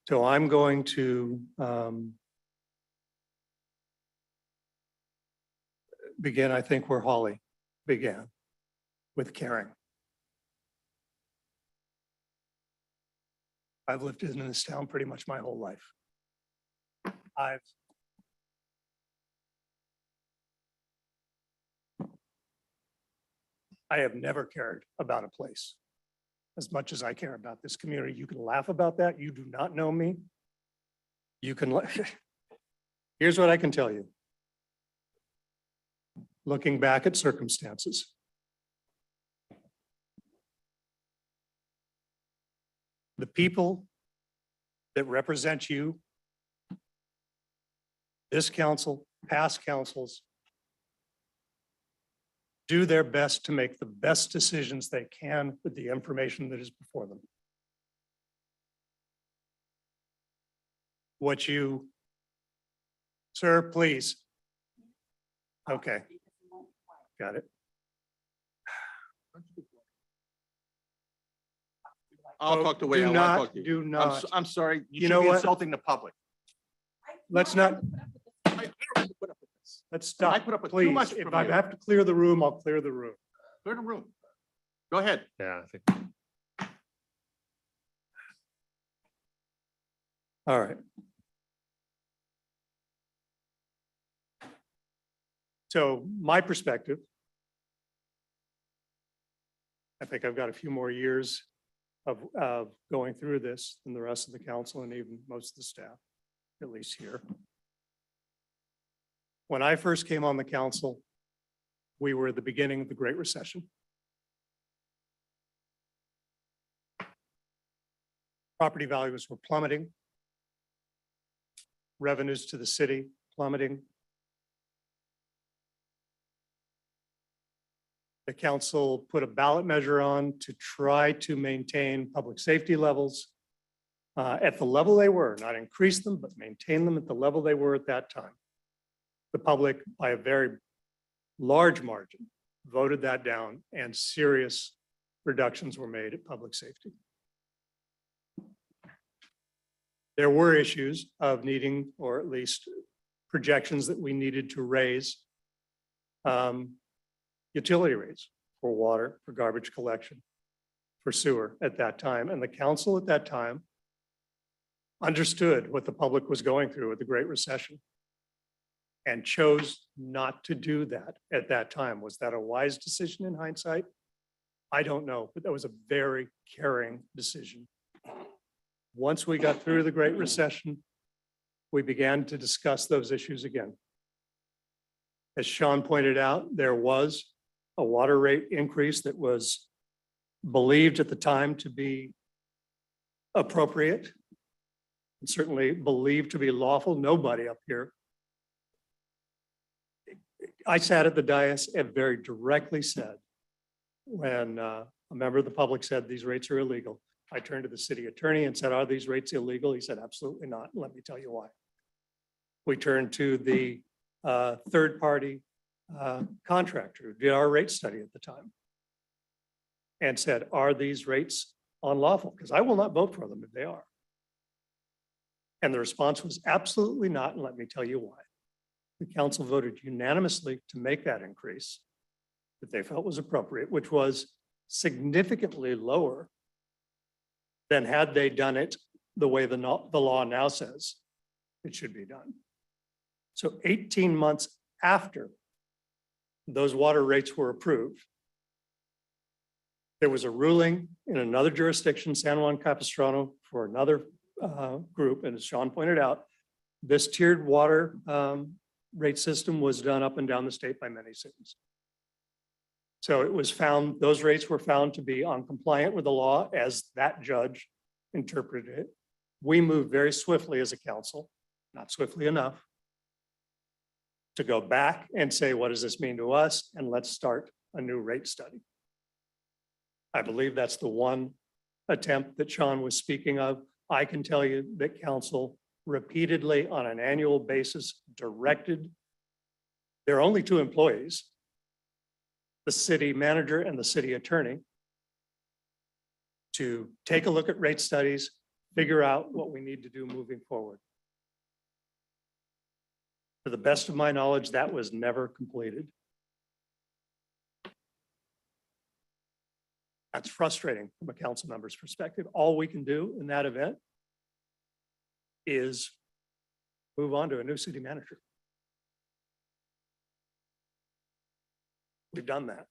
Speaker 3: So I'm going to begin, I think, where Holly began, with caring. I've lived in this town pretty much my whole life. I have never cared about a place as much as I care about this community. You can laugh about that. You do not know me. You can, here's what I can tell you. Looking back at circumstances. The people that represent you, this council, past councils, do their best to make the best decisions they can with the information that is before them. What you, sir, please. Okay. Got it.
Speaker 18: I'll talk to Wade.
Speaker 3: Do
Speaker 18: I
Speaker 3: not,
Speaker 18: want to talk to you.
Speaker 3: do not.
Speaker 18: I'm sorry. You
Speaker 3: You
Speaker 18: should
Speaker 3: know
Speaker 18: be
Speaker 3: what?
Speaker 18: insulting the public.
Speaker 3: Let's not,
Speaker 18: I don't have to put up with this.
Speaker 3: let's stop.
Speaker 18: I put up with too
Speaker 3: Please,
Speaker 18: much
Speaker 3: if
Speaker 18: from
Speaker 3: I
Speaker 18: you.
Speaker 3: have to clear the room, I'll clear the room.
Speaker 18: Clear the room. Go ahead.
Speaker 4: Yeah, I think.
Speaker 3: All right. So my perspective, I think I've got a few more years of going through this than the rest of the council and even most of the staff, at least here. When I first came on the council, we were at the beginning of the Great Recession. Property values were plummeting. Revenues to the city plummeting. The council put a ballot measure on to try to maintain public safety levels at the level they were, not increase them, but maintain them at the level they were at that time. The public, by a very large margin, voted that down and serious reductions were made at public safety. There were issues of needing, or at least projections that we needed to raise utility rates for water, for garbage collection, for sewer at that time. And the council at that time understood what the public was going through with the Great Recession and chose not to do that at that time. Was that a wise decision in hindsight? I don't know, but that was a very caring decision. Once we got through the Great Recession, we began to discuss those issues again. As Sean pointed out, there was a water rate increase that was believed at the time to be appropriate, and certainly believed to be lawful. Nobody up here. I sat at the dais and very directly said, when a member of the public said these rates are illegal, I turned to the city attorney and said, are these rates illegal? He said, absolutely not. Let me tell you why. We turned to the third-party contractor who did our rate study at the time and said, are these rates unlawful? Because I will not vote for them if they are. And the response was absolutely not, and let me tell you why. The council voted unanimously to make that increase that they felt was appropriate, which was significantly lower than had they done it the way the law now says it should be done. So 18 months after those water rates were approved, there was a ruling in another jurisdiction, San Juan Capistrano, for another group. And as Sean pointed out, this tiered water rate system was done up and down the state by many cities. So it was found, those rates were found to be uncompliant with the law as that judge interpreted it. We moved very swiftly as a council, not swiftly enough, to go back and say, what does this mean to us? And let's start a new rate study. I believe that's the one attempt that Sean was speaking of. I can tell you that council repeatedly on an annual basis directed their only two employees, the city manager and the city attorney, to take a look at rate studies, figure out what we need to do moving forward. To the best of my knowledge, that was never completed. That's frustrating from a council member's perspective. All we can do in that event is move on to a new city manager. We've done that.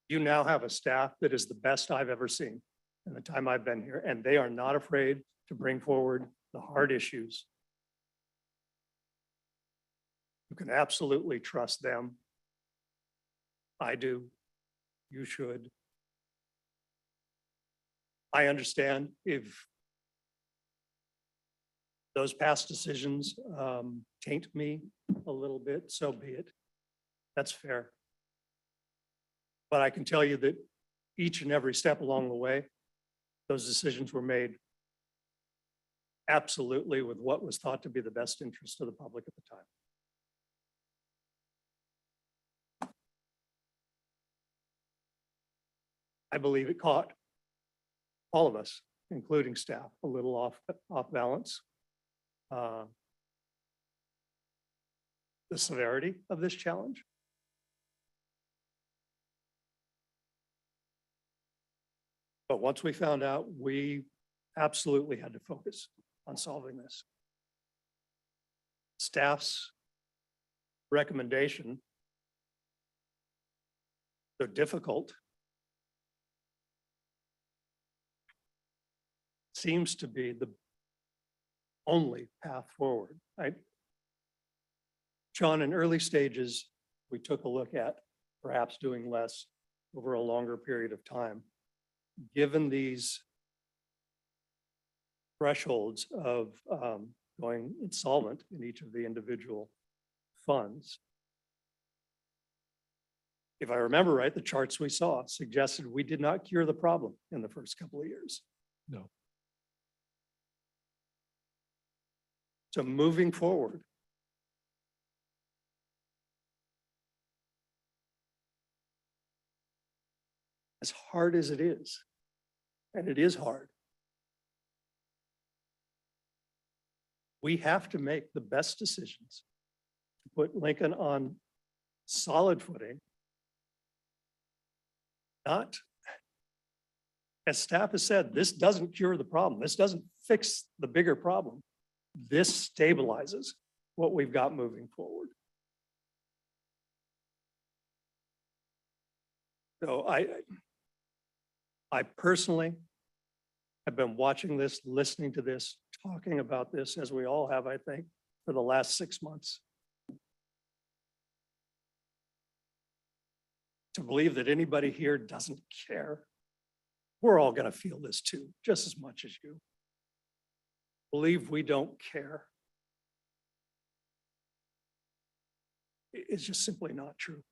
Speaker 3: You now have a staff that is the best I've ever seen in the time I've been here, and they are not afraid to bring forward the hard issues. You can absolutely trust them. I do. You should. I understand if those past decisions taint me a little bit, so be it. That's fair. But I can tell you that each and every step along the way, those decisions were made absolutely with what was thought to be the best interest of the public at the time. I believe it caught all of us, including staff, a little off balance. The severity of this challenge. But once we found out, we absolutely had to focus on solving this. Staff's recommendation, though difficult, seems to be the only path forward. John, in early stages, we took a look at perhaps doing less over a longer period of time. Given these thresholds of going insolvent in each of the individual funds, if I remember right, the charts we saw suggested we did not cure the problem in the first couple of years.
Speaker 4: No.
Speaker 3: So moving forward, as hard as it is, and it is hard, We have to make the best decisions to put Lincoln on solid footing. Not, as staff has said, this doesn't cure the problem. This doesn't fix the bigger problem. This stabilizes what we've got moving forward. So I personally have been watching this, listening to this, talking about this, as we all have, I think, for the last 6 months. To believe that anybody here doesn't care, we're all going to feel this too, just as much as you. Believe we don't care. It's just simply not true.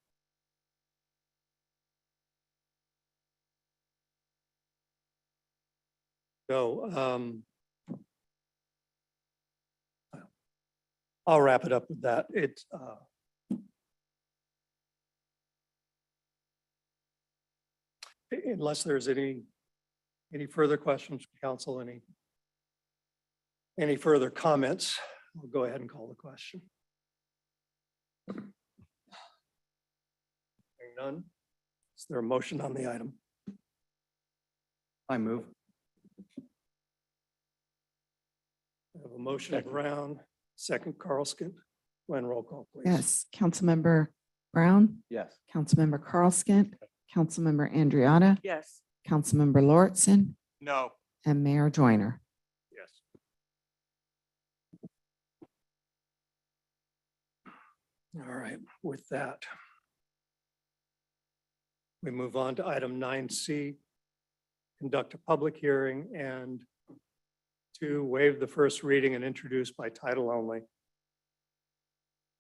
Speaker 3: So I'll wrap it up with that. It's unless there's any further questions from council, any further comments, we'll go ahead and call the question. Hearing none, is there a motion on the item?
Speaker 15: I move.
Speaker 3: I have a motion of Brown, second Carlskin. Glenn, roll call, please.
Speaker 1: Yes, Councilmember Brown,
Speaker 15: Yes.
Speaker 1: Councilmember Carlskent, Councilmember Andriotta,
Speaker 14: Yes.
Speaker 1: Councilmember Lauritsen,
Speaker 18: No.
Speaker 1: and Mayor Joyner.
Speaker 3: Yes. All right, with that, we move on to item 9C, conduct a public hearing, and 2, waive the first reading and introduce by title only.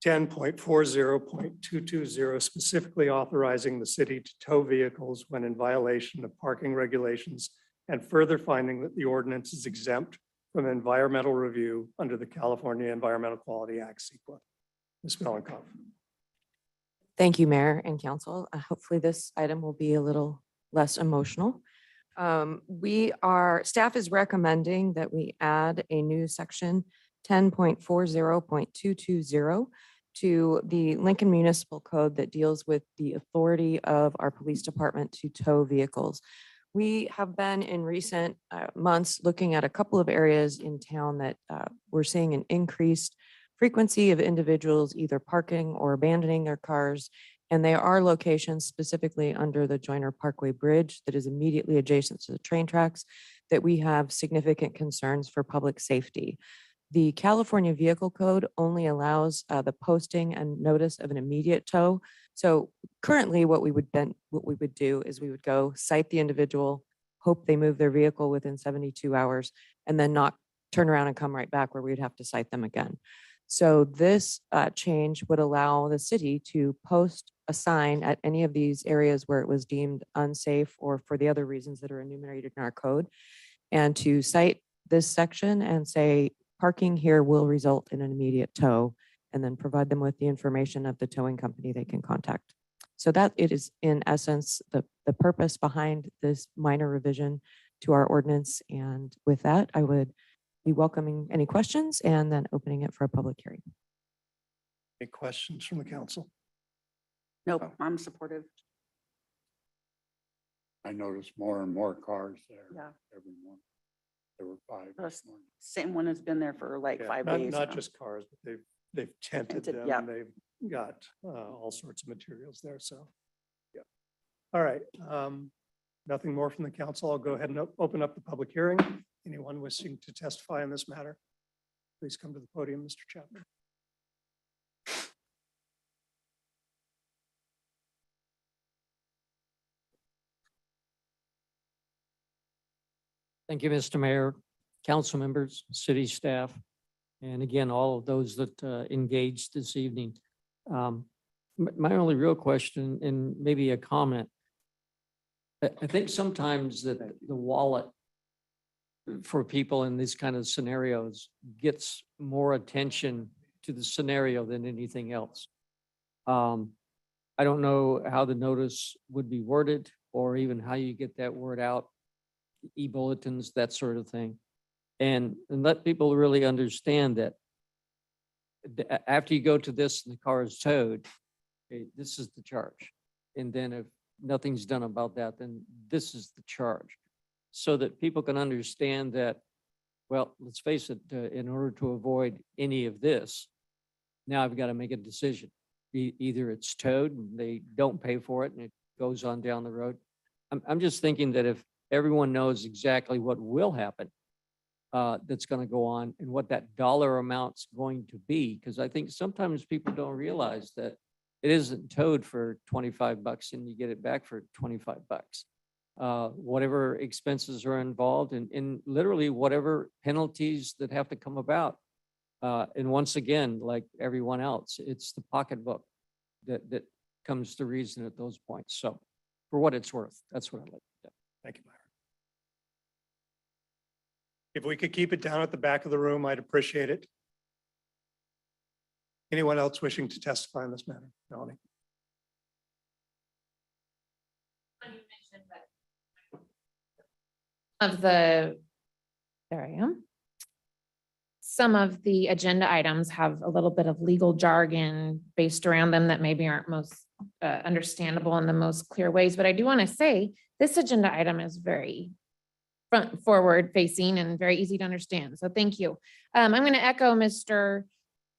Speaker 3: 10.40.220, specifically authorizing the city to tow vehicles when in violation of parking regulations, and further finding that the ordinance is exempt from environmental review under the California Environmental Quality Act, CEQA. Ms. Melenkov.
Speaker 17: Thank you, Mayor and Council. Hopefully this item will be a little less emotional. Staff is recommending that we add a new section 10.40.220 to the Lincoln Municipal Code that deals with the authority of our police department to tow vehicles. We have been in recent months looking at a couple of areas in town that we're seeing an increased frequency of individuals either parking or abandoning their cars. And they are locations specifically under the Joyner Parkway Bridge that is immediately adjacent to the train tracks that we have significant concerns for public safety. The California Vehicle Code only allows the posting and notice of an immediate tow. So currently what we would do is we would go cite the individual, hope they move their vehicle within 72 hours, and then not turn around and come right back where we'd have to cite them again. So this change would allow the city to post a sign at any of these areas where it was deemed unsafe or for the other reasons that are enumerated in our code, and to cite this section and say, parking here will result in an immediate tow, and then provide them with the information of the towing company they can contact. So that it is in essence the purpose behind this minor revision to our ordinance. And with that, I would be welcoming any questions and then opening it for a public hearing.
Speaker 3: Any questions from the council?
Speaker 14: Nope, I'm supportive.
Speaker 5: I noticed more and more cars there.
Speaker 14: Yeah.
Speaker 5: Every morning. There were 5
Speaker 14: The
Speaker 5: this morning.
Speaker 14: same one has been there for like
Speaker 3: Yeah,
Speaker 14: 5
Speaker 3: not-
Speaker 14: days.
Speaker 3: Not
Speaker 14: now.
Speaker 3: just cars, but they've tented
Speaker 14: Tented,
Speaker 3: them.
Speaker 14: yeah.
Speaker 3: And they've got all sorts of materials there. So, yeah. All right. Nothing more from the council. I'll go ahead and open up the public hearing. Anyone wishing to testify on this matter, please come to the podium, Mr. Chapman.
Speaker 11: Thank you, Mr. Mayor, council members, city staff, and again, all of those that engaged this evening. My only real question and maybe a comment. I think sometimes that the wallet for people in these kind of scenarios gets more attention to the scenario than anything else. I don't know how the notice would be worded or even how you get that word out, e-bulletins, that sort of thing. And let people really understand that after you go to this and the car is towed, okay, this is the charge. And then if nothing's done about that, then this is the charge. So that people can understand that, well, let's face it, in order to avoid any of this, now I've got to make a decision. Either it's towed and they don't pay for it and it goes on down the road. I'm just thinking that if everyone knows exactly what will happen, that's going to go on and what that dollar amount's going to be, because I think sometimes people don't realize that it isn't towed for $25 and you get it back for $25. Whatever expenses are involved and literally whatever penalties that have to come about. And once again, like everyone else, it's the pocketbook that comes to reason at those points. So for what it's worth, that's what I'd like to do.
Speaker 3: Thank you, Myra. If we could keep it down at the back of the room, I'd appreciate it. Anyone else wishing to testify on this matter? Melanie?
Speaker 10: Of the, there I am. Some of the agenda items have a little bit of legal jargon based around them that maybe aren't most understandable in the most clear ways. But I do want to say this agenda item is very front forward facing and very easy to understand. So thank you. I'm going to echo Mr.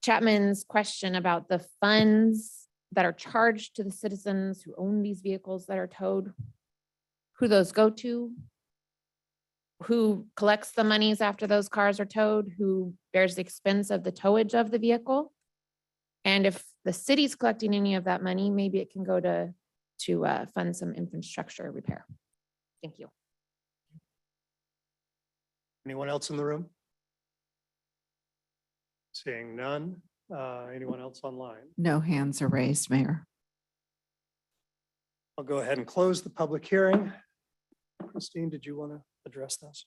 Speaker 10: Chapman's question about the funds that are charged to the citizens who own these vehicles that are towed, who those go to, who collects the monies after those cars are towed, who bears the expense of the towage of the vehicle. And if the city's collecting any of that money, maybe it can go to fund some infrastructure repair. Thank you.
Speaker 3: Anyone else in the room? Seeing none. Anyone else online?
Speaker 1: No hands are raised, Mayor.
Speaker 3: I'll go ahead and close the public hearing. Christine, did you want to address this?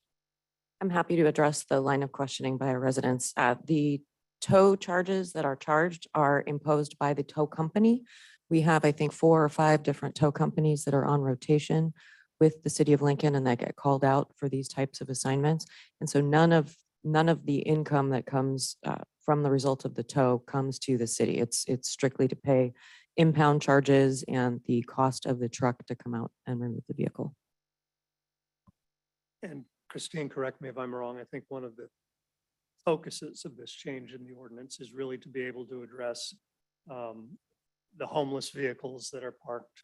Speaker 17: I'm happy to address the line of questioning by our residents. The tow charges that are charged are imposed by the tow company. We have, I think, 4 or 5 different tow companies that are on rotation with the city of Lincoln and that get called out for these types of assignments. And so none of the income that comes from the result of the tow comes to the city. It's strictly to pay impound charges and the cost of the truck to come out and remove the vehicle.
Speaker 3: And Christine, correct me if I'm wrong. I think one of the focuses of this change in the ordinance is really to be able to address the homeless vehicles that are parked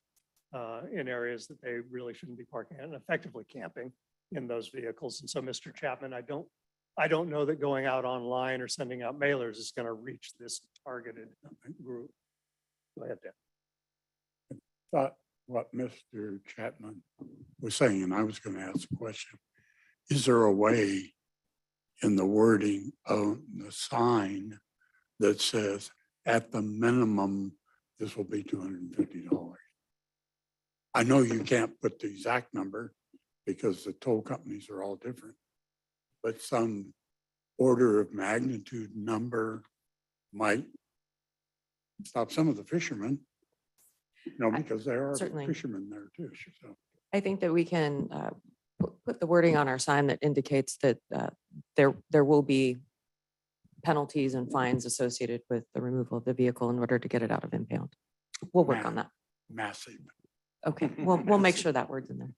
Speaker 3: in areas that they really shouldn't be parking and effectively camping in those vehicles. And so, Mr. Chapman, I don't know that going out online or sending out mailers is going to reach this targeted group. Go ahead, Dan.
Speaker 5: Thought what Mr. Chapman was saying, and I was going to ask a question. Is there a way in the wording of the sign that says at the minimum, this will be $250? I know you can't put the exact number because the toll companies are all different, but some order of magnitude number might stop some of the fishermen, because there are
Speaker 17: Certainly.
Speaker 5: fishermen there too. So
Speaker 17: I think that we can put the wording on our sign that indicates that there will be penalties and fines associated with the removal of the vehicle in order to get it out of impound. We'll work on that.
Speaker 5: massive.
Speaker 17: Okay, we'll make sure that word's in there.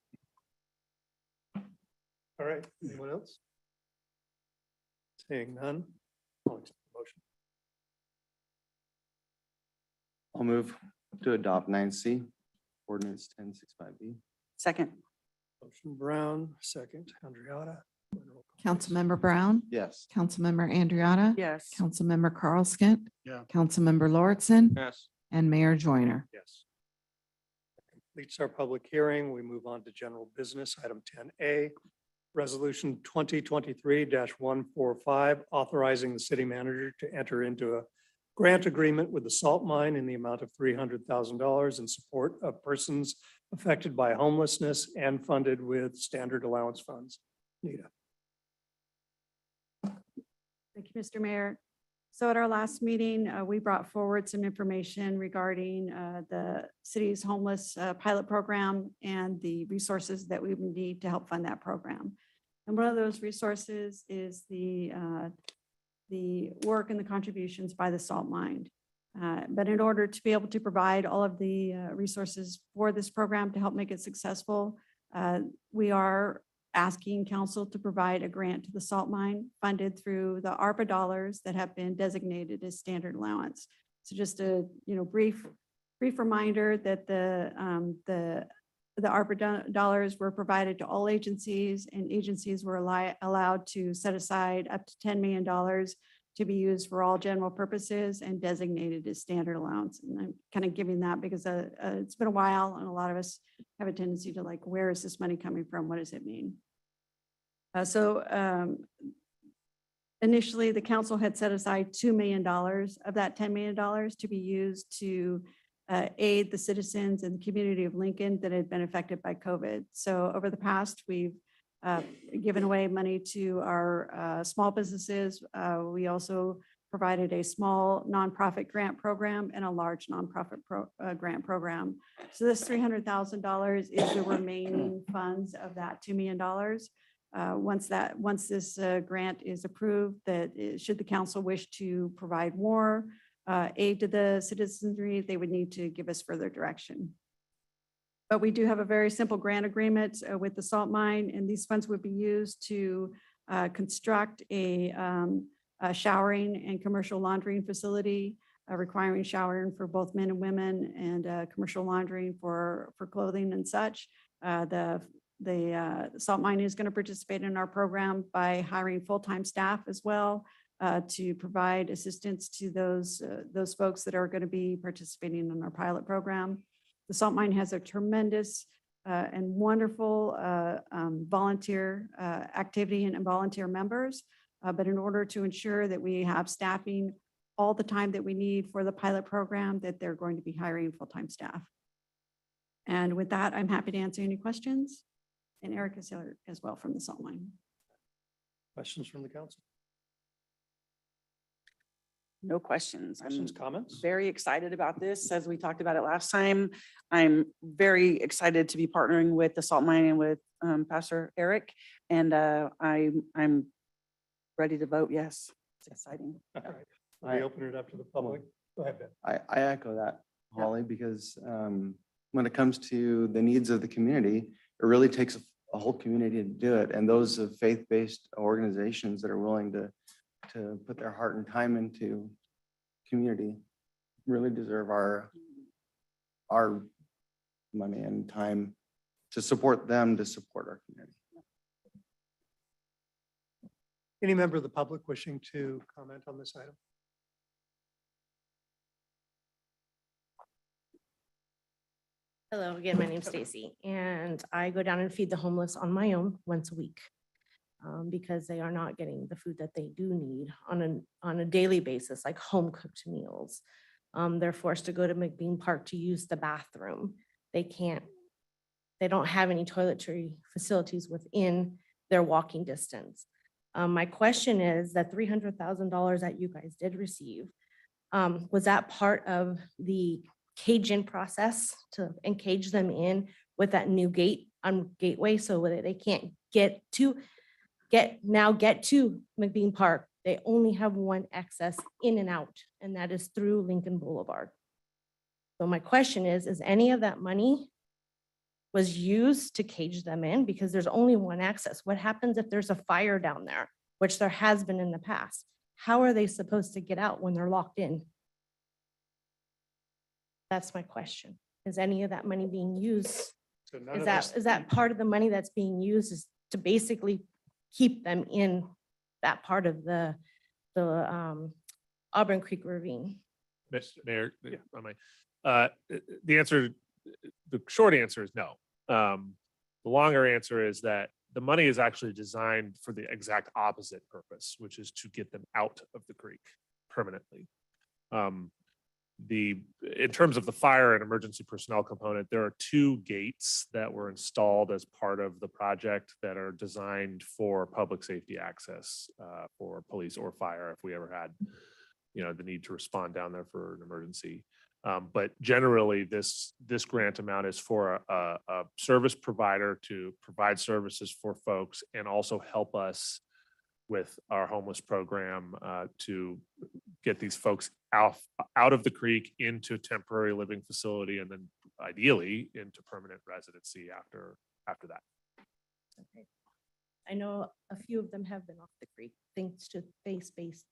Speaker 3: All right, anyone else? Seeing none. I'll accept the motion.
Speaker 15: I'll move to adopt 9C, ordinance 1065B.
Speaker 14: Second.
Speaker 3: Motion Brown, second Andriotta.
Speaker 1: Councilmember Brown?
Speaker 15: Yes.
Speaker 1: Councilmember Andriotta?
Speaker 14: Yes.
Speaker 1: Councilmember Carl Skent?
Speaker 5: Yeah.
Speaker 1: Councilmember Lauritsen?
Speaker 18: Yes.
Speaker 1: And Mayor Joyner.
Speaker 3: Yes. That completes our public hearing. We move on to general business, item 10A. Resolution 2023-145, authorizing the city manager to enter into a grant agreement with the salt mine in the amount of $300,000 in support of persons affected by homelessness and funded with standard allowance funds. Nita.
Speaker 12: Thank you, Mr. Mayor. So at our last meeting, we brought forward some information regarding the city's homeless pilot program and the resources that we would need to help fund that program. And one of those resources is the the work and the contributions by the salt mine. But in order to be able to provide all of the resources for this program to help make it successful, we are asking council to provide a grant to the salt mine funded through the ARPA dollars that have been designated as standard allowance. So just a brief reminder that the ARPA dollars were provided to all agencies, and agencies were allowed to set aside up to $10 million to be used for all general purposes and designated as standard allowance. And I'm kind of giving that because it's been a while and a lot of us have a tendency to like, where is this money coming from? What does it mean? Initially, the council had set aside $2 million of that $10 million to be used to aid the citizens and the community of Lincoln that had been affected by COVID. So over the past, we've given away money to our small businesses. We also provided a small nonprofit grant program and a large nonprofit grant program. So this $300,000 is the remaining funds of that $2 million. Once this grant is approved, should the council wish to provide more aid to the citizenry, they would need to give us further direction. But we do have a very simple grant agreement with the salt mine, and these funds would be used to construct a showering and commercial laundering facility, requiring showering for both men and women, and commercial laundering for clothing and such. The salt mine is going to participate in our program by hiring full-time staff as well to provide assistance to those folks that are going to be participating in our pilot program. The salt mine has a tremendous and wonderful volunteer activity and volunteer members. But in order to ensure that we have staffing all the time that we need for the pilot program, that they're going to be hiring full-time staff. And with that, I'm happy to answer any questions. And Eric is here as well from the salt mine.
Speaker 3: Questions from the council?
Speaker 14: No questions.
Speaker 3: Questions,
Speaker 14: I'm
Speaker 3: comments?
Speaker 14: very excited about this. As we talked about it last time, I'm very excited to be partnering with the salt mine and with Pastor Eric. And I'm ready to vote yes. It's exciting.
Speaker 3: All right. We open it up to the public. Go ahead, Ben.
Speaker 15: I echo that, Holly, because when it comes to the needs of the community, it really takes a whole community to do it. And those of faith-based organizations that are willing to put their heart and time into community really deserve our money and time to support them, to support our community.
Speaker 3: Any member of the public wishing to comment on this item?
Speaker 13: Hello, again, my name's Stacy, and I go down and feed the homeless on my own once a week because they are not getting the food that they do need on a daily basis, like home cooked meals. They're forced to go to McBean Park to use the bathroom. They don't have any toiletry facilities within their walking distance. My question is that $300,000 that you guys did receive, was that part of the cage-in process to encage them in with that new gateway so that they can't get to McBean Park? They only have one access in and out, and that is through Lincoln Boulevard. So my question is any of that money was used to cage them in? Because there's only one access. What happens if there's a fire down there, which there has been in the past? How are they supposed to get out when they're locked in? That's my question. Is any of that money being used?
Speaker 3: So none
Speaker 13: Is that part of the money that's being used is to basically keep them in that part of the Auburn Creek Ravine?
Speaker 4: Mayor, the short answer is no. The longer answer is that the money is actually designed for the exact opposite purpose, which is to get them out of the creek permanently. In terms of the fire and emergency personnel component, there are 2 gates that were installed as part of the project that are designed for public safety access for police or fire if we ever had, the need to respond down there for an emergency. But generally, this grant amount is for a service provider to provide services for folks and also help us with our homeless program to get these folks out of the creek into a temporary living facility and then ideally into permanent residency after that.
Speaker 13: Okay. I know a few of them have been off the creek thanks to faith-based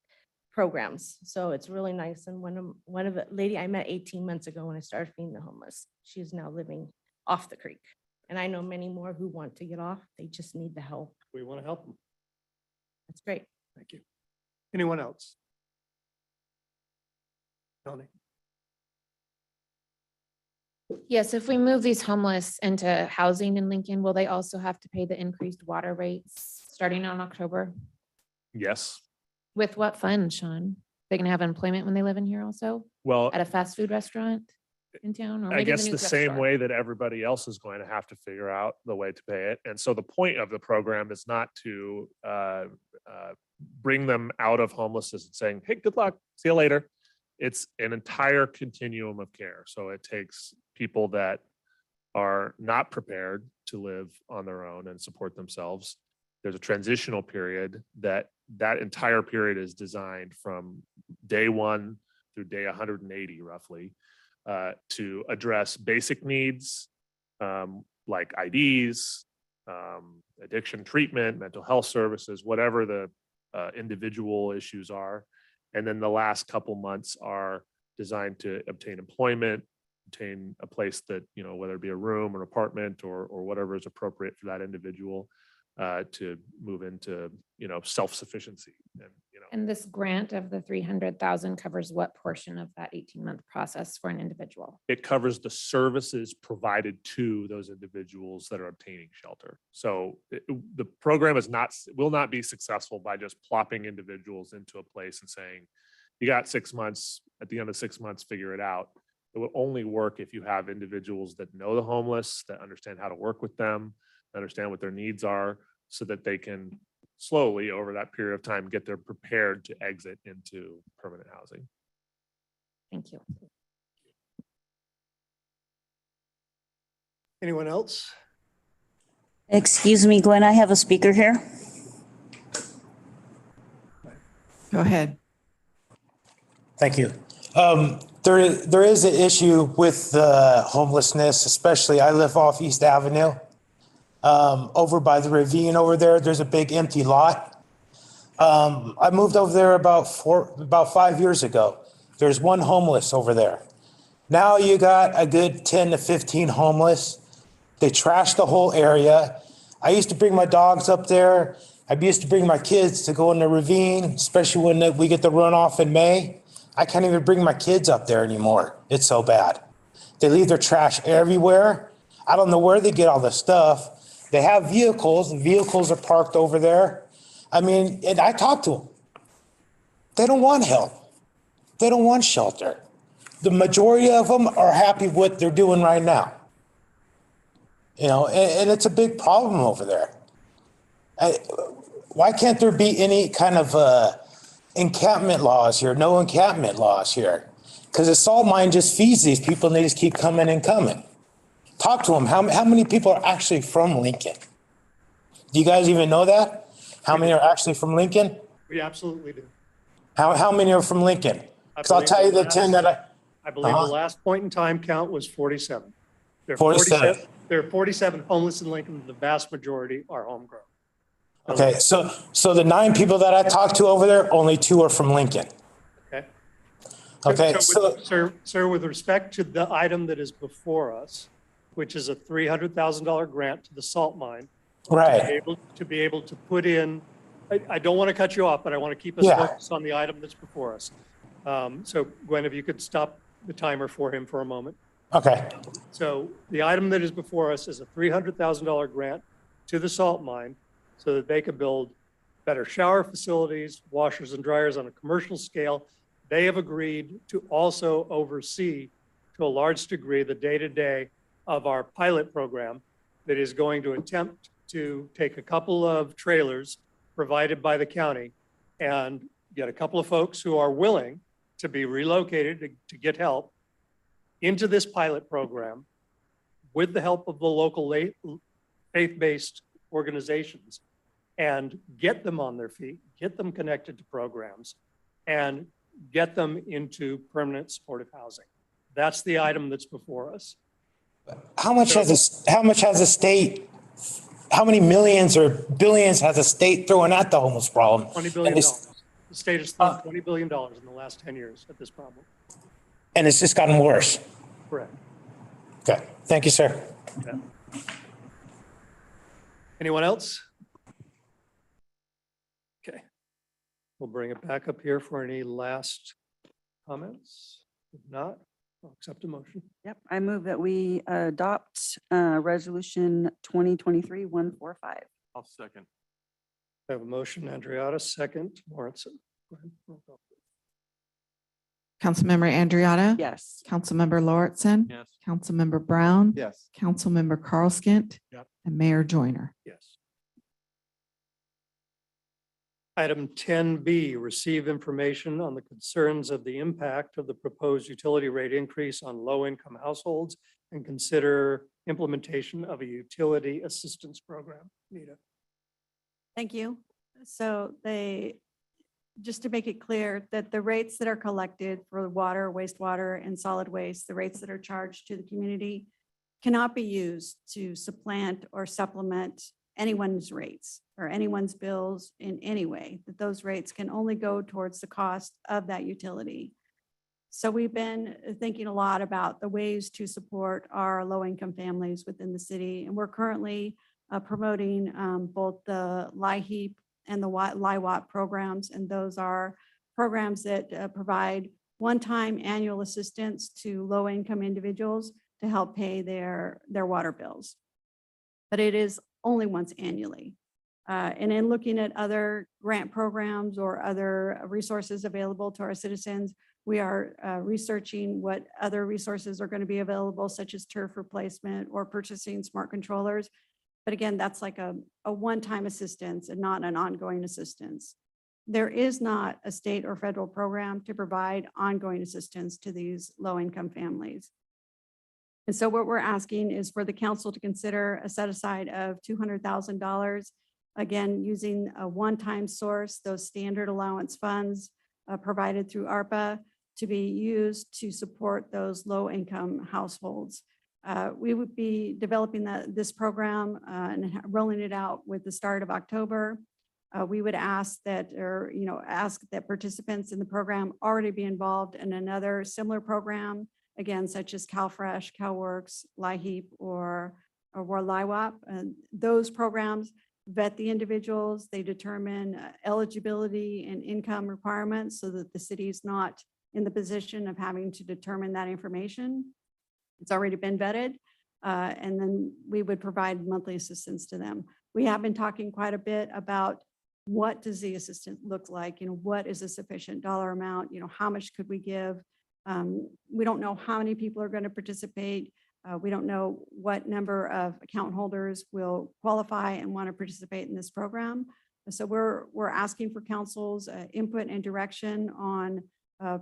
Speaker 13: programs. So it's really nice. And one of the lady I met 18 months ago when I started feeding the homeless, she is now living off the creek. And I know many more who want to get off. They just need the help.
Speaker 3: We want to help them.
Speaker 13: That's great.
Speaker 3: Thank you. Anyone else? Tony?
Speaker 10: Yes, if we move these homeless into housing in Lincoln, will they also have to pay the increased water rates starting on October?
Speaker 4: Yes.
Speaker 10: With what fund, Sean? They can have employment when they live in here also
Speaker 4: Well,
Speaker 10: at a fast food restaurant in town? Or
Speaker 4: I
Speaker 10: maybe
Speaker 4: guess
Speaker 10: new
Speaker 4: the
Speaker 10: thrift
Speaker 4: same
Speaker 10: store?
Speaker 4: way that everybody else is going to have to figure out the way to pay it. And so the point of the program is not to bring them out of homelessness and saying, hey, good luck, see you later. It's an entire continuum of care. So it takes people that are not prepared to live on their own and support themselves. There's a transitional period that entire period is designed from day 1 through day 180 roughly to address basic needs like IDs, addiction treatment, mental health services, whatever the individual issues are. And then the last couple months are designed to obtain employment, obtain a place that, whether it be a room or apartment or whatever is appropriate for that individual to move into, self-sufficiency.
Speaker 10: And this grant of the 300,000 covers what portion of that 18-month process for an individual?
Speaker 4: It covers the services provided to those individuals that are obtaining shelter. So the program will not be successful by just plopping individuals into a place and saying, you got 6 months, at the end of 6 months, figure it out. It will only work if you have individuals that know the homeless, that understand how to work with them, understand what their needs are, so that they can slowly over that period of time get them prepared to exit into permanent housing.
Speaker 10: Thank you.
Speaker 3: Anyone else?
Speaker 19: Excuse me, Gwen, I have a speaker here.
Speaker 1: Go ahead.
Speaker 20: Thank you. There is an issue with homelessness, especially I live off East Avenue. Over by the ravine over there's a big empty lot. I moved over there about 5 years ago. There's one homeless over there. Now you got a good 10 to 15 homeless. They trashed the whole area. I used to bring my dogs up there. I used to bring my kids to go in the ravine, especially when we get the runoff in May. I can't even bring my kids up there anymore. It's so bad. They leave their trash everywhere. I don't know where they get all the stuff. They have vehicles. The vehicles are parked over there. I mean, and I talk to them. They don't want help. They don't want shelter. The majority of them are happy with what they're doing right now. And it's a big problem over there. Why can't there be any kind of encampment laws here? No encampment laws here. Because the salt mine just feeds these people and they just keep coming and coming. Talk to them. How many people are actually from Lincoln? Do you guys even know that? How many are actually from Lincoln?
Speaker 3: We absolutely do.
Speaker 20: How many are from Lincoln? Because I'll tell you the 10 that
Speaker 3: I believe the last point in time count was 47. There are
Speaker 20: 47.
Speaker 3: There are 47 homeless in Lincoln. The vast majority are homegrown.
Speaker 20: Okay, so the 9 people that I talked to over there, only 2 are from Lincoln.
Speaker 3: Okay.
Speaker 20: Okay,
Speaker 3: Sir, with respect to the item that is before us, which is a $300,000 grant to the salt mine.
Speaker 20: Right.
Speaker 3: To be able to put in, I don't want to cut you off, but I want to keep us focused on the item that's before us. So Gwen, if you could stop the timer for him for a moment.
Speaker 20: Okay.
Speaker 3: So the item that is before us is a $300,000 grant to the salt mine so that they could build better shower facilities, washers and dryers on a commercial scale. They have agreed to also oversee to a large degree the day-to-day of our pilot program that is going to attempt to take a couple of trailers provided by the county and get a couple of folks who are willing to be relocated to get help into this pilot program with the help of the local faith-based organizations and get them on their feet, get them connected to programs, and get them into permanent supportive housing. That's the item that's before us.
Speaker 20: How much has the state, how many millions or billions has the state throwing at the homeless problem?
Speaker 3: $20 billion. The state has spent $20 billion in the last 10 years at this problem.
Speaker 20: And it's just gotten worse.
Speaker 3: Correct.
Speaker 20: Okay, thank you, sir.
Speaker 3: Yeah. Anyone else? Okay. We'll bring it back up here for any last comments. If not, I'll accept a motion.
Speaker 14: Yep, I move that we adopt resolution 2023-145.
Speaker 18: I'll second.
Speaker 3: I have a motion, Andriotta, second, Morrison. Go ahead. Roll call.
Speaker 1: Councilmember Andriotta?
Speaker 14: Yes.
Speaker 1: Councilmember Lauritsen?
Speaker 18: Yes.
Speaker 1: Councilmember Brown?
Speaker 15: Yes.
Speaker 1: Councilmember Carl Skint?
Speaker 3: Yep.
Speaker 1: And Mayor Joyner?
Speaker 3: Yes. Item 10B, receive information on the concerns of the impact of the proposed utility rate increase on low-income households and consider implementation of a utility assistance program. Nita.
Speaker 12: Thank you. So just to make it clear that the rates that are collected for water, wastewater, and solid waste, the rates that are charged to the community cannot be used to supplant or supplement anyone's rates or anyone's bills in any way, that those rates can only go towards the cost of that utility. So we've been thinking a lot about the ways to support our low-income families within the city, and we're currently promoting both the LIHEAP and the LIWAP programs, and those are programs that provide one-time annual assistance to low-income individuals to help pay their water bills. But it is only once annually. And in looking at other grant programs or other resources available to our citizens, we are researching what other resources are going to be available, such as turf replacement or purchasing smart controllers. But again, that's like a one-time assistance and not an ongoing assistance. There is not a state or federal program to provide ongoing assistance to these low-income families. And so what we're asking is for the council to consider a set aside of $200,000, again, using a one-time source, those standard allowance funds provided through ARPA to be used to support those low-income households. We would be developing this program and rolling it out with the start of October. We would ask that, ask that participants in the program already be involved in another similar program, again, such as CalFresh, CalWorks, LIHEAP, or LIWAP. And those programs vet the individuals, they determine eligibility and income requirements so that the city is not in the position of having to determine that information. It's already been vetted, and then we would provide monthly assistance to them. We have been talking quite a bit about what does the assistance look like? What is a sufficient dollar amount? How much could we give? We don't know how many people are going to participate. We don't know what number of account holders will qualify and want to participate in this program. So we're asking for council's input and direction on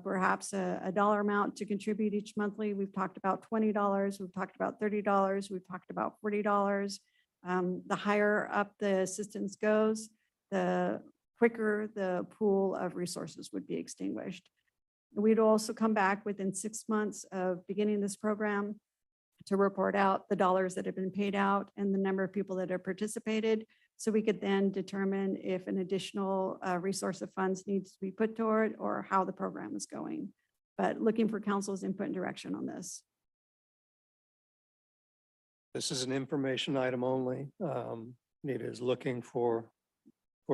Speaker 12: perhaps a dollar amount to contribute each monthly. We've talked about $20, we've talked about $30, we've talked about $40. The higher up the assistance goes, the quicker the pool of resources would be extinguished. We'd also come back within 6 months of beginning this program to report out the dollars that have been paid out and the number of people that have participated. So we could then determine if an additional resource of funds needs to be put toward or how the program is going. But looking for council's input and direction on this.
Speaker 3: This is an information item only. Nita is looking for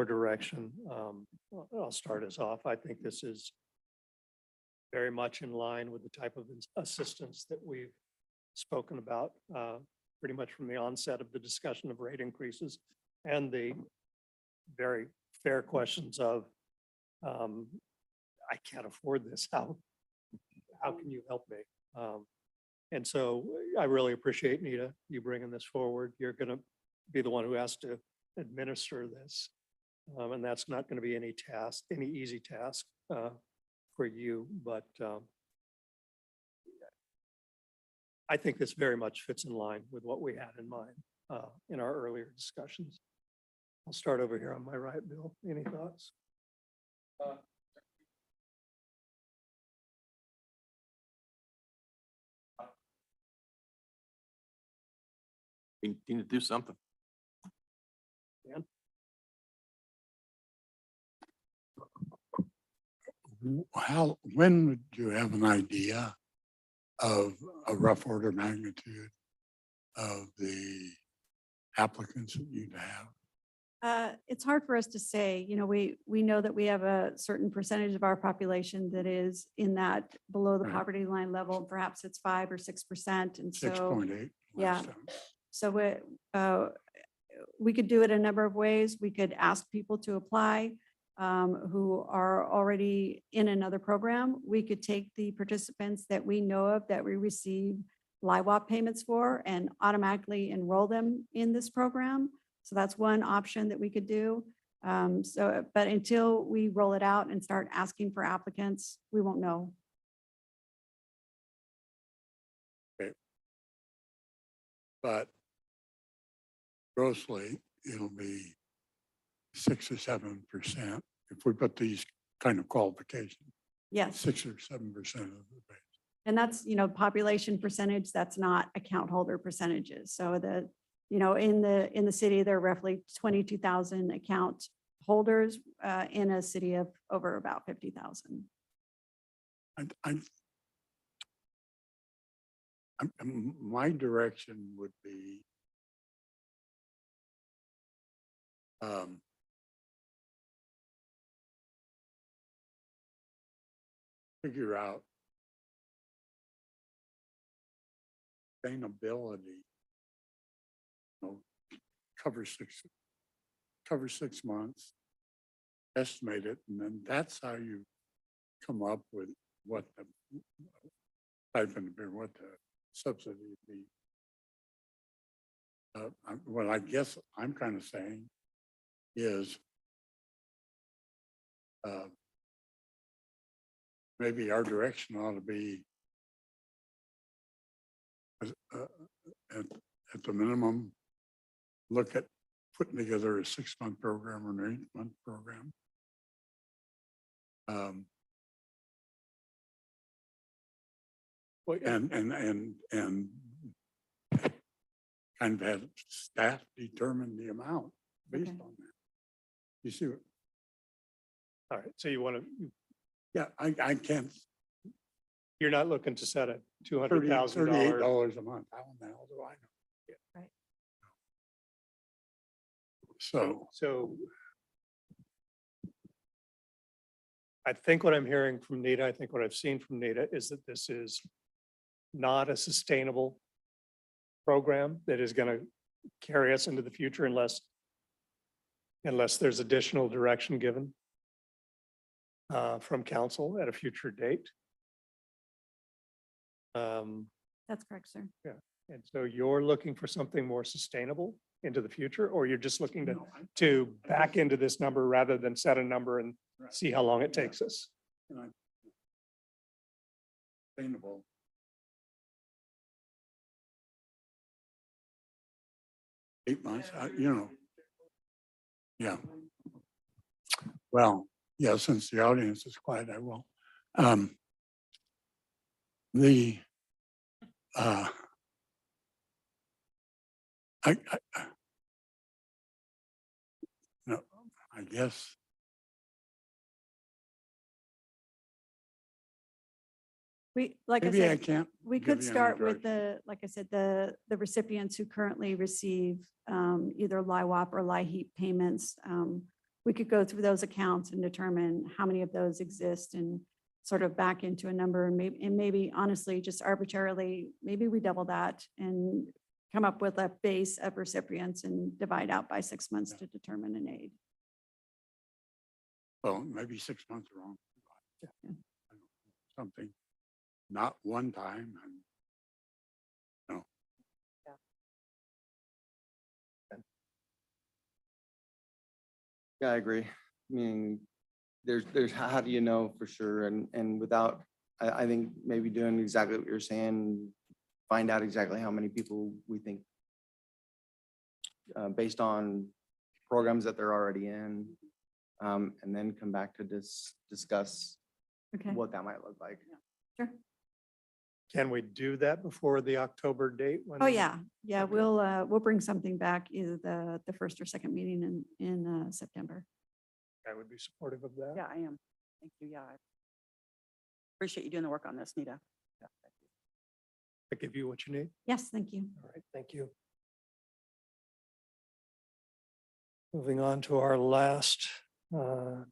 Speaker 3: direction. I'll start us off. I think this is very much in line with the type of assistance that we've spoken about pretty much from the onset of the discussion of rate increases and the very fair questions of, I can't afford this. How can you help me? And so I really appreciate, Nita, you bringing this forward. You're going to be the one who has to administer this. And that's not going to be any easy task for you, but I think this very much fits in line with what we had in mind in our earlier discussions. I'll start over here on my right, Bill. Any thoughts?
Speaker 18: We need to do something.
Speaker 5: When would you have an idea of a rough order magnitude of the applicants that you'd have?
Speaker 12: It's hard for us to say, we know that we have a certain percentage of our population that is in that below the
Speaker 5: Right.
Speaker 12: poverty line level. Perhaps it's 5 or 6%. And so,
Speaker 5: 6.8.
Speaker 12: yeah. So we could do it a number of ways. We could ask people to apply who are already in another program. We could take the participants that we know of that we receive LIWAP payments for and automatically enroll them in this program. So that's one option that we could do. But until we roll it out and start asking for applicants, we won't know.
Speaker 5: But grossly, it'll be 6 or 7% if we put these kind of qualifications.
Speaker 12: Yes.
Speaker 5: 6 or 7% of the base.
Speaker 12: And that's, population percentage, that's not account holder percentages. So in the city, there are roughly 22,000 account holders in a city of over about 50,000.
Speaker 5: My direction would be figure out sustainability. Cover 6 months, estimate it, and then that's how you come up with what the stipend or what the subsidy would be. What I guess I'm kind of saying is maybe our direction ought to be at the minimum, look at putting together a 6-month program or an 8-month program. And kind of have staff determine the amount based on that. You see what?
Speaker 3: All right, so you want to,
Speaker 5: Yeah, I can't.
Speaker 3: you're not looking to set a
Speaker 5: $38
Speaker 3: $200,000.
Speaker 5: a month. How in the hell do I know?
Speaker 12: Right.
Speaker 3: So I think what I'm hearing from Nita, I think what I've seen from Nita is that this is not a sustainable program that is going to carry us into the future unless there's additional direction given from council at a future date.
Speaker 12: That's correct, sir.
Speaker 3: Yeah, and so you're looking for something more sustainable into the future, or you're just looking to back into this number rather than set a number and see how long it takes us?
Speaker 5: Sustainable. $8 months, yeah. Well, yeah, since the audience is quiet, I will. I guess
Speaker 12: Like I
Speaker 5: maybe I
Speaker 12: said,
Speaker 5: can't.
Speaker 12: we
Speaker 5: give
Speaker 12: could
Speaker 5: you any
Speaker 12: start with
Speaker 5: direction.
Speaker 12: like I said, the recipients who currently receive either LIWAP or LIHEAP payments. We could go through those accounts and determine how many of those exist and sort of back into a number and maybe honestly, just arbitrarily, maybe we double that and come up with a base of recipients and divide out by 6 months to determine an aid.
Speaker 5: Well, maybe 6 months are wrong.
Speaker 12: Yeah.
Speaker 5: Something, not one time and no.
Speaker 15: Yeah, I agree. I mean, there's, how do you know for sure? And without, I think maybe doing exactly what you're saying, find out exactly how many people we think based on programs that they're already in. And then come back to discuss
Speaker 12: Okay.
Speaker 15: what that might look like.
Speaker 12: Sure.
Speaker 3: Can we do that before the October date? when-
Speaker 12: Oh, yeah. Yeah,
Speaker 3: Okay.
Speaker 12: we'll bring something back either the first or second meeting in September.
Speaker 3: I would be supportive of that.
Speaker 14: Yeah, I am. Thank you. Yeah. I appreciate you doing the work on this, Nita.
Speaker 3: I give you what you need.
Speaker 12: Yes, thank you.
Speaker 3: All right, thank you. Moving on to our last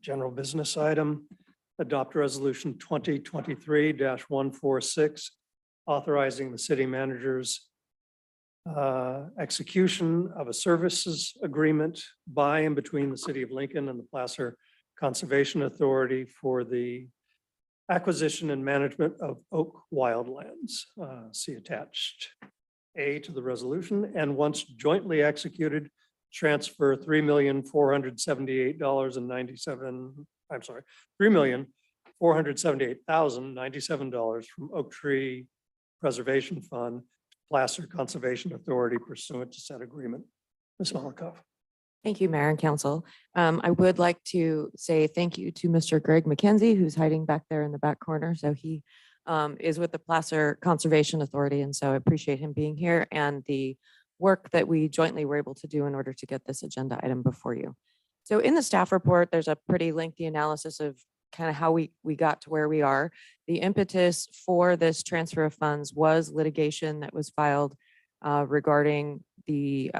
Speaker 3: general business item, adopt resolution 2023-146, authorizing the city manager's execution of a services agreement by and between the city of Lincoln and the Placer Conservation Authority for the acquisition and management of oak wildlands. See attached A to the resolution, and once jointly executed, transfer $3,478.97, I'm sorry, $3,478,097 from Oak Tree Preservation Fund to Placer Conservation Authority pursuant to said agreement. Ms. Malakoff.
Speaker 17: Thank you, Mayor and Council. I would like to say thank you to Mr. Greg McKenzie, who's hiding back there in the back corner. So he is with the Placer Conservation Authority, and so I appreciate him being here and the work that we jointly were able to do in order to get this agenda item before you. So in the staff report, there's a pretty lengthy analysis of kind of how we got to where we are. The impetus for this transfer of funds was litigation that was filed regarding the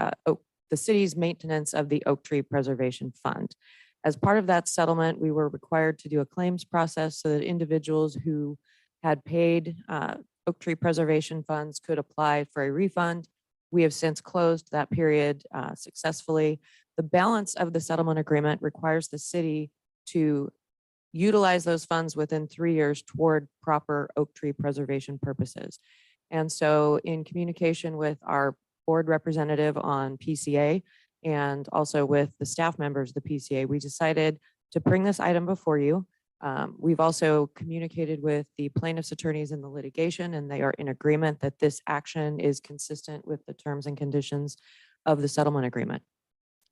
Speaker 17: city's maintenance of the Oak Tree Preservation Fund. As part of that settlement, we were required to do a claims process so that individuals who had paid Oak Tree Preservation funds could apply for a refund. We have since closed that period successfully. The balance of the settlement agreement requires the city to utilize those funds within 3 years toward proper oak tree preservation purposes. And so in communication with our board representative on PCA and also with the staff members of the PCA, we decided to bring this item before you. We've also communicated with the plaintiff's attorneys in the litigation, and they are in agreement that this action is consistent with the terms and conditions of the settlement agreement.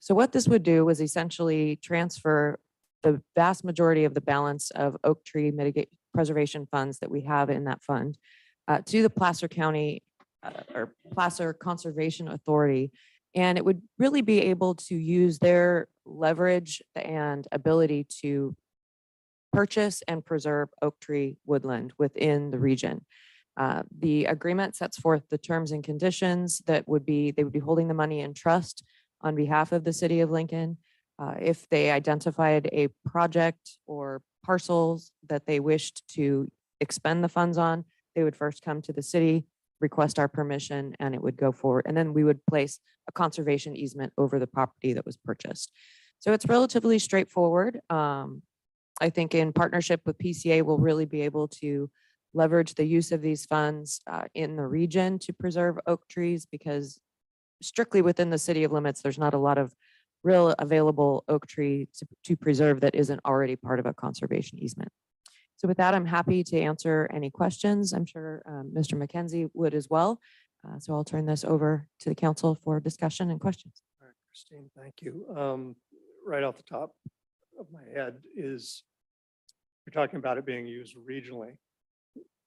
Speaker 17: So what this would do was essentially transfer the vast majority of the balance of oak tree preservation funds that we have in that fund to the Placer County or Placer Conservation Authority. And it would really be able to use their leverage and ability to purchase and preserve oak tree woodland within the region. The agreement sets forth the terms and conditions that they would be holding the money in trust on behalf of the city of Lincoln. If they identified a project or parcels that they wished to expend the funds on, they would first come to the city, request our permission, and it would go forward. And then we would place a conservation easement over the property that was purchased. So it's relatively straightforward. I think in partnership with PCA, we'll really be able to leverage the use of these funds in the region to preserve oak trees, because strictly within the city of limits, there's not a lot of real available oak tree to preserve that isn't already part of a conservation easement. So with that, I'm happy to answer any questions. I'm sure Mr. McKenzie would as well. So I'll turn this over to the council for discussion and questions.
Speaker 3: All right, Christine, thank you. Right off the top of my head is, you're talking about it being used regionally.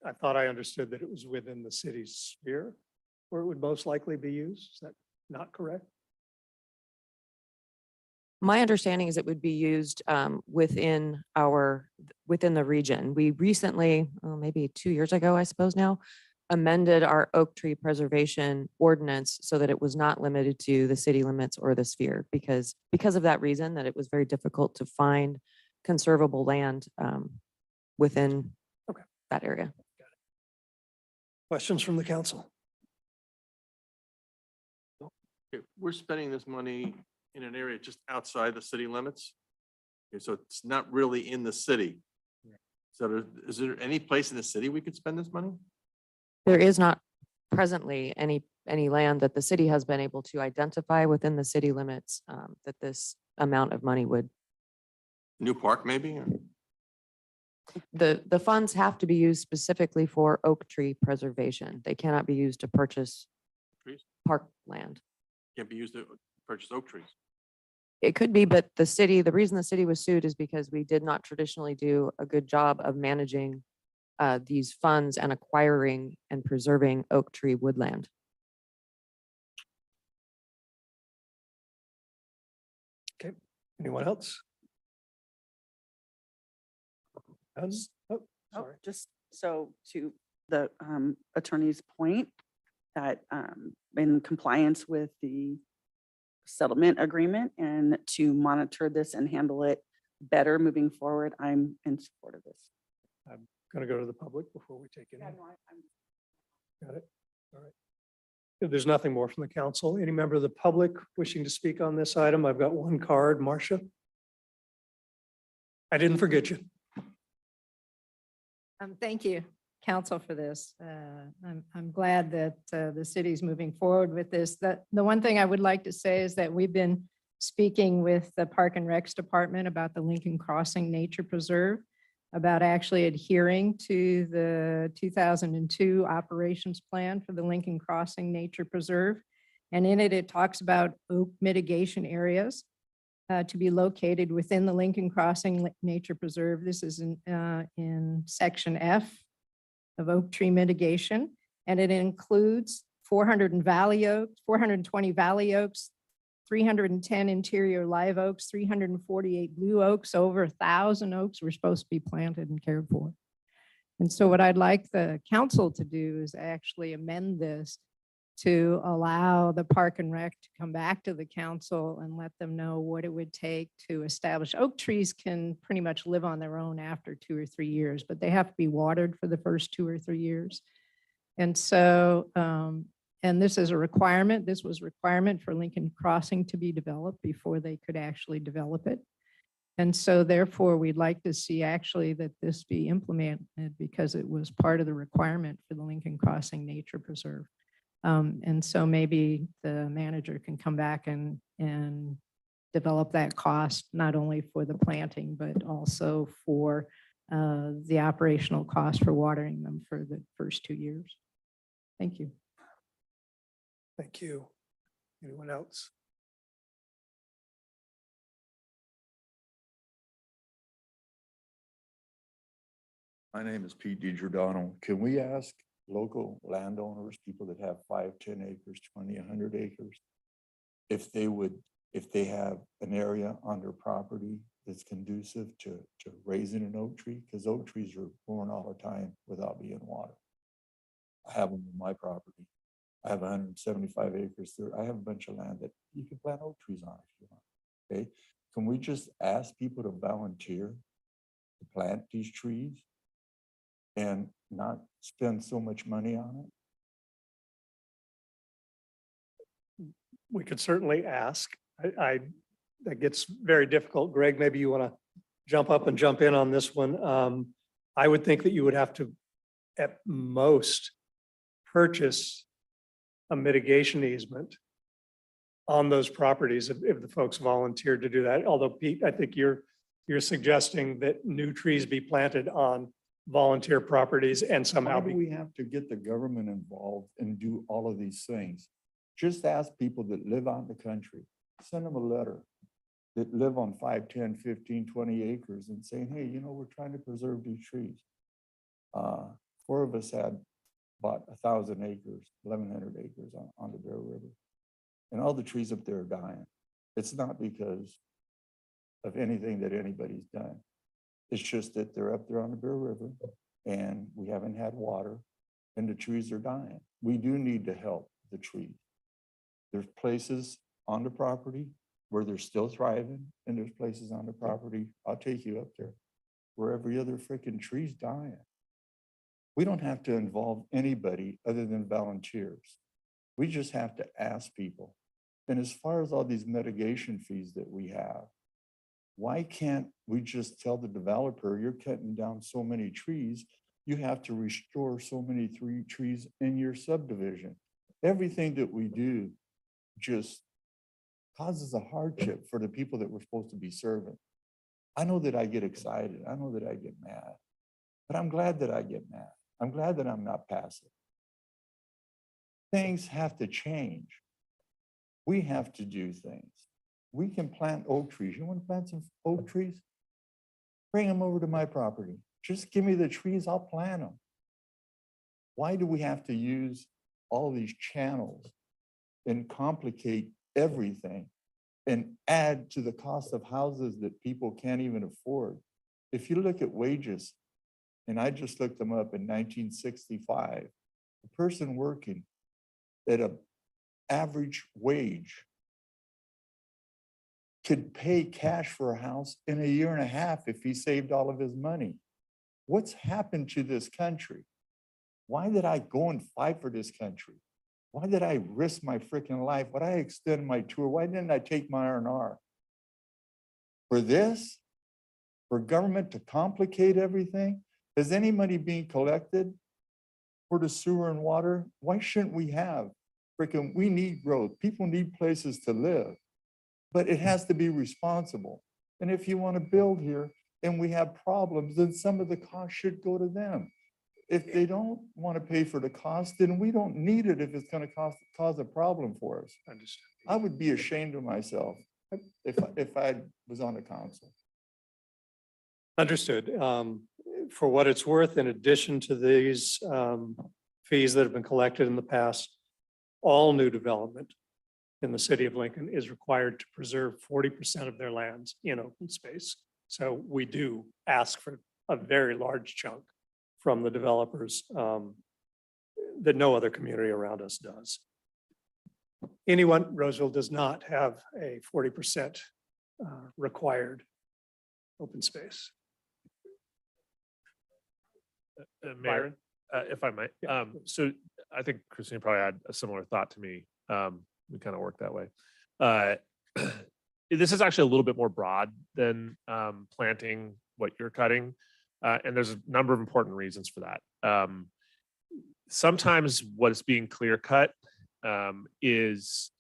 Speaker 3: I thought I understood that it was within the city's sphere where it would most likely be used. Is that not correct?
Speaker 17: My understanding is it would be used within the region. We recently, maybe 2 years ago, I suppose now, amended our oak tree preservation ordinance so that it was not limited to the city limits or the sphere, because of that reason, that it was very difficult to find conservable land within that area.
Speaker 3: Questions from the council?
Speaker 18: Okay, we're spending this money in an area just outside the city limits. Okay, so it's not really in the city. So is there any place in the city we could spend this money?
Speaker 17: There is not presently any land that the city has been able to identify within the city limits that this amount of money would.
Speaker 18: New park maybe? Or-
Speaker 17: The funds have to be used specifically for oak tree preservation. They cannot be used to purchase
Speaker 18: Trees?
Speaker 17: park land.
Speaker 18: Can't be used to purchase oak trees.
Speaker 17: It could be, but the reason the city was sued is because we did not traditionally do a good job of managing these funds and acquiring and preserving oak tree woodland.
Speaker 3: Okay, anyone else? None? Oh,
Speaker 14: Oh,
Speaker 3: sorry.
Speaker 14: just so to the attorney's point, that in compliance with the settlement agreement and to monitor this and handle it better moving forward, I'm in support of this.
Speaker 3: I'm going to go to the public before we take it. Got it. All right. If there's nothing more from the council, any member of the public wishing to speak on this item, I've got one card. Marcia? I didn't forget you.
Speaker 2: Thank you, council, for this. I'm glad that the city's moving forward with this. The one thing I would like to say is that we've been speaking with the Park and Recs Department about the Lincoln Crossing Nature Preserve, about actually adhering to the 2002 operations plan for the Lincoln Crossing Nature Preserve. And in it, it talks about oak mitigation areas to be located within the Lincoln Crossing Nature Preserve. This is in section F of oak tree mitigation, and it includes 420 valley oaks, 310 interior live oaks, 348 blue oaks, over 1,000 oaks were supposed to be planted and cared for. And so what I'd like the council to do is actually amend this to allow the Park and Rec to come back to the council and let them know what it would take to establish. Oak trees can pretty much live on their own after 2 or 3 years, but they have to be watered for the first 2 or 3 years. And so, and this is a requirement. This was a requirement for Lincoln Crossing to be developed before they could actually develop it. And so therefore, we'd like to see actually that this be implemented because it was part of the requirement for the Lincoln Crossing Nature Preserve. And so maybe the manager can come back and develop that cost, not only for the planting, but also for the operational cost for watering them for the first 2 years. Thank you.
Speaker 3: Thank you. Anyone else?
Speaker 7: My name is Pete DiGiordano. Can we ask local landowners, people that have 5, 10 acres, 20, 100 acres, if they have an area on their property that's conducive to raising an oak tree? Because oak trees are born all the time without being watered. I have them on my property. I have 175 acres there. I have a bunch of land that you can plant oak trees on if you want. Okay. Can we just ask people to volunteer to plant these trees and not spend so much money on it?
Speaker 3: We could certainly ask. That gets very difficult. Greg, maybe you want to jump up and jump in on this one. I would think that you would have to, at most, purchase a mitigation easement on those properties if the folks volunteered to do that. Although Pete, I think you're suggesting that new trees be planted on volunteer properties and somehow
Speaker 7: Why do we have to get the government involved and do all of these things? Just ask people that live out in the country, send them a letter, that live on 5, 10, 15, 20 acres and saying, hey, you know, we're trying to preserve these trees. 4 of us had bought 1,000 acres, 1,100 acres on the Bear River. And all the trees up there are dying. It's not because of anything that anybody's done. It's just that they're up there on the Bear River and we haven't had water and the trees are dying. We do need to help the trees. There's places on the property where they're still thriving, and there's places on the property, I'll take you up there, where every other freaking tree's dying. We don't have to involve anybody other than volunteers. We just have to ask people. And as far as all these mitigation fees that we have, why can't we just tell the developer, you're cutting down so many trees, you have to restore so many trees in your subdivision? Everything that we do just causes a hardship for the people that we're supposed to be serving. I know that I get excited. I know that I get mad, but I'm glad that I get mad. I'm glad that I'm not passive. Things have to change. We have to do things. We can plant oak trees. You want to plant some oak trees? Bring them over to my property. Just give me the trees, I'll plant them. Why do we have to use all these channels and complicate everything and add to the cost of houses that people can't even afford? If you look at wages, and I just looked them up in 1965, a person working at an average wage could pay cash for a house in a year and a half if he saved all of his money. What's happened to this country? Why did I go and fight for this country? Why did I risk my freaking life? Why did I extend my tour? Why didn't I take my R&R? For this? For government to complicate everything? Is any money being collected for the sewer and water? Why shouldn't we have? Freaking, we need growth. People need places to live, but it has to be responsible. And if you want to build here and we have problems, then some of the cost should go to them. If they don't want to pay for the cost, then we don't need it if it's going to cause a problem for us.
Speaker 3: Understood.
Speaker 7: I would be ashamed of myself if I was on the council.
Speaker 3: Understood. For what it's worth, in addition to these fees that have been collected in the past, all new development in the city of Lincoln is required to preserve 40% of their lands in open space. So we do ask for a very large chunk from the developers that no other community around us does. Anyone, Roseville does not have a 40% required open space.
Speaker 4: Mayor, if I might, so I think Christine probably had a similar thought to me. We kind of work that way. This is actually a little bit more broad than planting what you're cutting. And there's a number of important reasons for that. Sometimes what is being clear cut is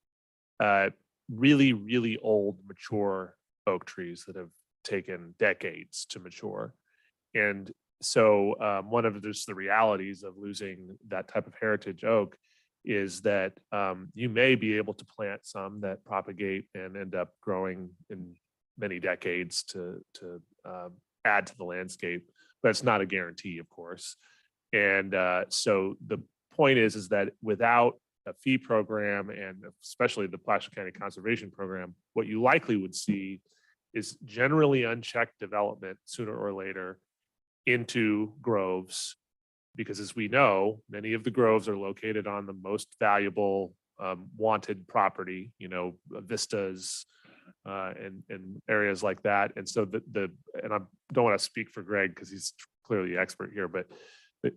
Speaker 4: really, really old, mature oak trees that have taken decades to mature. And so one of the realities of losing that type of heritage oak is that you may be able to plant some that propagate and end up growing in many decades to add to the landscape, but it's not a guarantee, of course. And so the point is that without a fee program and especially the Placer County Conservation Program, what you likely would see is generally unchecked development sooner or later into groves, because as we know, many of the groves are located on the most valuable wanted property, vistas and areas like that. And so and I don't want to speak for Greg because he's clearly the expert here, but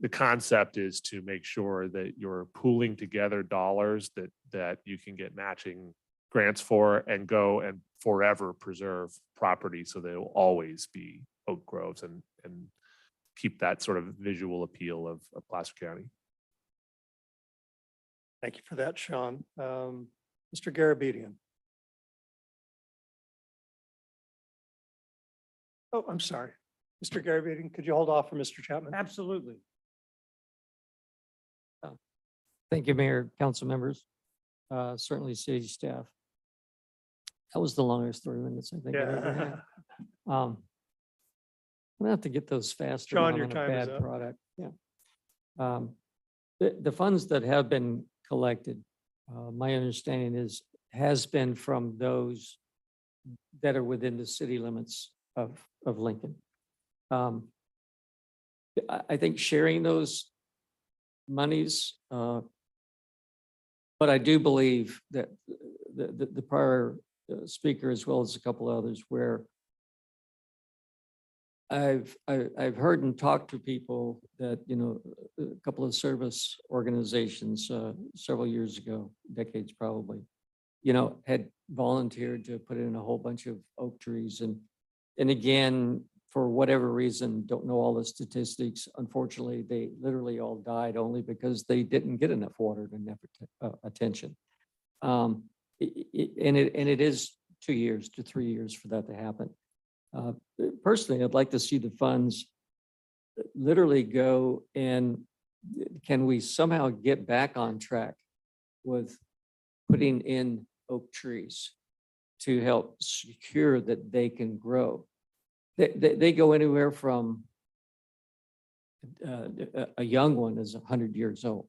Speaker 4: the concept is to make sure that you're pooling together dollars that you can get matching grants for and go and forever preserve property so they will always be oak groves and keep that sort of visual appeal of Placer County.
Speaker 3: Thank you for that, Sean. Mr. Garabedian. Oh, I'm sorry. Mr. Garabedian, could you hold off for Mr. Chapman?
Speaker 24: Absolutely.
Speaker 11: Thank you, Mayor, council members, certainly city staff. That was the longest 3 minutes I think I've ever had. I'm gonna have to get those faster.
Speaker 3: Sean,
Speaker 11: when
Speaker 3: your
Speaker 11: I'm on a
Speaker 3: time is
Speaker 11: bad
Speaker 3: up.
Speaker 11: product. Yeah. The funds that have been collected, my understanding has been from those that are within the city limits of Lincoln. I think sharing those monies, but I do believe that the prior speaker, as well as a couple others, where I've heard and talked to people that, a couple of service organizations several years ago, decades probably, had volunteered to put in a whole bunch of oak trees. And again, for whatever reason, don't know all the statistics. Unfortunately, they literally all died only because they didn't get enough water and enough attention. And it is 2 years to 3 years for that to happen. Personally, I'd like to see the funds literally go and can we somehow get back on track with putting in oak trees? to help secure that they can grow. They go anywhere from a young one is 100 years old.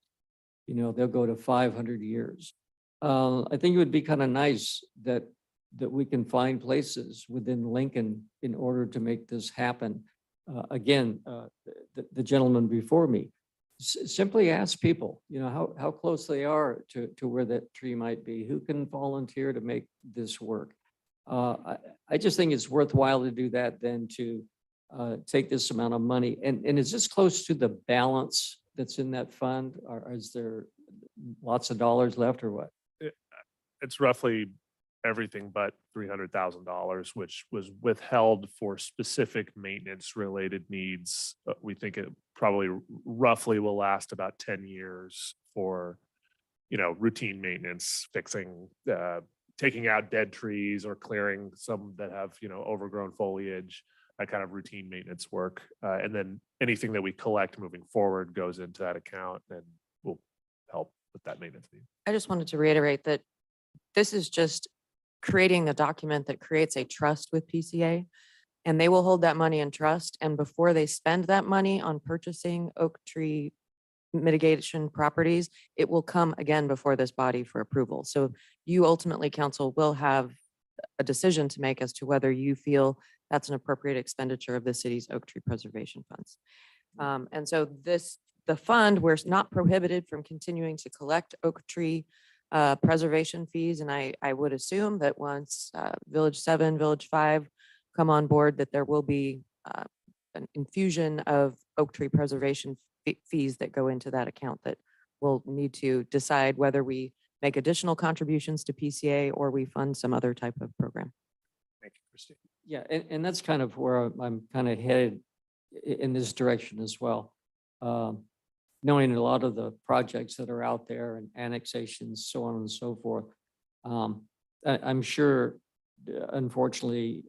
Speaker 11: You know, they'll go to 500 years. I think it would be kind of nice that we can find places within Lincoln in order to make this happen. Again, the gentleman before me, simply ask people, you know, how close they are to where that tree might be, who can volunteer to make this work. I just think it's worthwhile to do that than to take this amount of money. And is this close to the balance that's in that fund? Or is there lots of dollars left or what?
Speaker 4: It's roughly everything but $300,000, which was withheld for specific maintenance related needs. We think it probably roughly will last about 10 years for, you know, routine maintenance, fixing, taking out dead trees or clearing some that have, you know, overgrown foliage, that kind of routine maintenance work. And then anything that we collect moving forward goes into that account and will help with that maintenance need.
Speaker 17: I just wanted to reiterate that this is just creating the document that creates a trust with PCA, and they will hold that money in trust. And before they spend that money on purchasing oak tree mitigation properties, it will come again before this body for approval. So you ultimately, council, will have a decision to make as to whether you feel that's an appropriate expenditure of the city's oak tree preservation funds. And so the fund, we're not prohibited from continuing to collect oak tree preservation fees. And I would assume that once Village 7, Village 5 come on board, that there will be an infusion of oak tree preservation fees that go into that account that we'll need to decide whether we make additional contributions to PCA or we fund some other type of program.
Speaker 3: Thank you, Christine.
Speaker 11: Yeah, and that's kind of where I'm kind of headed in this direction as well. Knowing a lot of the projects that are out there and annexations, so on and so forth. I'm sure, unfortunately,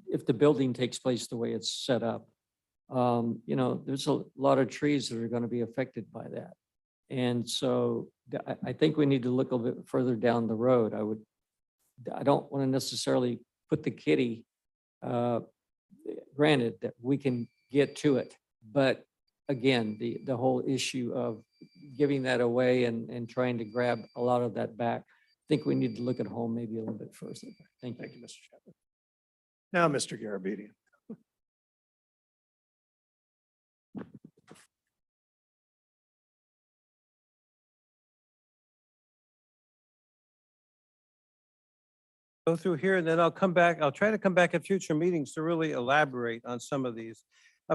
Speaker 11: if the building takes place the way it's set up, you know, there's a lot of trees that are going to be affected by that. And so I think we need to look a little bit further down the road. I don't want to necessarily put the kitty, granted that we can get to it, but again, the whole issue of giving that away and trying to grab a lot of that back, I think we need to look at home maybe a little bit first. Thank you, Mr. Chapman.
Speaker 3: Now, Mr. Garabedian.
Speaker 8: Go through here and then I'll come back. I'll try to come back at future meetings to really elaborate on some of these.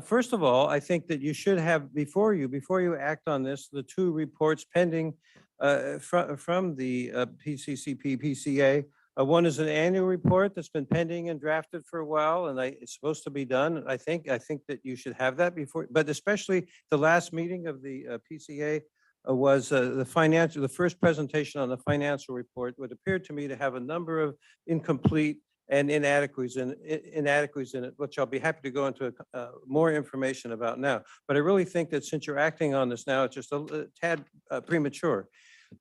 Speaker 8: First of all, I think that you should have before you act on this, the two reports pending from the PCCP, PCA. One is an annual report that's been pending and drafted for a while, and it's supposed to be done. I think that you should have that before, but especially the last meeting of the PCA was the first presentation on the financial report, what appeared to me to have a number of incomplete and inadequacies in it, which I'll be happy to go into more information about now. But I really think that since you're acting on this now, it's just a tad premature.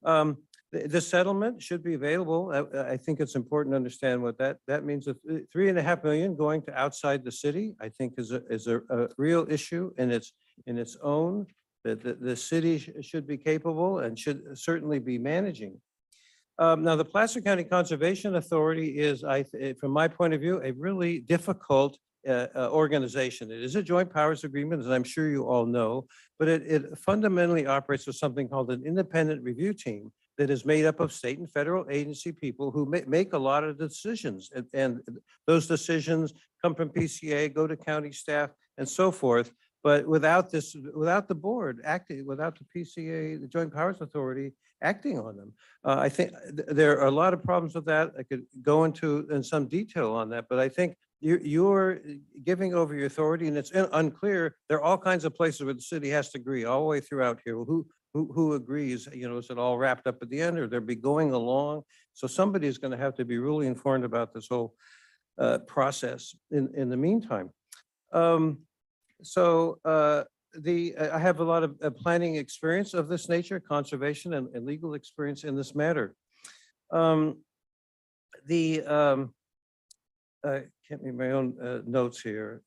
Speaker 8: The settlement should be available. I think it's important to understand what that means. $3.5 million going to outside the city, I think is a real issue in its own, that the city should be capable and should certainly be managing. Now, the Placer County Conservation Authority is, from my point of view, a really difficult organization. It is a joint powers agreement, as I'm sure you all know, but it fundamentally operates with something called an independent review team that is made up of state and federal agency people who make a lot of decisions. And those decisions come from PCA, go to county staff and so forth. But without the board acting, without the PCA, the Joint Powers Authority acting on them, I think there are a lot of problems with that. I could go into in some detail on that, but I think you're giving over your authority, and it's unclear. There are all kinds of places where the city has to agree all the way throughout here. Who agrees? You know, is it all wrapped up at the end, or they'll be going along? So somebody is going to have to be really informed about this whole process in the meantime. I have a lot of planning experience of this nature, conservation and legal experience in this matter. I can't read my own notes here.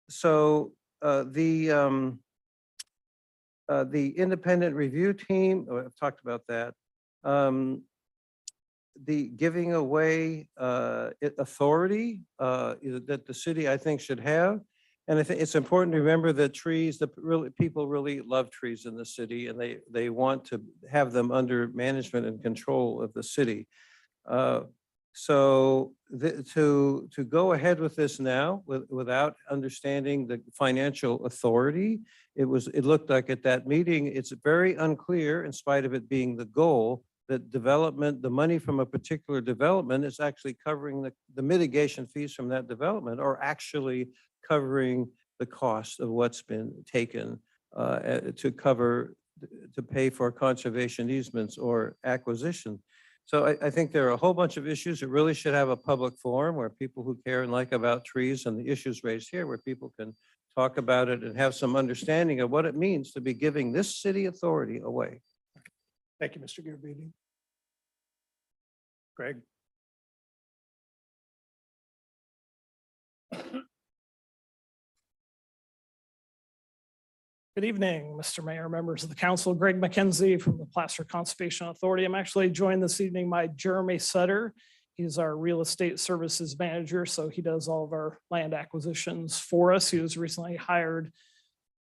Speaker 8: So the independent review team, I've talked about that. The giving away authority that the city, I think, should have. And I think it's important to remember that trees, people really love trees in the city, and they want to have them under management and control of the city. So to go ahead with this now without understanding the financial authority, it looked like at that meeting, it's very unclear, in spite of it being the goal, that development, the money from a particular development is actually covering the mitigation fees from that development, or actually covering the cost of what's been taken to pay for conservation easements or acquisition. So I think there are a whole bunch of issues that really should have a public forum where people who care and like about trees and the issues raised here, where people can talk about it and have some understanding of what it means to be giving this city authority away.
Speaker 3: Thank you, Mr. Garabedian. Greg?
Speaker 9: Good evening, Mr. Mayor, members of the council. Greg McKenzie from the Placer Conservation Authority. I'm actually joined this evening by Jeremy Sutter. He's our real estate services manager, so he does all of our land acquisitions for us. He was recently hired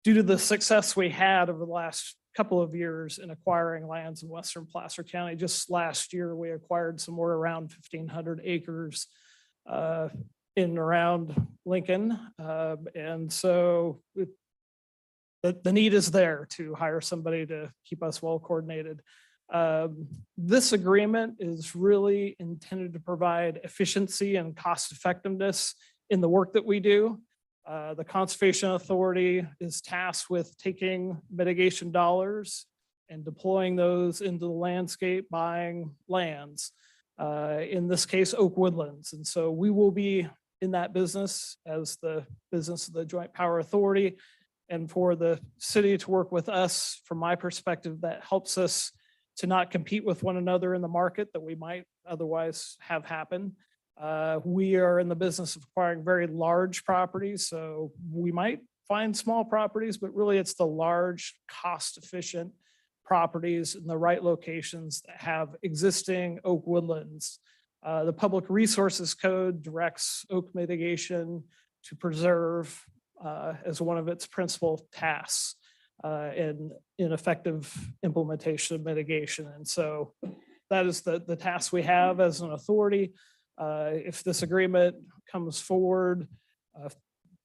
Speaker 9: due to the success we had over the last couple of years in acquiring lands in Western Placer County. Just last year, we acquired somewhere around 1,500 acres in and around Lincoln. And so the need is there to hire somebody to keep us well coordinated. This agreement is really intended to provide efficiency and cost effectiveness in the work that we do. The Conservation Authority is tasked with taking mitigation dollars and deploying those into the landscape, buying lands, in this case, oak woodlands. And so we will be in that business as the business of the Joint Power Authority. And for the city to work with us, from my perspective, that helps us to not compete with one another in the market that we might otherwise have happen. We are in the business of acquiring very large properties, so we might find small properties, but really it's the large, cost-efficient properties in the right locations that have existing oak woodlands. The Public Resources Code directs oak mitigation to preserve as one of its principal tasks in effective implementation of mitigation. And so that is the task we have as an authority. If this agreement comes forward,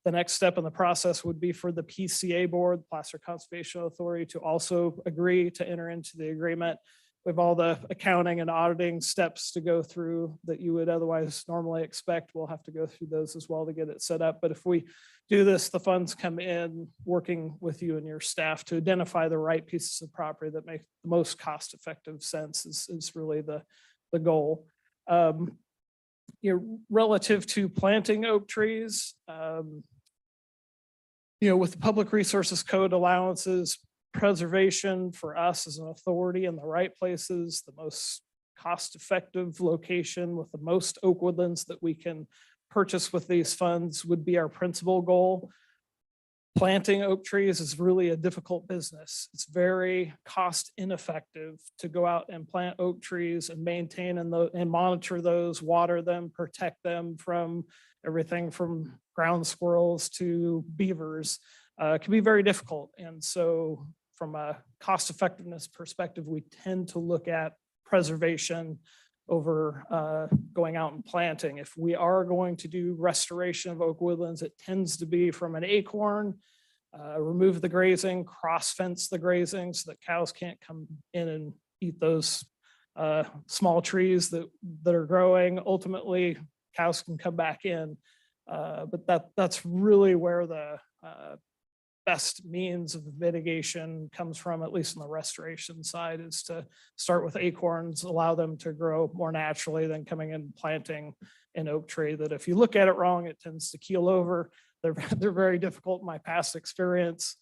Speaker 9: the next step in the process would be for the PCA board, Placer Conservation Authority, to also agree to enter into the agreement. We have all the accounting and auditing steps to go through that you would otherwise normally expect. We'll have to go through those as well to get it set up. But if we do this, the funds come in working with you and your staff to identify the right pieces of property that make the most cost-effective sense is really the goal. Relative to planting oak trees, with the Public Resources Code allowances, preservation for us as an authority in the right places, the most cost-effective location with the most oak woodlands that we can purchase with these funds would be our principal goal. Planting oak trees is really a difficult business. It's very cost ineffective to go out and plant oak trees and maintain and monitor those, water them, protect them from everything from ground squirrels to beavers. It can be very difficult. And so from a cost effectiveness perspective, we tend to look at preservation over going out and planting. If we are going to do restoration of oak woodlands, it tends to be from an acorn, remove the grazing, cross fence the grazing so that cows can't come in and eat those small trees that are growing. Ultimately, cows can come back in, but that's really where the best means of mitigation comes from, at least on the restoration side, is to start with acorns, allow them to grow more naturally than coming in and planting an oak tree that if you look at it wrong, it tends to keel over. They're very difficult in my past experience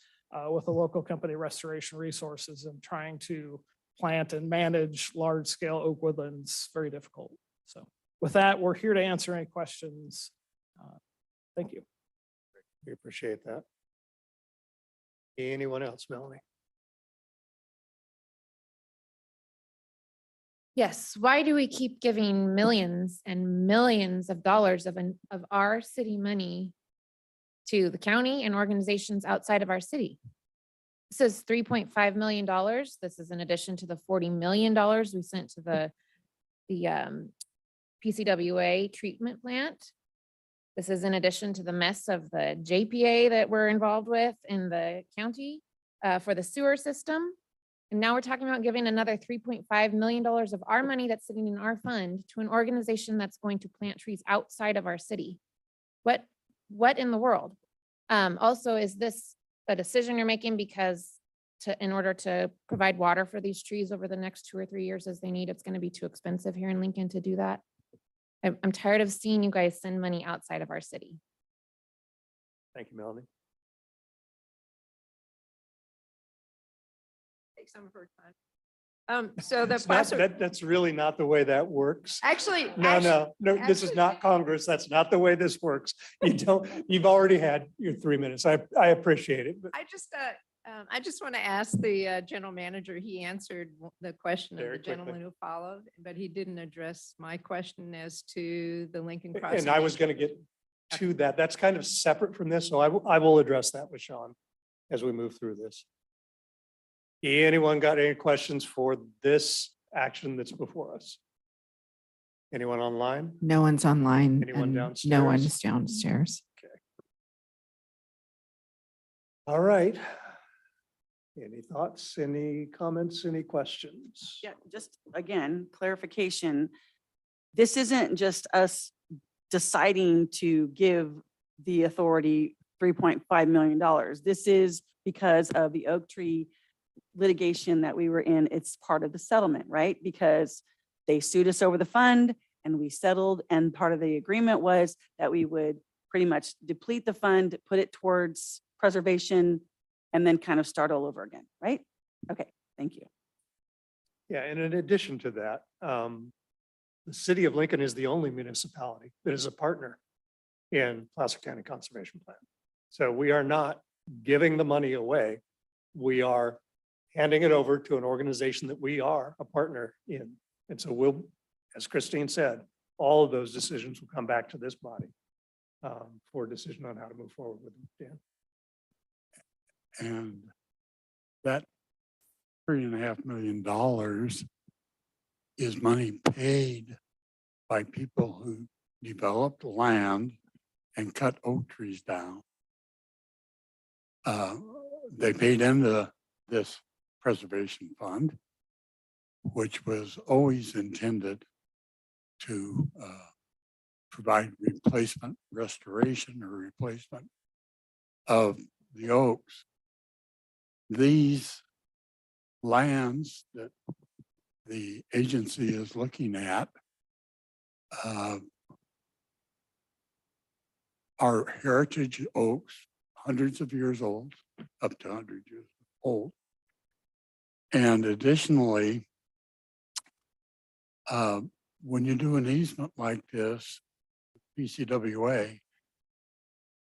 Speaker 9: with the local company Restoration Resources and trying to plant and manage large scale oak woodlands, very difficult. So with that, we're here to answer any questions. Thank you.
Speaker 3: We appreciate that. Anyone else, Melanie?
Speaker 10: Yes, why do we keep giving millions and millions of dollars of our city money to the county and organizations outside of our city? This is $3.5 million. This is in addition to the $40 million we sent to the PCWA treatment plant. This is in addition to the mess of the JPA that we're involved with in the county for the sewer system. And now we're talking about giving another $3.5 million of our money that's sitting in our fund to an organization that's going to plant trees outside of our city. What in the world? Also, is this a decision you're making because in order to provide water for these trees over the next 2 or 3 years as they need, it's going to be too expensive here in Lincoln to do that? I'm tired of seeing you guys send money outside of our city.
Speaker 3: Thank you, Melanie.
Speaker 2: Take some of her time. So the
Speaker 3: It's not-
Speaker 2: Placer,
Speaker 3: That's really not the way that works.
Speaker 2: actually.
Speaker 3: No, this is
Speaker 2: actually-
Speaker 3: not Congress. That's not the way this works. You've already had your 3 minutes. I appreciate it, but
Speaker 2: I just want to ask the general manager, he answered the question of
Speaker 3: Very
Speaker 2: the
Speaker 3: quickly.
Speaker 2: gentleman who followed, but he didn't address my question as to the Lincoln Crossing.
Speaker 3: and I was going to get to that. That's kind of separate from this, so I will address that with Sean as we move through this. Anyone got any questions for this action that's before us? Anyone online?
Speaker 1: No one's online.
Speaker 3: Anyone
Speaker 1: and No one's
Speaker 3: downstairs?
Speaker 1: downstairs.
Speaker 3: All right. Any thoughts, any comments, any questions?
Speaker 14: Yeah, just again, clarification. This isn't just us deciding to give the authority $3.5 million. This is because of the oak tree litigation that we were in. It's part of the settlement, right? Because they sued us over the fund and we settled, and part of the agreement was that we would pretty much deplete the fund, put it towards preservation, and then kind of start all over again, right? Okay, thank you.
Speaker 3: Yeah, and in addition to that, the city of Lincoln is the only municipality that is a partner in Placer County Conservation Plan. So we are not giving the money away. We are handing it over to an organization that we are a partner in. And so we'll, as Christine said, all of those decisions will come back to this body for a decision on how to move forward with them. Dan?
Speaker 5: And that $3.5 million is money paid by people who developed land and cut oak trees down. They paid into this preservation fund, which was always intended to provide replacement, restoration, or replacement of the oaks. These lands that the agency is looking at are heritage oaks, hundreds of years old, up to 100 years old. And additionally, when you do an easement like this, PCWA,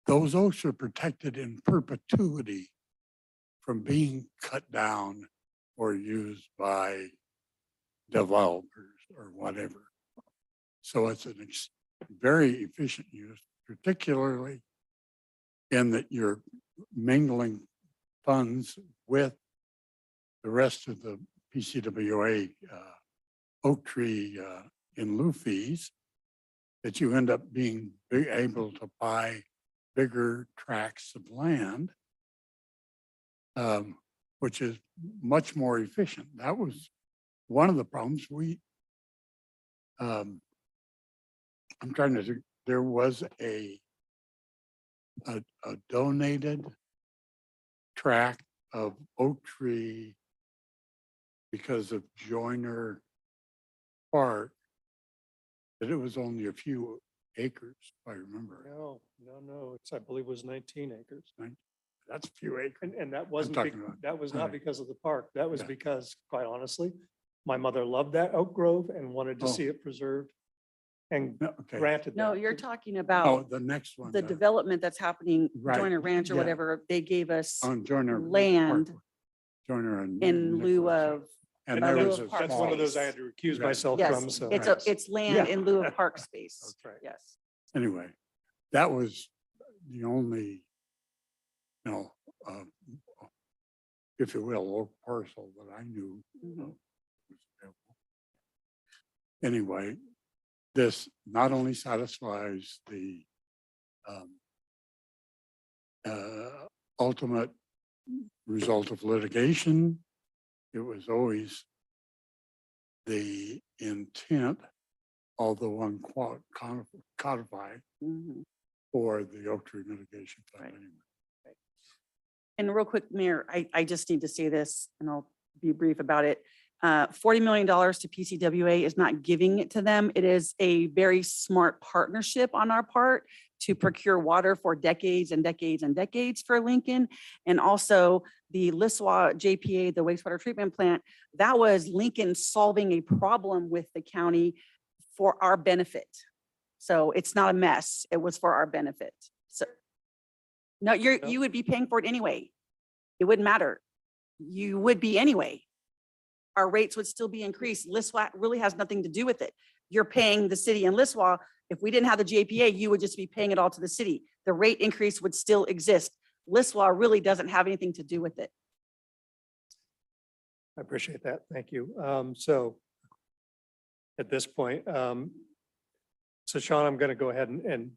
Speaker 5: those oaks are protected in perpetuity from being cut down or used by developers or whatever. So it's a very efficient use, particularly in that you're mingling funds with the rest of the PCWA oak tree in lieu fees, that you end up being able to buy bigger tracts of land, which is much more efficient. That was one of the problems I'm trying to think, there was a donated tract of oak tree because of Joyner Park, that it was only a few acres, if I remember.
Speaker 3: No, it's, I believe it was 19 acres.
Speaker 5: That's a few acres.
Speaker 3: And that wasn't,
Speaker 5: talking about-
Speaker 3: that was
Speaker 5: all
Speaker 3: not
Speaker 5: right.
Speaker 3: because of the park. That was
Speaker 5: Yeah.
Speaker 3: because, quite honestly, my mother loved that oak grove and wanted to
Speaker 5: Oh.
Speaker 3: see it preserved. and
Speaker 5: No, okay.
Speaker 3: granted.
Speaker 14: No,
Speaker 3: that.
Speaker 14: you're talking
Speaker 5: Oh,
Speaker 14: about
Speaker 5: the next one.
Speaker 14: the development that's happening,
Speaker 5: Right,
Speaker 14: Joyner Ranch or
Speaker 5: yeah.
Speaker 14: whatever. They gave us
Speaker 5: On Joyner.
Speaker 14: land
Speaker 5: Parkway. Joyner and.
Speaker 14: in lieu
Speaker 5: Nicholas.
Speaker 14: of,
Speaker 5: And
Speaker 14: in
Speaker 5: there
Speaker 14: lieu
Speaker 5: was
Speaker 14: of
Speaker 5: a
Speaker 14: park
Speaker 3: That's one of those I
Speaker 14: space.
Speaker 3: had to recuse
Speaker 5: Right.
Speaker 3: myself
Speaker 14: Yes,
Speaker 3: from, so.
Speaker 14: it's land
Speaker 3: Yeah.
Speaker 14: in lieu of park space.
Speaker 3: That's right.
Speaker 14: Yes.
Speaker 5: Anyway, that was the only, you know, if you will, old parcel that I knew.
Speaker 14: Mhm.
Speaker 5: was available. Anyway, this not only satisfies the ultimate result of litigation, it was always the intent, although uncodified,
Speaker 14: Mhm.
Speaker 5: for the Oak Tree Mitigation Fund
Speaker 14: Right.
Speaker 5: anyway.
Speaker 14: And real quick, Mayor, I just need to say this and I'll be brief about it. $40 million to PCWA is not giving it to them. It is a very smart partnership on our part to procure water for decades and decades and decades for Lincoln. And also the Lisswa JPA, the wastewater treatment plant, that was Lincoln solving a problem with the county for our benefit. So it's not a mess. It was for our benefit. So no, you would be paying for it anyway. It wouldn't matter. You would be anyway. Our rates would still be increased. Lisswa really has nothing to do with it. You're paying the city in Lisswa. If we didn't have the JPA, you would just be paying it all to the city. The rate increase would still exist. Lisswa really doesn't have anything to do with it.
Speaker 3: I appreciate that. Thank you. So at this point, so Sean, I'm going to go ahead and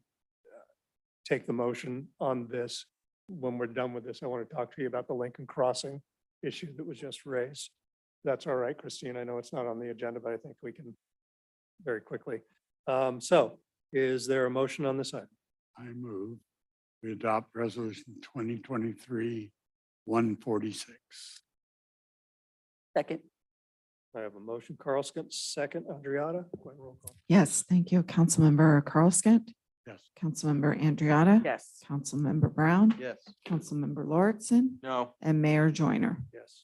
Speaker 3: take the motion on this. When we're done with this, I want to talk to you about the Lincoln Crossing issue that was just raised. That's all right, Christine. I know it's not on the agenda, but I think we can very quickly. So is there a motion on this item?
Speaker 5: I move we adopt resolution 2023-146.
Speaker 14: Second.
Speaker 3: I have a motion, Carlson, second, Andriata. Go ahead, roll call.
Speaker 1: Yes, thank you. Councilmember Carlskent,
Speaker 5: Yes.
Speaker 1: Councilmember Andriotta.
Speaker 14: Yes.
Speaker 1: Councilmember Brown.
Speaker 18: Yes.
Speaker 1: Councilmember Lauritsen,
Speaker 18: No.
Speaker 1: and Mayor Joyner.
Speaker 3: Yes.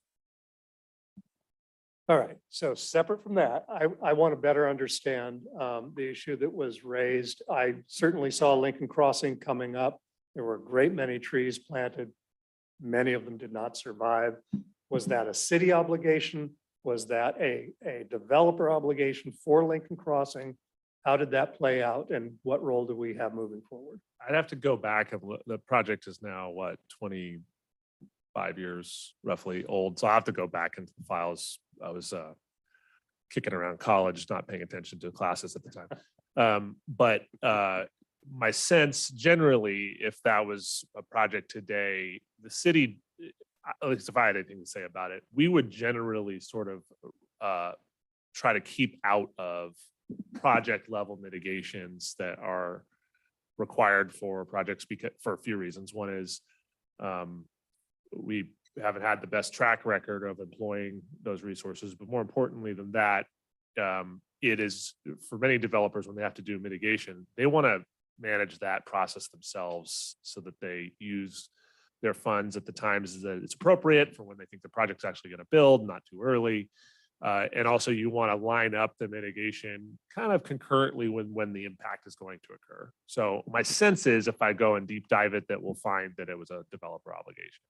Speaker 3: All right, so separate from that, I want to better understand the issue that was raised. I certainly saw Lincoln Crossing coming up. There were a great many trees planted. Many of them did not survive. Was that a city obligation? Was that a developer obligation for Lincoln Crossing? How did that play out and what role do we have moving forward?
Speaker 4: I'd have to go back and look. The project is now what, 25 years roughly old. So I have to go back into the files. I was kicking around college, not paying attention to classes at the time. But my sense generally, if that was a project today, the city, at least if I had anything to say about it, we would generally sort of try to keep out of project level mitigations that are required for projects because for a few reasons. One is we haven't had the best track record of employing those resources, but more importantly than that, it is for many developers when they have to do mitigation, they want to manage that process themselves so that they use their funds at the times that it's appropriate for when they think the project's actually going to build, not too early. And also you want to line up the mitigation kind of concurrently when the impact is going to occur. So my sense is if I go and deep dive it, that we'll find that it was a developer obligation.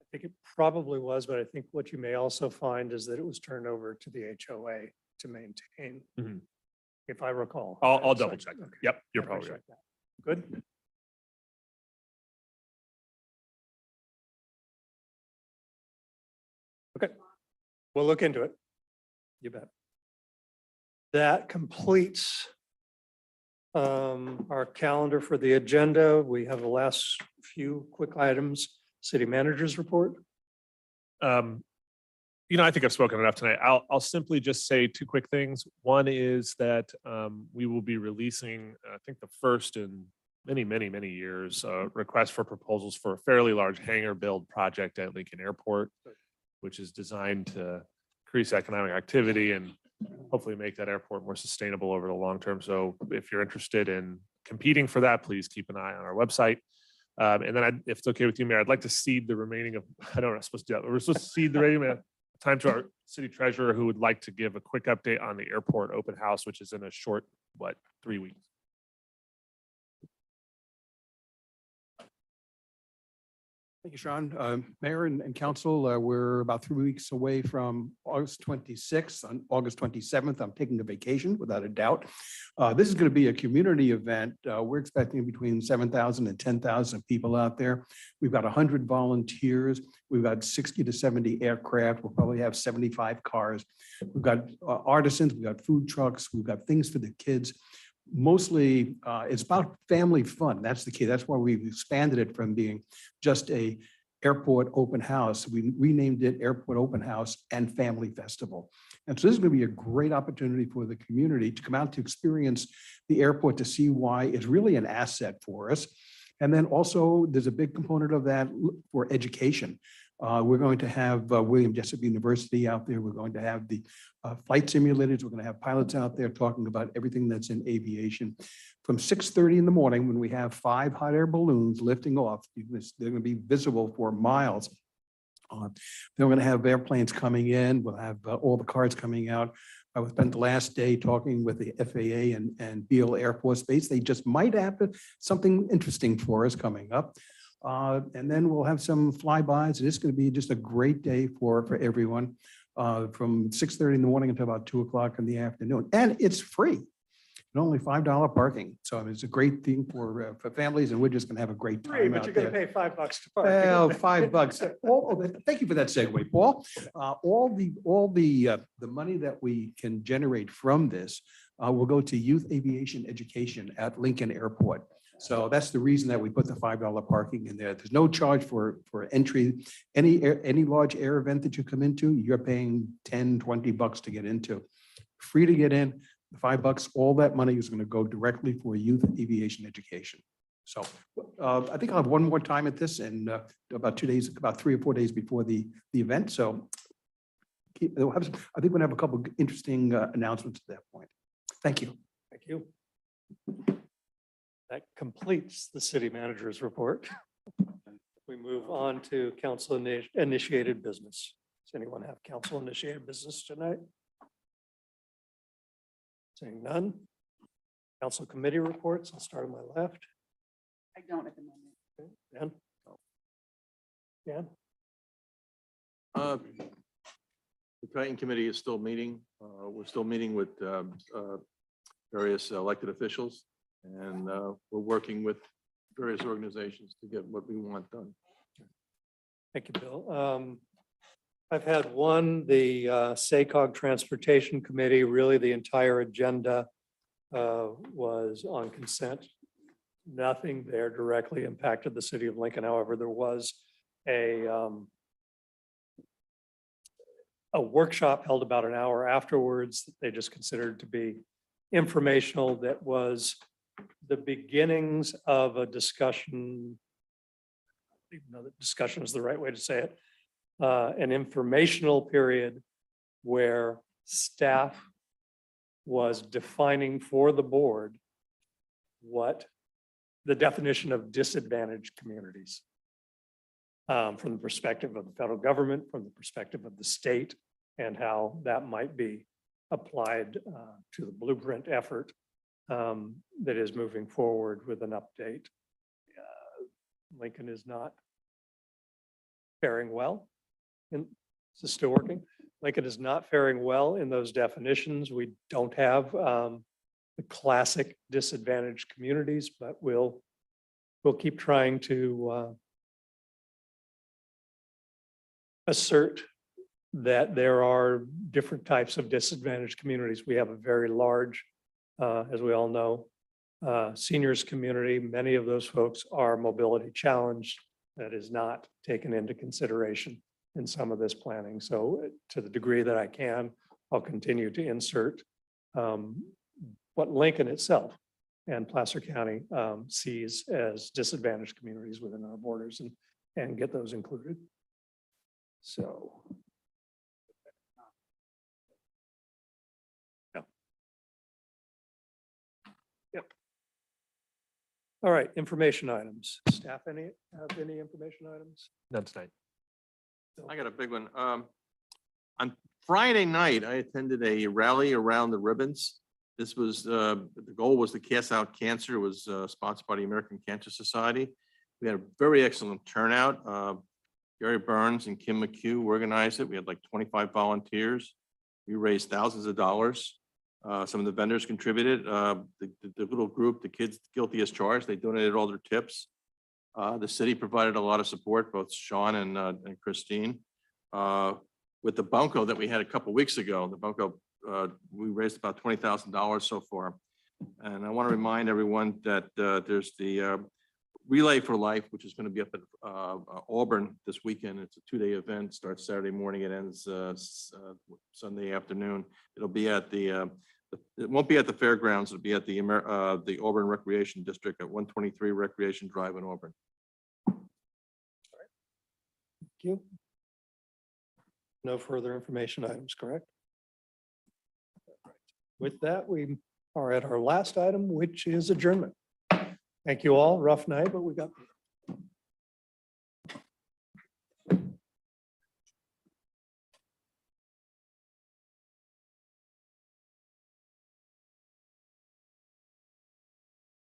Speaker 3: I think it probably was, but I think what you may also find is that it was turned over to the HOA to maintain,
Speaker 4: Mhm.
Speaker 3: if I recall.
Speaker 4: I'll
Speaker 3: So,
Speaker 4: double check.
Speaker 3: okay.
Speaker 4: Yep, you're
Speaker 3: I
Speaker 4: probably right.
Speaker 3: appreciate that. Good. Okay, we'll look into it. You bet. That completes our calendar for the agenda. We have the last few quick items. City managers report.
Speaker 4: I think I've spoken enough tonight. I'll simply just say two quick things. One is that we will be releasing, I think the first in many years, request for proposals for a fairly large hangar build project at Lincoln Airport, which is designed to increase economic activity and hopefully make that airport more sustainable over the long term. So if you're interested in competing for that, please keep an eye on our website. And then if it's okay with you, Mayor, I'd like to cede the remaining of, I don't know, I'm supposed to do that. We're supposed to cede the remaining time to our city treasurer, who would like to give a quick update on the airport open house, which is in a short, 3 weeks.
Speaker 16: Thank you, Sean. Mayor and council, we're about 3 weeks away from August 26th. On August 27th, I'm taking a vacation without a doubt. This is going to be a community event. We're expecting between 7,000 and 10,000 people out there. We've got 100 volunteers. We've got 60 to 70 aircraft. We'll probably have 75 cars. We've got artisans, we've got food trucks, we've got things for the kids. Mostly, it's about family fun. That's the key. That's why we've expanded it from being just a airport open house. We renamed it Airport Open House and Family Festival. And so this is going to be a great opportunity for the community to come out to experience the airport, to see why it's really an asset for us. And then also there's a big component of that for education. We're going to have William Jessup University out there. We're going to have the flight simulators. We're going to have pilots out there talking about everything that's in aviation. From 6:30 in the morning, when we have 5 hot air balloons lifting off, they're going to be visible for miles. Then we're going to have airplanes coming in. We'll have all the cars coming out. I spent the last day talking with the FAA and Beale Air Force Base. They just might have something interesting for us coming up. And then we'll have some flybys. It's going to be just a great day for everyone, from 6:30 in the morning until about 2 o'clock in the afternoon. And it's free, and only $5 parking. So I mean, it's a great thing for families, and we're just going to have a great
Speaker 3: Free,
Speaker 16: time
Speaker 3: but
Speaker 16: out
Speaker 3: you're gonna
Speaker 16: there.
Speaker 3: pay $5 to park.
Speaker 16: Well, $5. Thank you for that segue, Paul. All the money that we can generate from this will go to youth aviation education at Lincoln Airport. So that's the reason that we put the $5 parking in there. There's no charge for entry. Any large air event that you come into, you're paying $10, $20 to get into. Free to get in, the $5, all that money is going to go directly for youth aviation education. So I think I'll have one more time at this, and about 2 days, about 3 or 4 days before the event. So I think we're going to have a couple of interesting announcements at that point. Thank you.
Speaker 3: Thank you. That completes the city manager's report. We move on to council initiated business. Does anyone have council initiated business tonight? Seeing none. Council committee reports. I'll start on my left.
Speaker 14: I don't at the moment.
Speaker 3: Dan? Dan?
Speaker 18: The Triton Committee is still meeting. We're still meeting with various elected officials, and we're working with various organizations to get what we want done.
Speaker 3: Thank you, Bill. I've had the SACOG Transportation Committee, really the entire agenda was on consent. Nothing there directly impacted the city of Lincoln. However, there was a workshop held about an hour afterwards that they just considered to be informational, that was the beginnings of a discussion. Even though that discussion is the right way to say it, an informational period where staff was defining for the board what the definition of disadvantaged communities from the perspective of the federal government, from the perspective of the state, and how that might be applied to the blueprint effort that is moving forward with an update. Lincoln is not faring well. And is this still working? Lincoln is not faring well in those definitions. We don't have the classic disadvantaged communities, but we'll keep trying to assert that there are different types of disadvantaged communities. We have a very large, as we all know, seniors community. Many of those folks are mobility challenged. That is not taken into consideration in some of this planning. So to the degree that I can, I'll continue to insert what Lincoln itself and Placer County sees as disadvantaged communities within our borders, and get those included. So. Yeah. Yep. All right, information items. Staff, have any information items?
Speaker 4: None tonight.
Speaker 18: I got a big one. On Friday night, I attended a rally around the ribbons. This was, the goal was to cast out cancer. It was sponsored by the American Cancer Society. We had a very excellent turnout. Gary Burns and Kim McHugh organized it. We had like 25 volunteers. We raised thousands of dollars. Some of the vendors contributed. The little group, the Kids Guilty as Charged, they donated all their tips. The city provided a lot of support, both Sean and Christine. With the bunco that we had a couple weeks ago, the bunco, we raised about $20,000 so far. And I want to remind everyone that there's the Relay for Life, which is going to be up at Auburn this weekend. It's a 2-day event, starts Saturday morning, it ends Sunday afternoon. It'll be at it won't be at the fairgrounds, it'll be at the Auburn Recreation District at 123 Recreation Drive in Auburn.
Speaker 3: Thank you. No further information items, correct? With that, we are at our last item, which is adjournment. Thank you all. Rough night, but we got